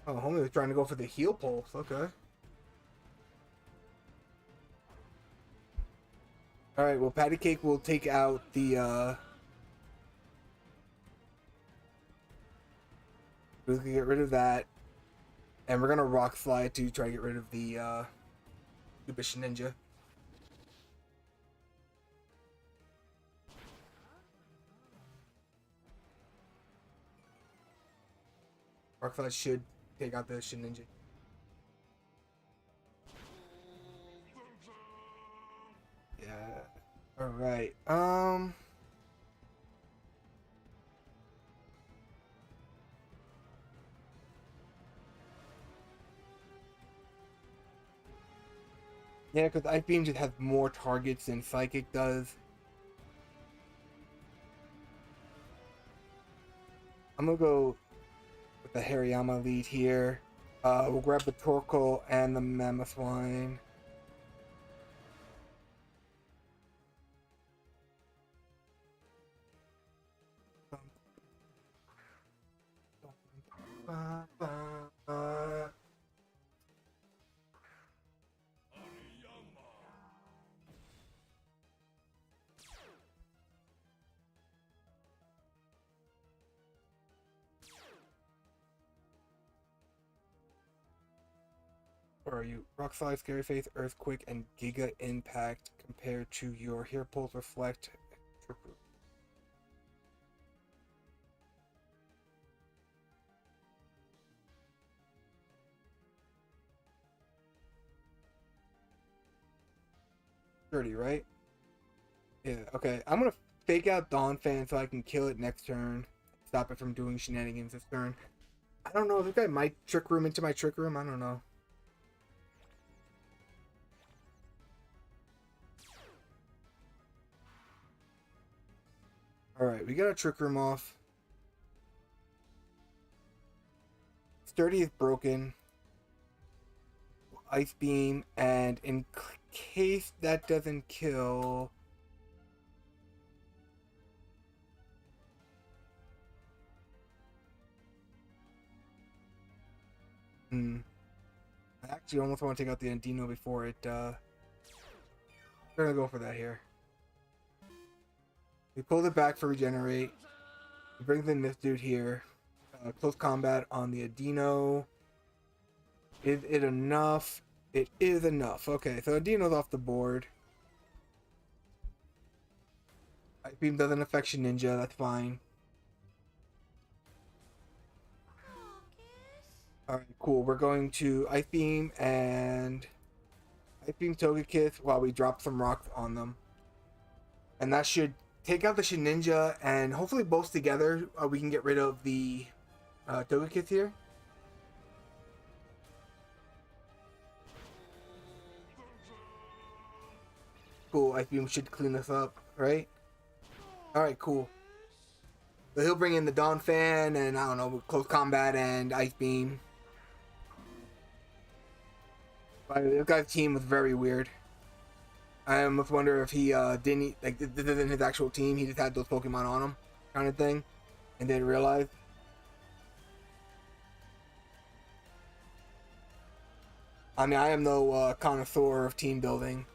Oh, homie was trying to go for the heal pulse. Okay. Alright, well, Patty Cake will take out the, we can get rid of that. And we're gonna Rock Slide to try to get rid of the, Ubish Ninja. Rock Slide should take out the Ninja. Yeah. Alright. Yeah, because Ice Beam just has more targets than Psychic does. I'm gonna go with the Hariyama lead here. We'll grab the Torkoal and the Mamoswine. Where are you? Rock Slide, Scary Face, Earthquake, and Giga Impact compared to your Hair Pulse, Reflect, Triple. $30, right? Yeah, okay. I'm gonna fake out Dawn Fan so I can kill it next turn. Stop it from doing shenanigans this turn. I don't know, this guy might Trick Room into my Trick Room, I don't know. Alright, we got a Trick Room off. Sturdy is broken. Ice Beam, and in case that doesn't kill... I actually almost want to take out the Andino before it, we're gonna go for that here. We pulled it back for Regenerate. We bring in this dude here. Close combat on the Andino. Is it enough? It is enough. Okay, so Andino's off the board. Ice Beam doesn't affect Ninja, that's fine. Alright, cool. We're going to Ice Beam and Ice Beam Togekiss while we drop some rocks on them. And that should take out the Shedinja, and hopefully both together we can get rid of the Togekiss here. Cool, Ice Beam should clean this up, right? Alright, cool. So he'll bring in the Dawn Fan and, I don't know, Close Combat and Ice Beam. But this guy's team was very weird. I almost wonder if he didn't, like, this isn't his actual team, he just had those Pokemon on him, kind of thing, and didn't realize. I mean, I am no connoisseur of team building,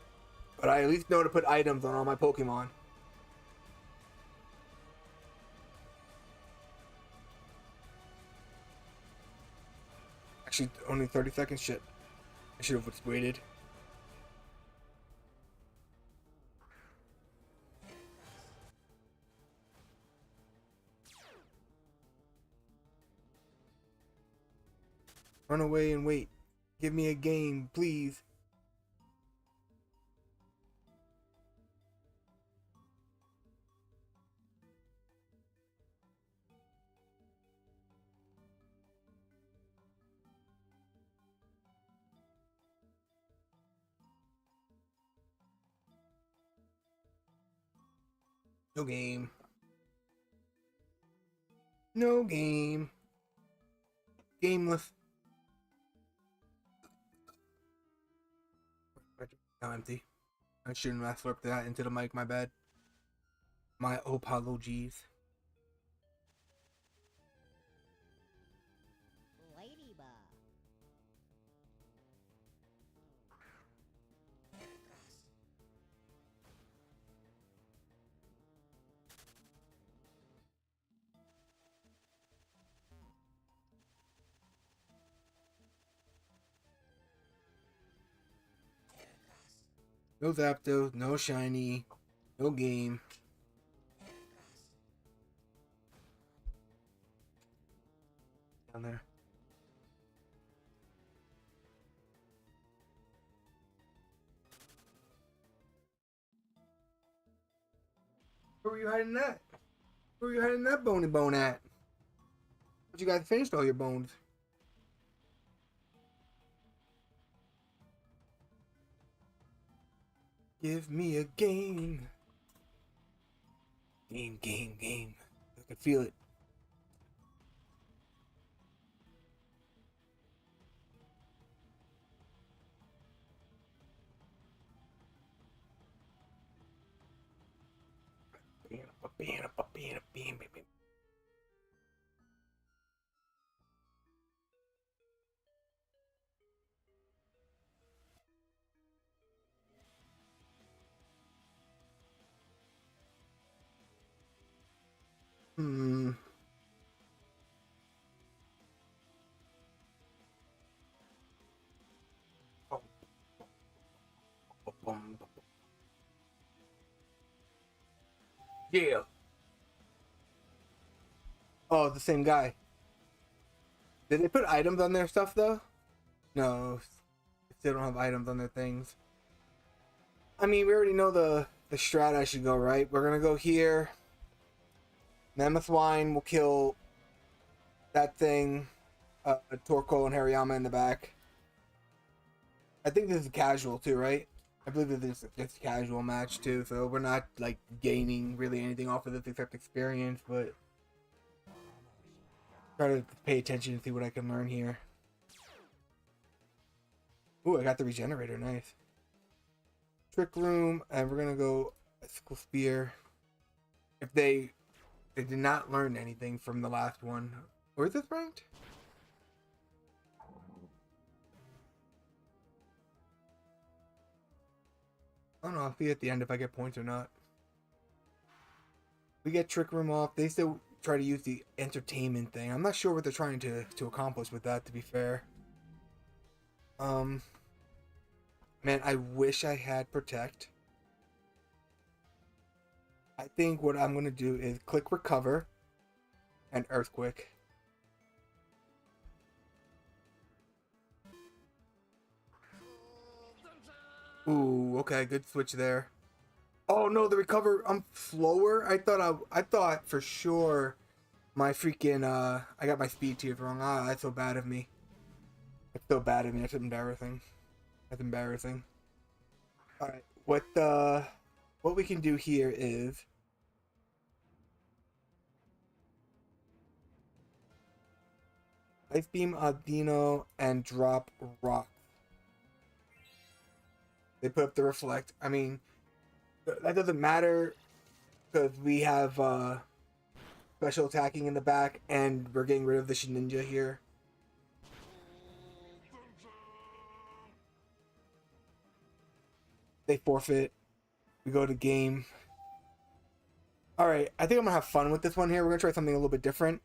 but I at least know to put items on all my Pokemon. Actually, only 30 seconds, shit. I should have just waited. Run away and wait. Give me a game, please. No game. No game. Gameless. Now empty. I shouldn't have slurped that into the mic, my bad. My apologies. Ladybug. No Zapdos, no shiny, no game. Down there. Where were you hiding that? Where were you hiding that bony bone at? But you guys finished all your bones. Give me a game. Game, game, game. I can feel it. Hmm. Yeah. Oh, the same guy. Did they put items on their stuff though? No. They don't have items on their things. I mean, we already know the strat I should go, right? We're gonna go here. Mammothwine will kill that thing. Torkoal and Hariyama in the back. I think this is casual too, right? I believe that this is a casual match too, so we're not like gaining really anything off of this except experience, but try to pay attention and see what I can learn here. Ooh, I got the regenerator, nice. Trick Room, and we're gonna go Icicle Spear. If they did not learn anything from the last one. Where is this ranked? I don't know, I'll see at the end if I get points or not. We get Trick Room off. They still try to use the entertainment thing. I'm not sure what they're trying to accomplish with that, to be fair. Man, I wish I had Protect. I I think what I'm gonna do is click recover and earthquake. Ooh, okay, good switch there. Oh no, the recover. I'm slower. I thought for sure my freaking I got my speed tiers wrong. Ah, that's so bad of me. That's so bad of me. That's embarrassing. That's embarrassing. All right, what we can do here is ice beam Audino and drop rock. They put up the reflect. I mean, that doesn't matter because we have special attacking in the back, and we're getting rid of the Shininja here. They forfeit. We go to game. All right, I think I'm gonna have fun with this one here. We're gonna try something a little bit different.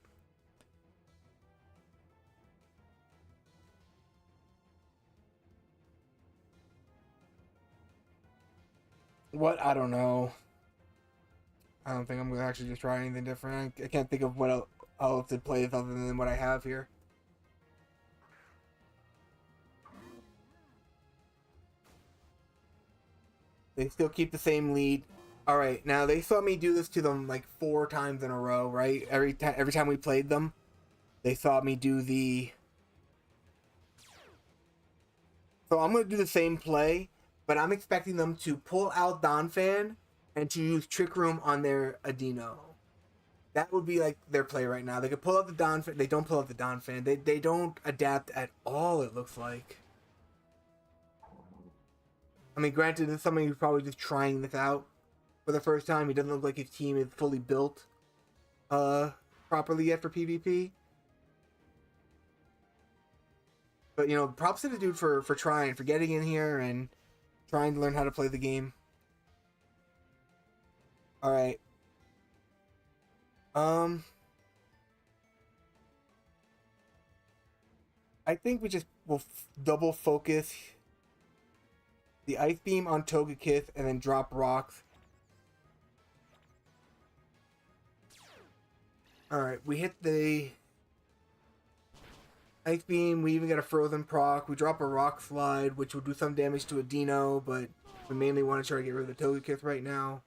What? I don't know. I don't think I'm gonna actually just try anything different. I can't think of what else to play other than what I have here. They still keep the same lead. All right, now they saw me do this to them like 4 times in a row, right? Every time we played them, they saw me do the. So I'm gonna do the same play, but I'm expecting them to pull out Donphan and to use Trick Room on their Audino. That would be like their play right now. They could pull out the Donphan. They don't pull out the Donphan. They don't adapt at all. It looks like. I mean, granted, this is somebody who's probably just trying this out for the first time. He doesn't look like his team is fully built properly yet for PvP. But, you know, props to the dude for trying, for getting in here and trying to learn how to play the game. Alright. I think we just will double focus the Ice Beam on Togekiss and then drop rocks. Alright, we hit the Ice Beam, we even get a Frozen proc, we drop a Rock Slide, which will do some damage to Audino, but we mainly want to try to get rid of the Togekiss right now.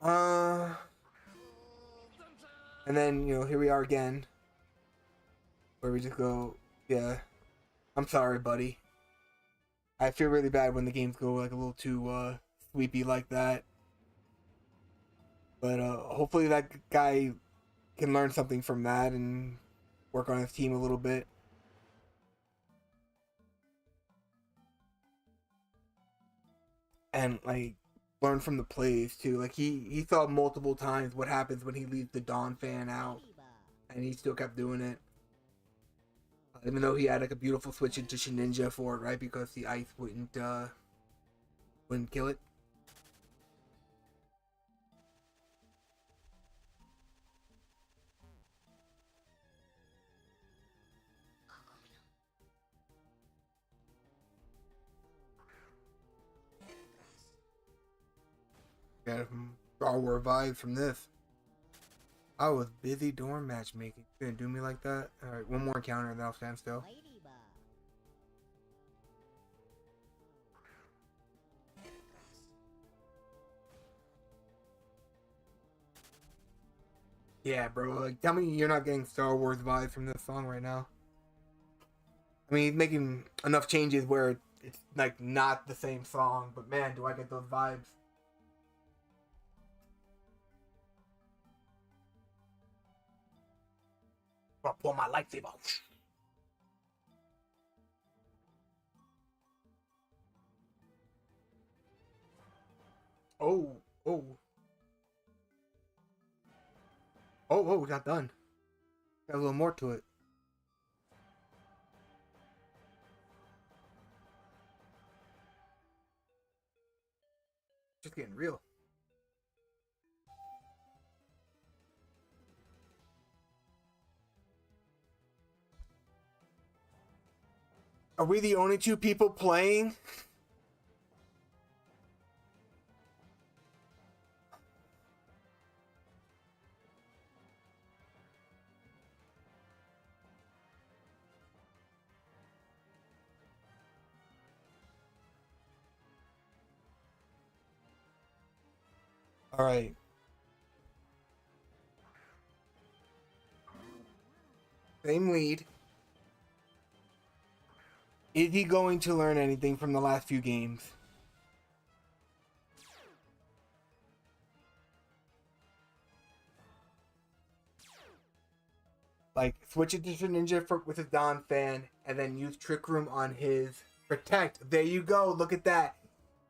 And then, you know, here we are again. Where we just go, yeah, I'm sorry, buddy. I feel really bad when the games go like a little too sweepy like that. But hopefully that guy can learn something from that and work on his team a little bit. And like learn from the plays too. Like he saw multiple times what happens when he leaves the Donphan out, and he still kept doing it. Even though he had like a beautiful switch into Shininja for it, right? Because the ice wouldn't kill it. Got some Star Wars vibes from this. I was busy doing matchmaking. You gonna do me like that? Alright, one more encounter and then I'll stand still. Yeah, bro. Like, tell me you're not getting Star Wars vibes from this song right now. I mean, he's making enough changes where it's like not the same song, but man, do I get those vibes. I'll pull my lightsaber. Oh, oh. Oh, got done. Got a little more to it. Just getting real. Are we the only 2 people playing? All right. Same lead. Is he going to learn anything from the last few games? Like, switch it to Ninja with his Don fan, and then use Trick Room on his Protect. There you go. Look at that.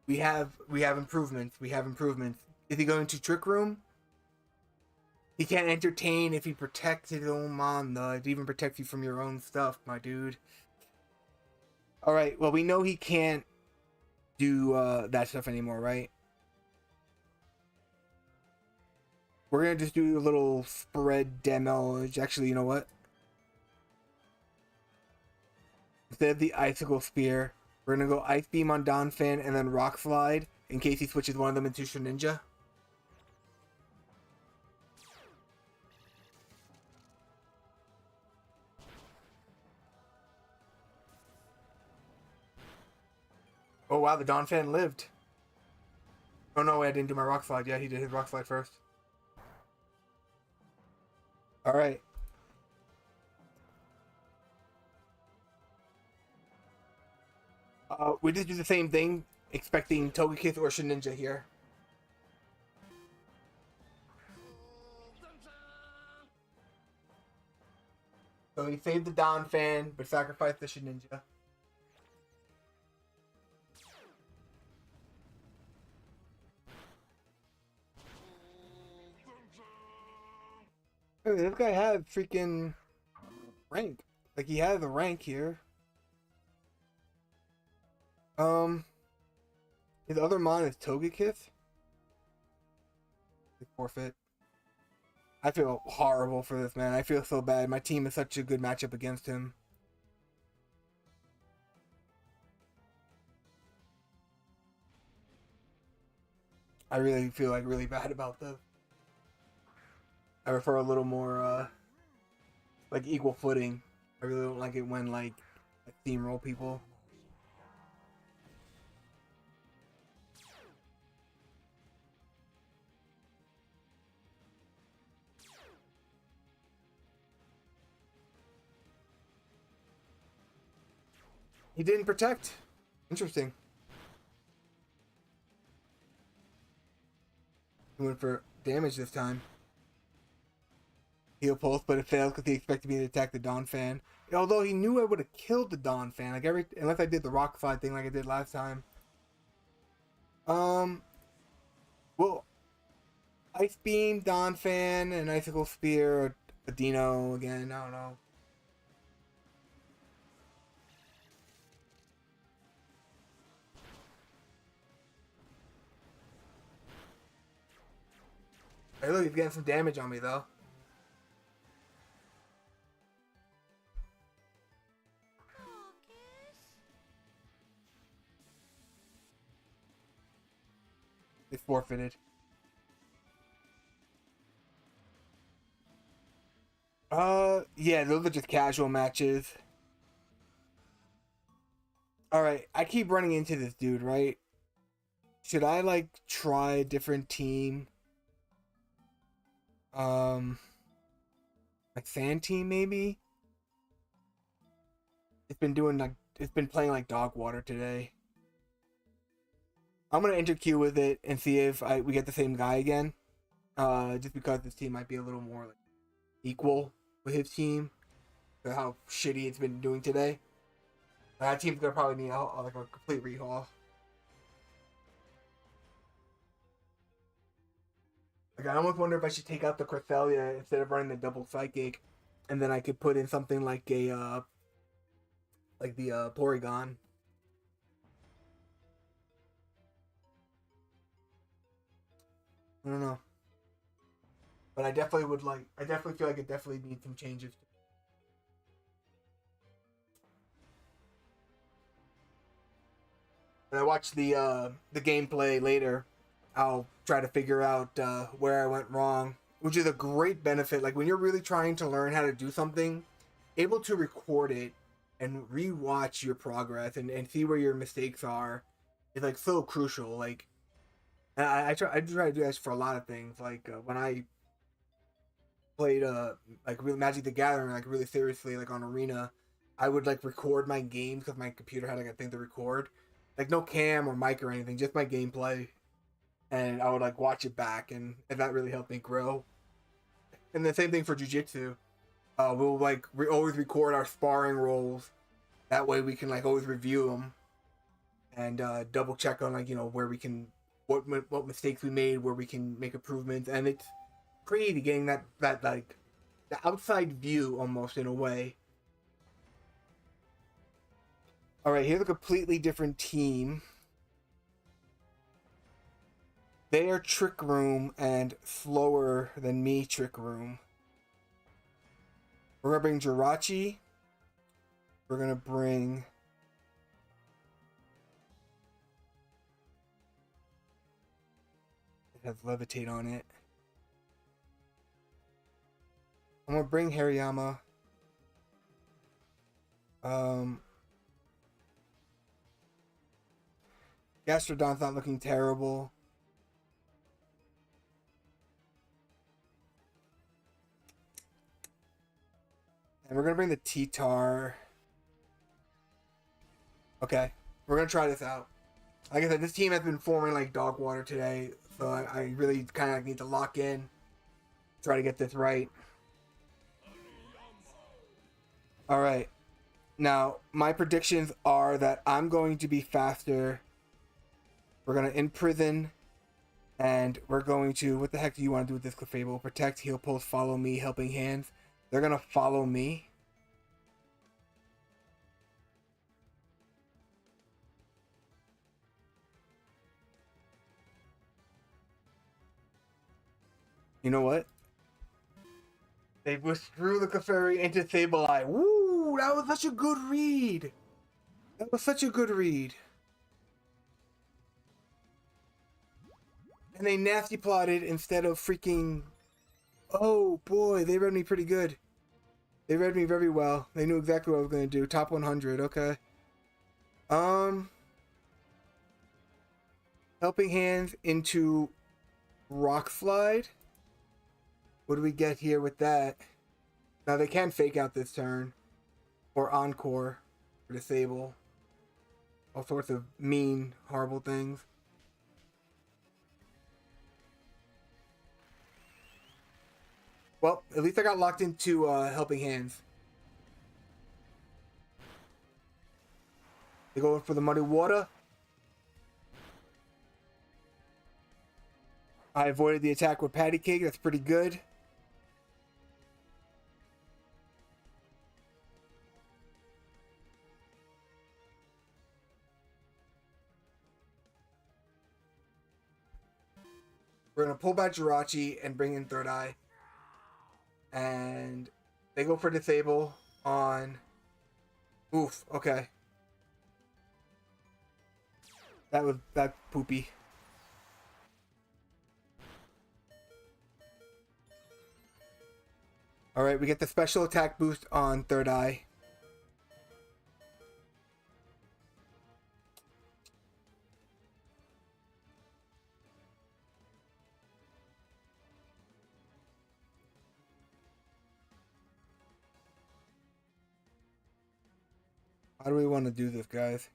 We have improvements. We have improvements. Is he going to Trick Room? He can't entertain if he protects his own mom, though. It even protects you from your own stuff, my dude. All right. Well, we know he can't do that stuff anymore, right? We're gonna just do a little spread demo. Actually, you know what? Instead of the Icicle Spear, we're gonna go Ice Beam on Donphan and then Rock Slide in case he switches one of them into Shedinja. Oh wow, the Donphan lived. Oh no, I didn't do my Rock Slide. Yeah, he did his Rock Slide first. Alright. We just do the same thing, expecting Togekiss or Shedinja here. So he saved the Donphan, but sacrificed the Shedinja. Hey, this guy had freaking rank. Like, he has a rank here. His other mon is Togekiss. Forfeit. I feel horrible for this man. I feel so bad. My team is such a good matchup against him. I really feel like really bad about this. I prefer a little more like equal footing. I really don't like it when like I steamroll people. He didn't protect. Interesting. He went for damage this time. Heal pulse, but it failed because he expected me to attack the Donphan. Although he knew I would have killed the Donphan, like unless I did the Rock Slide thing like I did last time. Well, Ice Beam, Donphan, and Icicle Spear, or a Dino again. I don't know. Hey, look, he's getting some damage on me though. They forfeited. Yeah, those are just casual matches. Alright, I keep running into this dude, right? Should I, like, try a different team? Like Sand Team, maybe? It's been playing like dog water today. I'm gonna enter queue with it and see if we get the same guy again. Just because this team might be a little more like equal with his team. For how shitty it's been doing today. That team's gonna probably need like a complete rehaul. Like, I almost wonder if I should take out the Cresselia instead of running the double Psychic, and then I could put in something like a like the Porygon. I don't know, but I definitely would like. I definitely feel like it definitely needs some changes. When I watch the gameplay later, I'll try to figure out where I went wrong, which is a great benefit. Like when you're really trying to learn how to do something, able to record it and rewatch your progress and see where your mistakes are is like so crucial. Like And I try to do this for a lot of things. Like when I played like real Magic the Gathering like really seriously like on Arena, I would like record my games because my computer had like a thing to record, like no cam or mic or anything, just my gameplay, and I would like watch it back, and that really helped me grow. And the same thing for jujitsu. We'll like always record our sparring rolls. That way we can like always review them and double check on like where we can what mistakes we made, where we can make improvements, and it's pretty getting that like the outside view almost in a way. All right, here's a completely different team. They are Trick Room and slower than me, Trick Room. We're gonna bring Jirachi. We're gonna bring it has Levitate on it. I'm gonna bring Hariyama. Gastrodon's not looking terrible. And we're gonna bring the T-Tar. Okay, we're gonna try this out. Like I said, this team has been forming like dog water today, so I really kind of need to lock in, try to get this right. All right, now my predictions are that I'm going to be faster. We're gonna imprison, and we're going to. What the heck do you want to do with this Clefable? Protect, heal, pulse, follow me, helping hands. They're gonna follow me. You know what? They withdrew the Clefairy into Sableye. Woo! That was such a good read. That was such a good read. And they nasty plotted instead of freaking. Oh boy, they read me pretty good. They read me very well. They knew exactly what I was gonna do. Top 100. Okay. Helping hands into Rock Slide. What do we get here with that? Now they can fake out this turn. Or Encore. Or disable. All sorts of mean, horrible things. Well, at least I got locked into Helping Hands. They go for the Muddy Water. I avoided the attack with Patty Cake. That's pretty good. We're going to pull back Jirachi and bring in Third Eye. And they go for Disable on... Oof, okay. That poopy. Alright, we get the special attack boost on Third Eye. How do we want to do this, guys?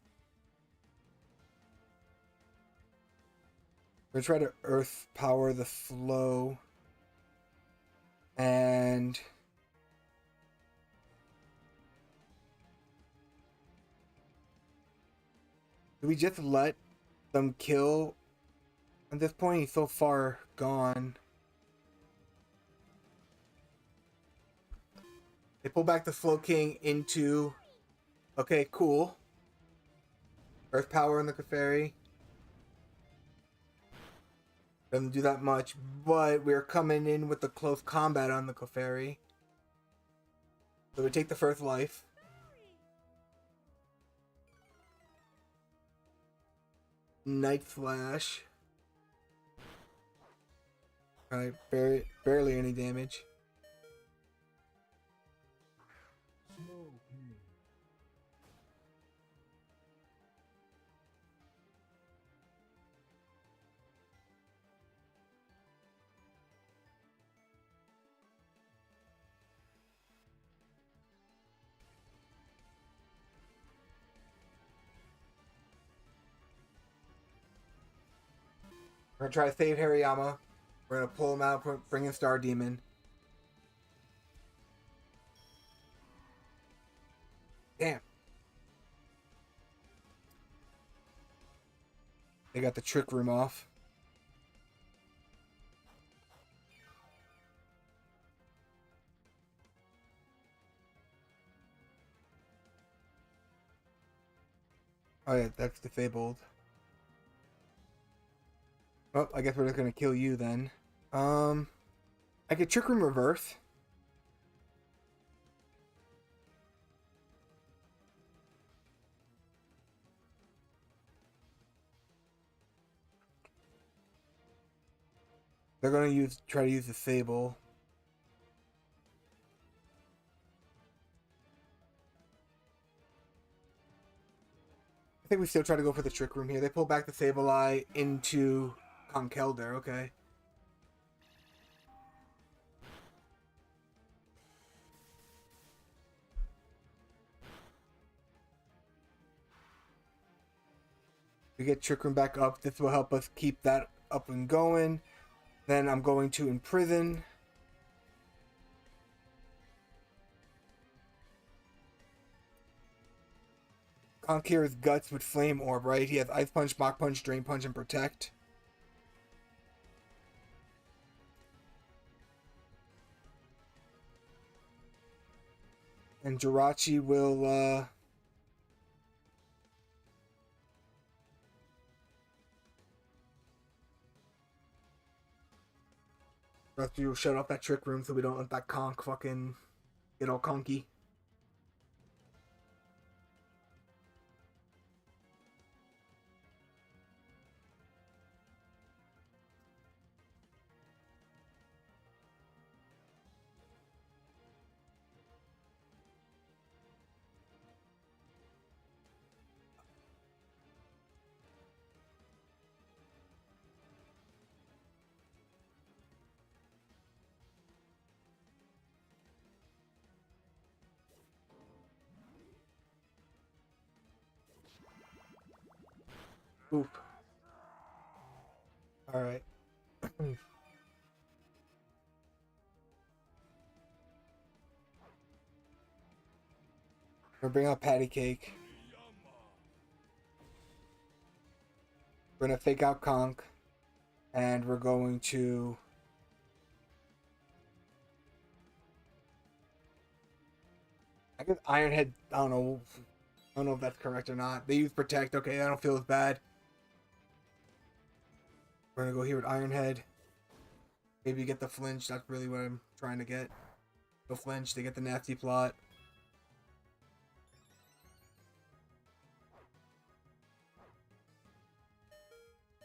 We're gonna try to Earth Power the flow. And... do we just let them kill? At this point, he's so far gone. They pull back the Slow King into... Okay, cool. Earth Power on the Clefairy. Doesn't do that much, but we're coming in with the close combat on the Clefairy. So we take the first life. Night Flash. Alright, barely any damage. We're gonna try to save Hariyama. We're gonna pull him out, bring in Star Demon. Damn. They got the Trick Room off. Oh yeah, that's disabled. Well, I guess we're just gonna kill you then. I could Trick Room reverse. They're gonna try to use the Sable. I think we still try to go for the Trick Room here. They pull back the Sableye into Conkeldurr, okay. We get Trick Room back up. This will help us keep that up and going. Then I'm going to Imprison. Conquer his guts with Flame Orb, right? He has Ice Punch, Mach Punch, Drain Punch, and Protect. And Jirachi will, Jirachi will shut off that Trick Room so we don't let that conch fucking get all conky. Oof. Alright. We're bringing out Patty Cake. We're gonna fake out Conch. And we're going to... I guess Ironhead, I don't know if that's correct or not. They use Protect, okay, I don't feel as bad. We're gonna go here with Ironhead. Maybe get the flinch, that's really what I'm trying to get. The flinch to get the nasty plot.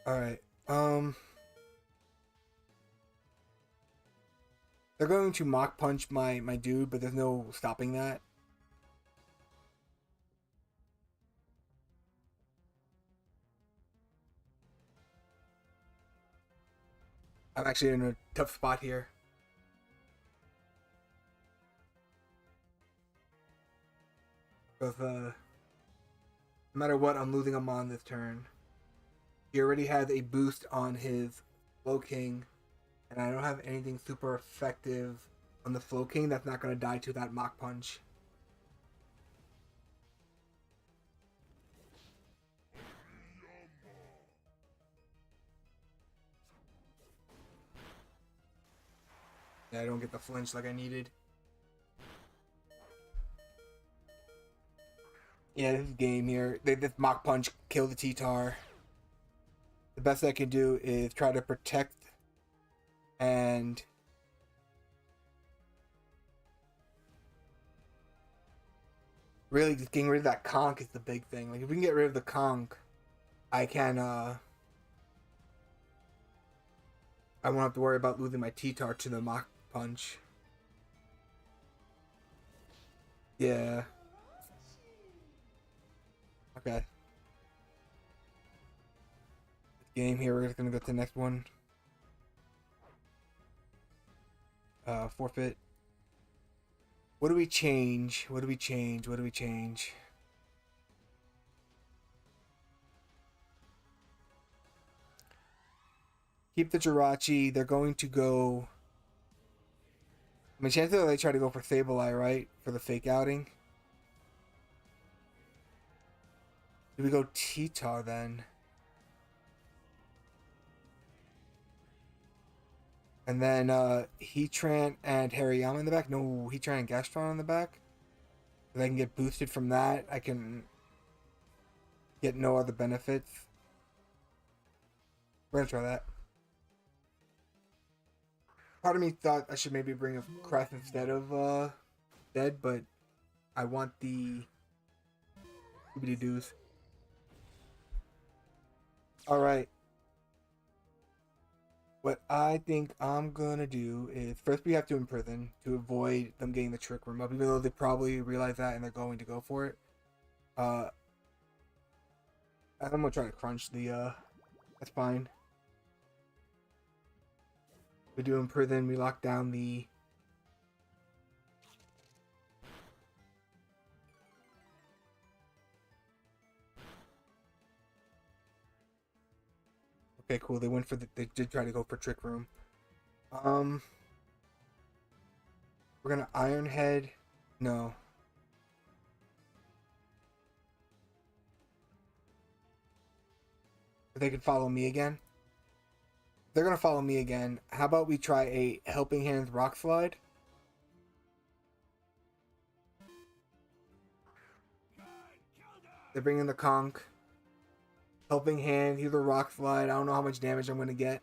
Alright, they're going to Mach Punch my dude, but there's no stopping that. I'm actually in a tough spot here. Because, no matter what, I'm losing him on this turn. He already has a boost on his Slowking, and I don't have anything super effective on the Slowking that's not going to die to that Mach Punch. Yeah, I don't get the flinch like I needed. Yeah, this game here, this Mach Punch killed the T-Tar. The best I can do is try to protect and really just getting rid of that conch is the big thing. Like if we can get rid of the conch, I won't have to worry about losing my T-Tar to the Mach Punch. Yeah. Okay. Game here, we're just gonna go to the next one. Forfeit. What do we change? What do we change? What do we change? Keep the Jirachi. They're going to go. I mean, chances are they try to go for Sableye, right? For the fake outing. Do we go T-Tar then? And then Heatran and Hariyama in the back? No, Heatran and Gastron in the back. If I can get boosted from that, I can get no other benefits. We're gonna try that. Part of me thought I should maybe bring a Crest instead of Dead, but I want the Doobity-Doos. Alright. What I think I'm gonna do is first we have to imprison to avoid them getting the trick room up, even though they probably realize that and they're going to go for it. And I'm gonna try to crunch the that's fine. We do imprison, we lock down the okay, cool. They went for they did try to go for trick room. We're gonna Iron Head. No. They could follow me again. They're gonna follow me again. How about we try a Helping Hands Rock Slide? They're bringing the Conch. Helping Hand, here's a Rock Slide. I don't know how much damage I'm gonna get.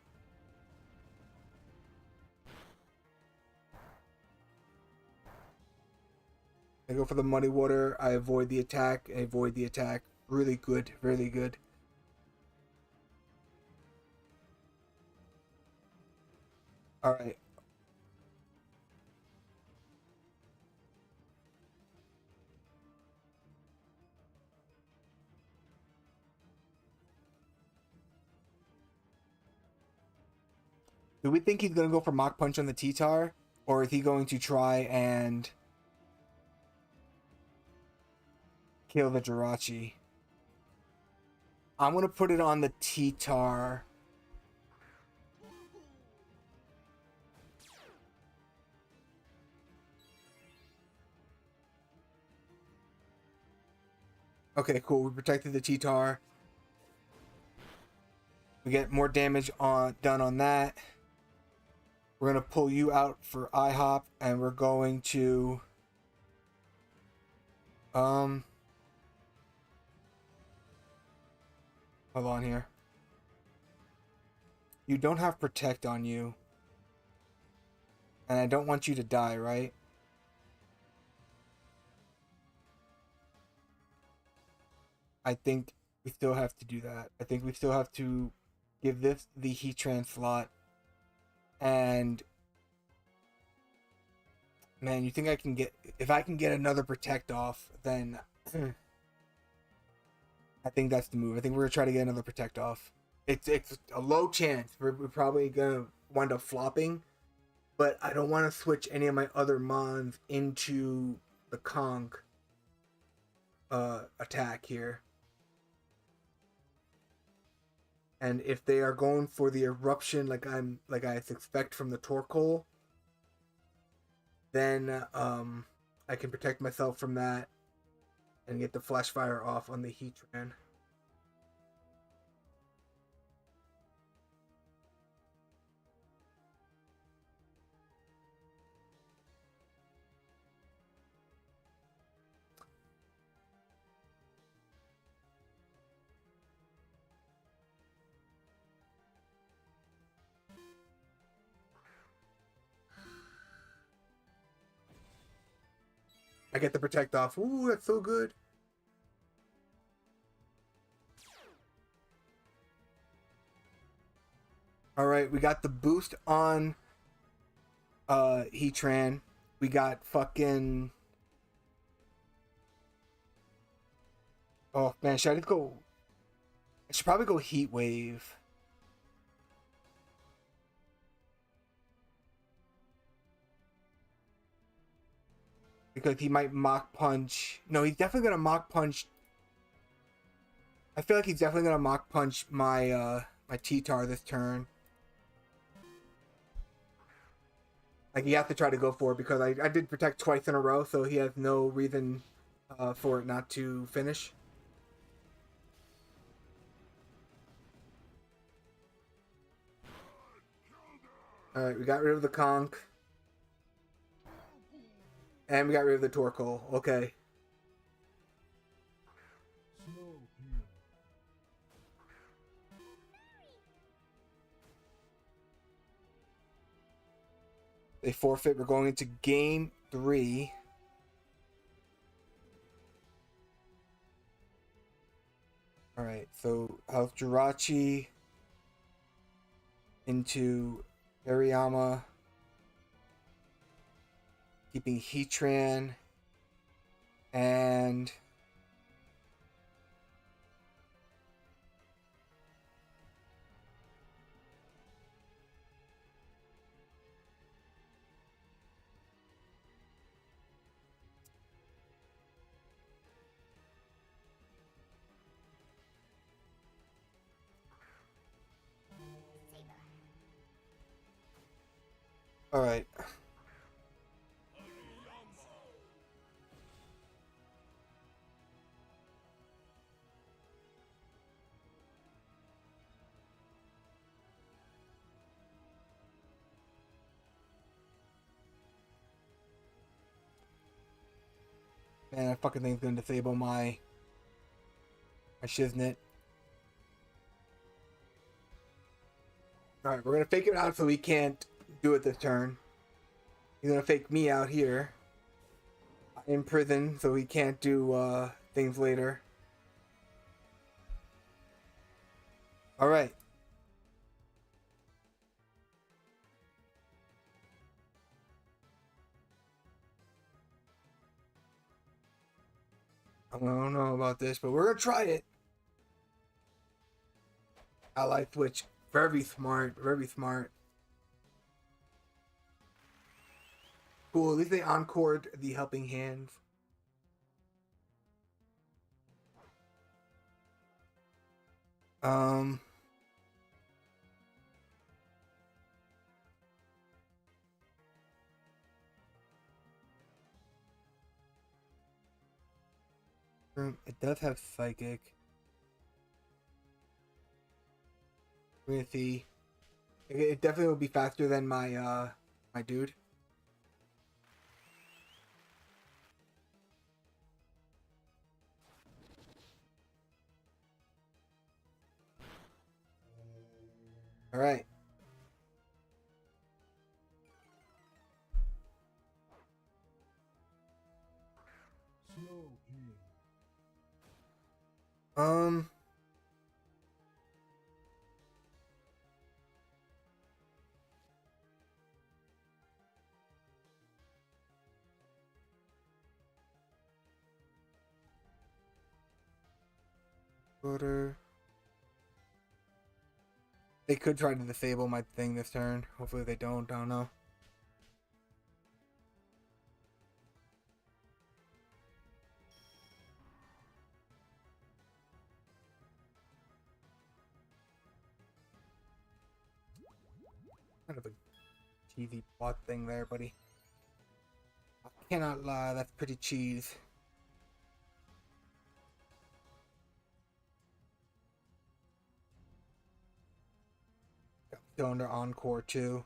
I go for the Muddy Water. I avoid the attack. I avoid the attack. Really good. Really good. Alright. Do we think he's going to go for Mach Punch on the T-Tar? Or is he going to try and kill the Jirachi? I'm going to put it on the T-Tar. Okay, cool. We protected the T-Tar. We get more damage done on that. We're going to pull you out for IHOP, and we're going to hold on here. You don't have Protect on you. And I don't want you to die, right? I think we still have to do that. I think we still have to give this the Heatran slot. And man, you think I can get, if I can get another Protect off, then I think that's the move. I think we're gonna try to get another Protect off. It's a low chance. We're probably gonna wind up flopping, but I don't want to switch any of my other mons into the Conch attack here. And if they are going for the Eruption like I expect from the Torkoal, then I can protect myself from that and get the Flash Fire off on the Heatran. I get the Protect off. Ooh, that's so good. Alright, we got the boost on Heatran. We got fucking... Oh, man, should I just go... I should probably go Heat Wave. Because he might Mach Punch... No, he's definitely going to Mach Punch... I feel like he's definitely going to Mach Punch my my T-Tar this turn. Like, you have to try to go for it because I did protect twice in a row, so he has no reason for it not to finish. Alright, we got rid of the conch. And we got rid of the Torkoal. Okay. They forfeit. We're going into game 3. Alright, so House Jirachi into Hariyama, keeping Heatran, and alright. Man, that fucking thing's gonna disable my shiznit. Alright, we're gonna fake it out so he can't do it this turn. He's gonna fake me out here in prison so he can't do things later. Alright. I don't know about this, but we're gonna try it. Ally Switch. Very smart. Very smart. Cool. At least they encored the helping hands. It does have Psychic. We're gonna see. It definitely will be faster than my my dude. All right. Order. They could try to disable my thing this turn. Hopefully they don't. I don't know. Kind of a cheesy plot thing there, buddy. I cannot lie. That's pretty cheese. Still under Encore too.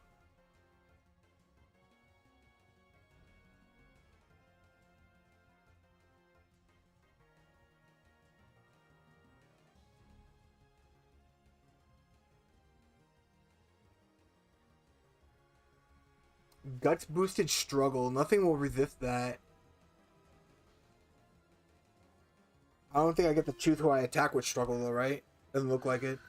Guts boosted struggle. Nothing will resist that. I don't think I get to choose who I attack with struggle though, right? Doesn't look like it.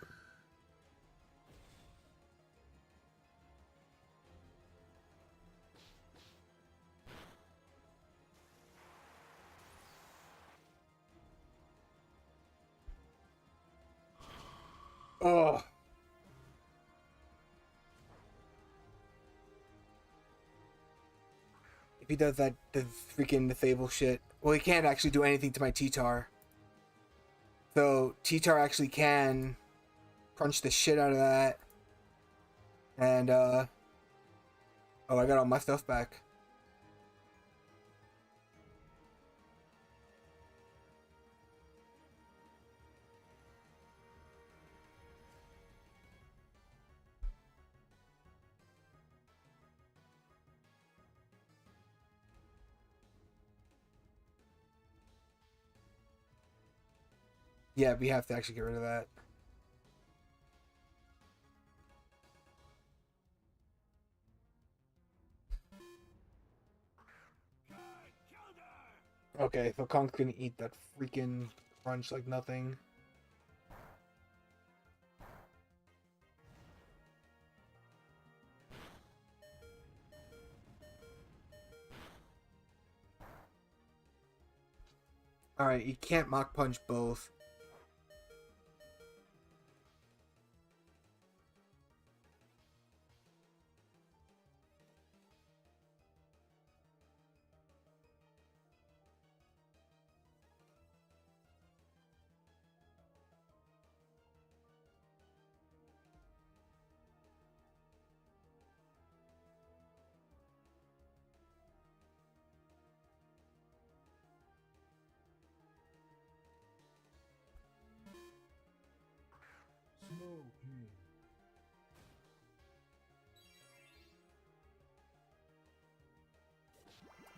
Oh. If he does that, the freaking disable shit. Well, he can't actually do anything to my T-Tar. So, T-Tar actually can crunch the shit out of that. And, Oh, I got all my stuff back. Yeah, we have to actually get rid of that. Okay, so Kong's gonna eat that freaking crunch like nothing. Alright, you can't Mach Punch both.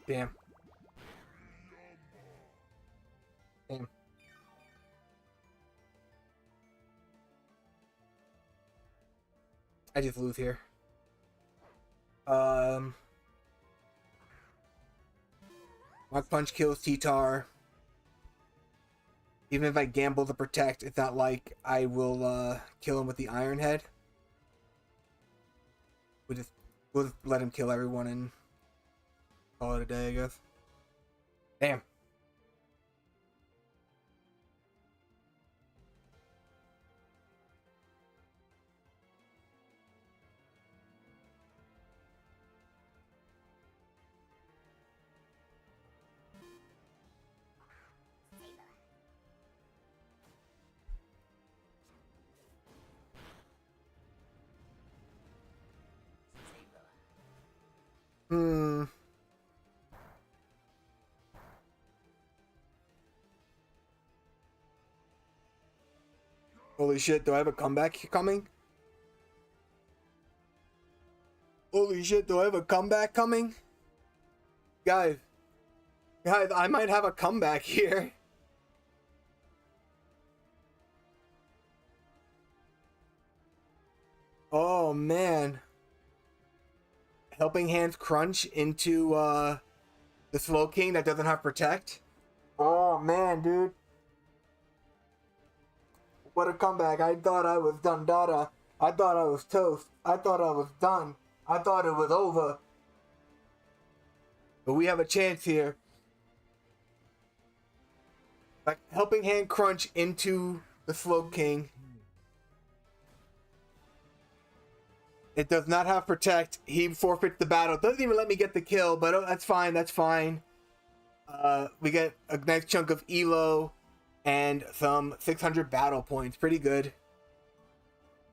Damn. Damn. I just lose here. Mach Punch kills T-Tar. Even if I gamble to protect, it's not like I will kill him with the Iron Head. We'll just let him kill everyone and call it a day, I guess. Damn. Holy shit, do I have a comeback coming? Holy shit, do I have a comeback coming? Guys, I might have a comeback here. Oh man. Helping Hands crunch into the Slowking that doesn't have Protect. Oh man, dude. What a comeback. I thought I was done, Dada. I thought I was toast. I thought I was done. I thought it was over. But we have a chance here. Like, Helping Hand crunch into the Slowking. It does not have Protect. He forfeits the battle. Doesn't even let me get the kill, but that's fine. That's fine. We get a nice chunk of Elo and some 600 battle points. Pretty good.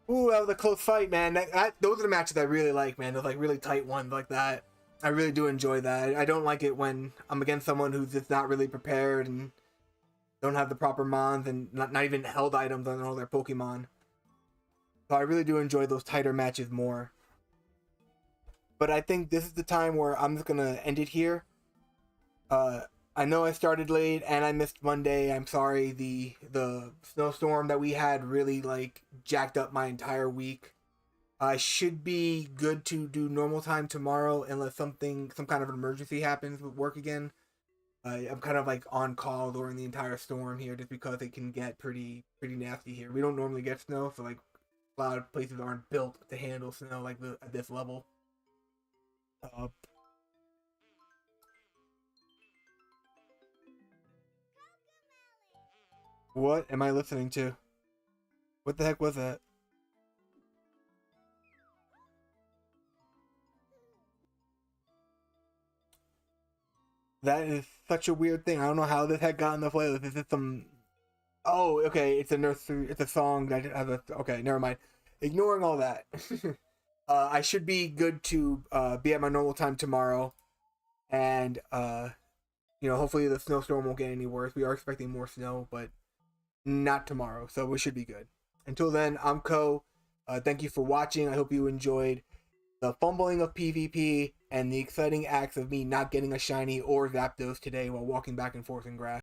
Ooh, that was a close fight, man. Those are the matches I really like, man. Those like really tight ones like that. I really do enjoy that. I don't like it when I'm against someone who's just not really prepared and don't have the proper mons and not even held items on all their Pokemon. So I really do enjoy those tighter matches more. But I think this is the time where I'm just gonna end it here. I know I started late and I missed Monday. I'm sorry. The snowstorm that we had really like jacked up my entire week. I should be good to do normal time tomorrow unless some kind of emergency happens with work again. I'm kind of like on call during the entire storm here just because it can get pretty nasty here. We don't normally get snow, so like a lot of places aren't built to handle snow like at this level. What am I listening to? What the heck was that? That is such a weird thing. I don't know how this had gotten the playlist. Is it some... Oh, okay. It's a nursery. It's a song that has a... Okay, never mind. Ignoring all that. I should be good to be at my normal time tomorrow, and hopefully the snowstorm won't get any worse. We are expecting more snow, but not tomorrow, so we should be good. Until then, I'm Ko. Thank you for watching. I hope you enjoyed the fumbling of PvP and the exciting acts of me not getting a shiny or Zapdos today while walking back and forth in grass.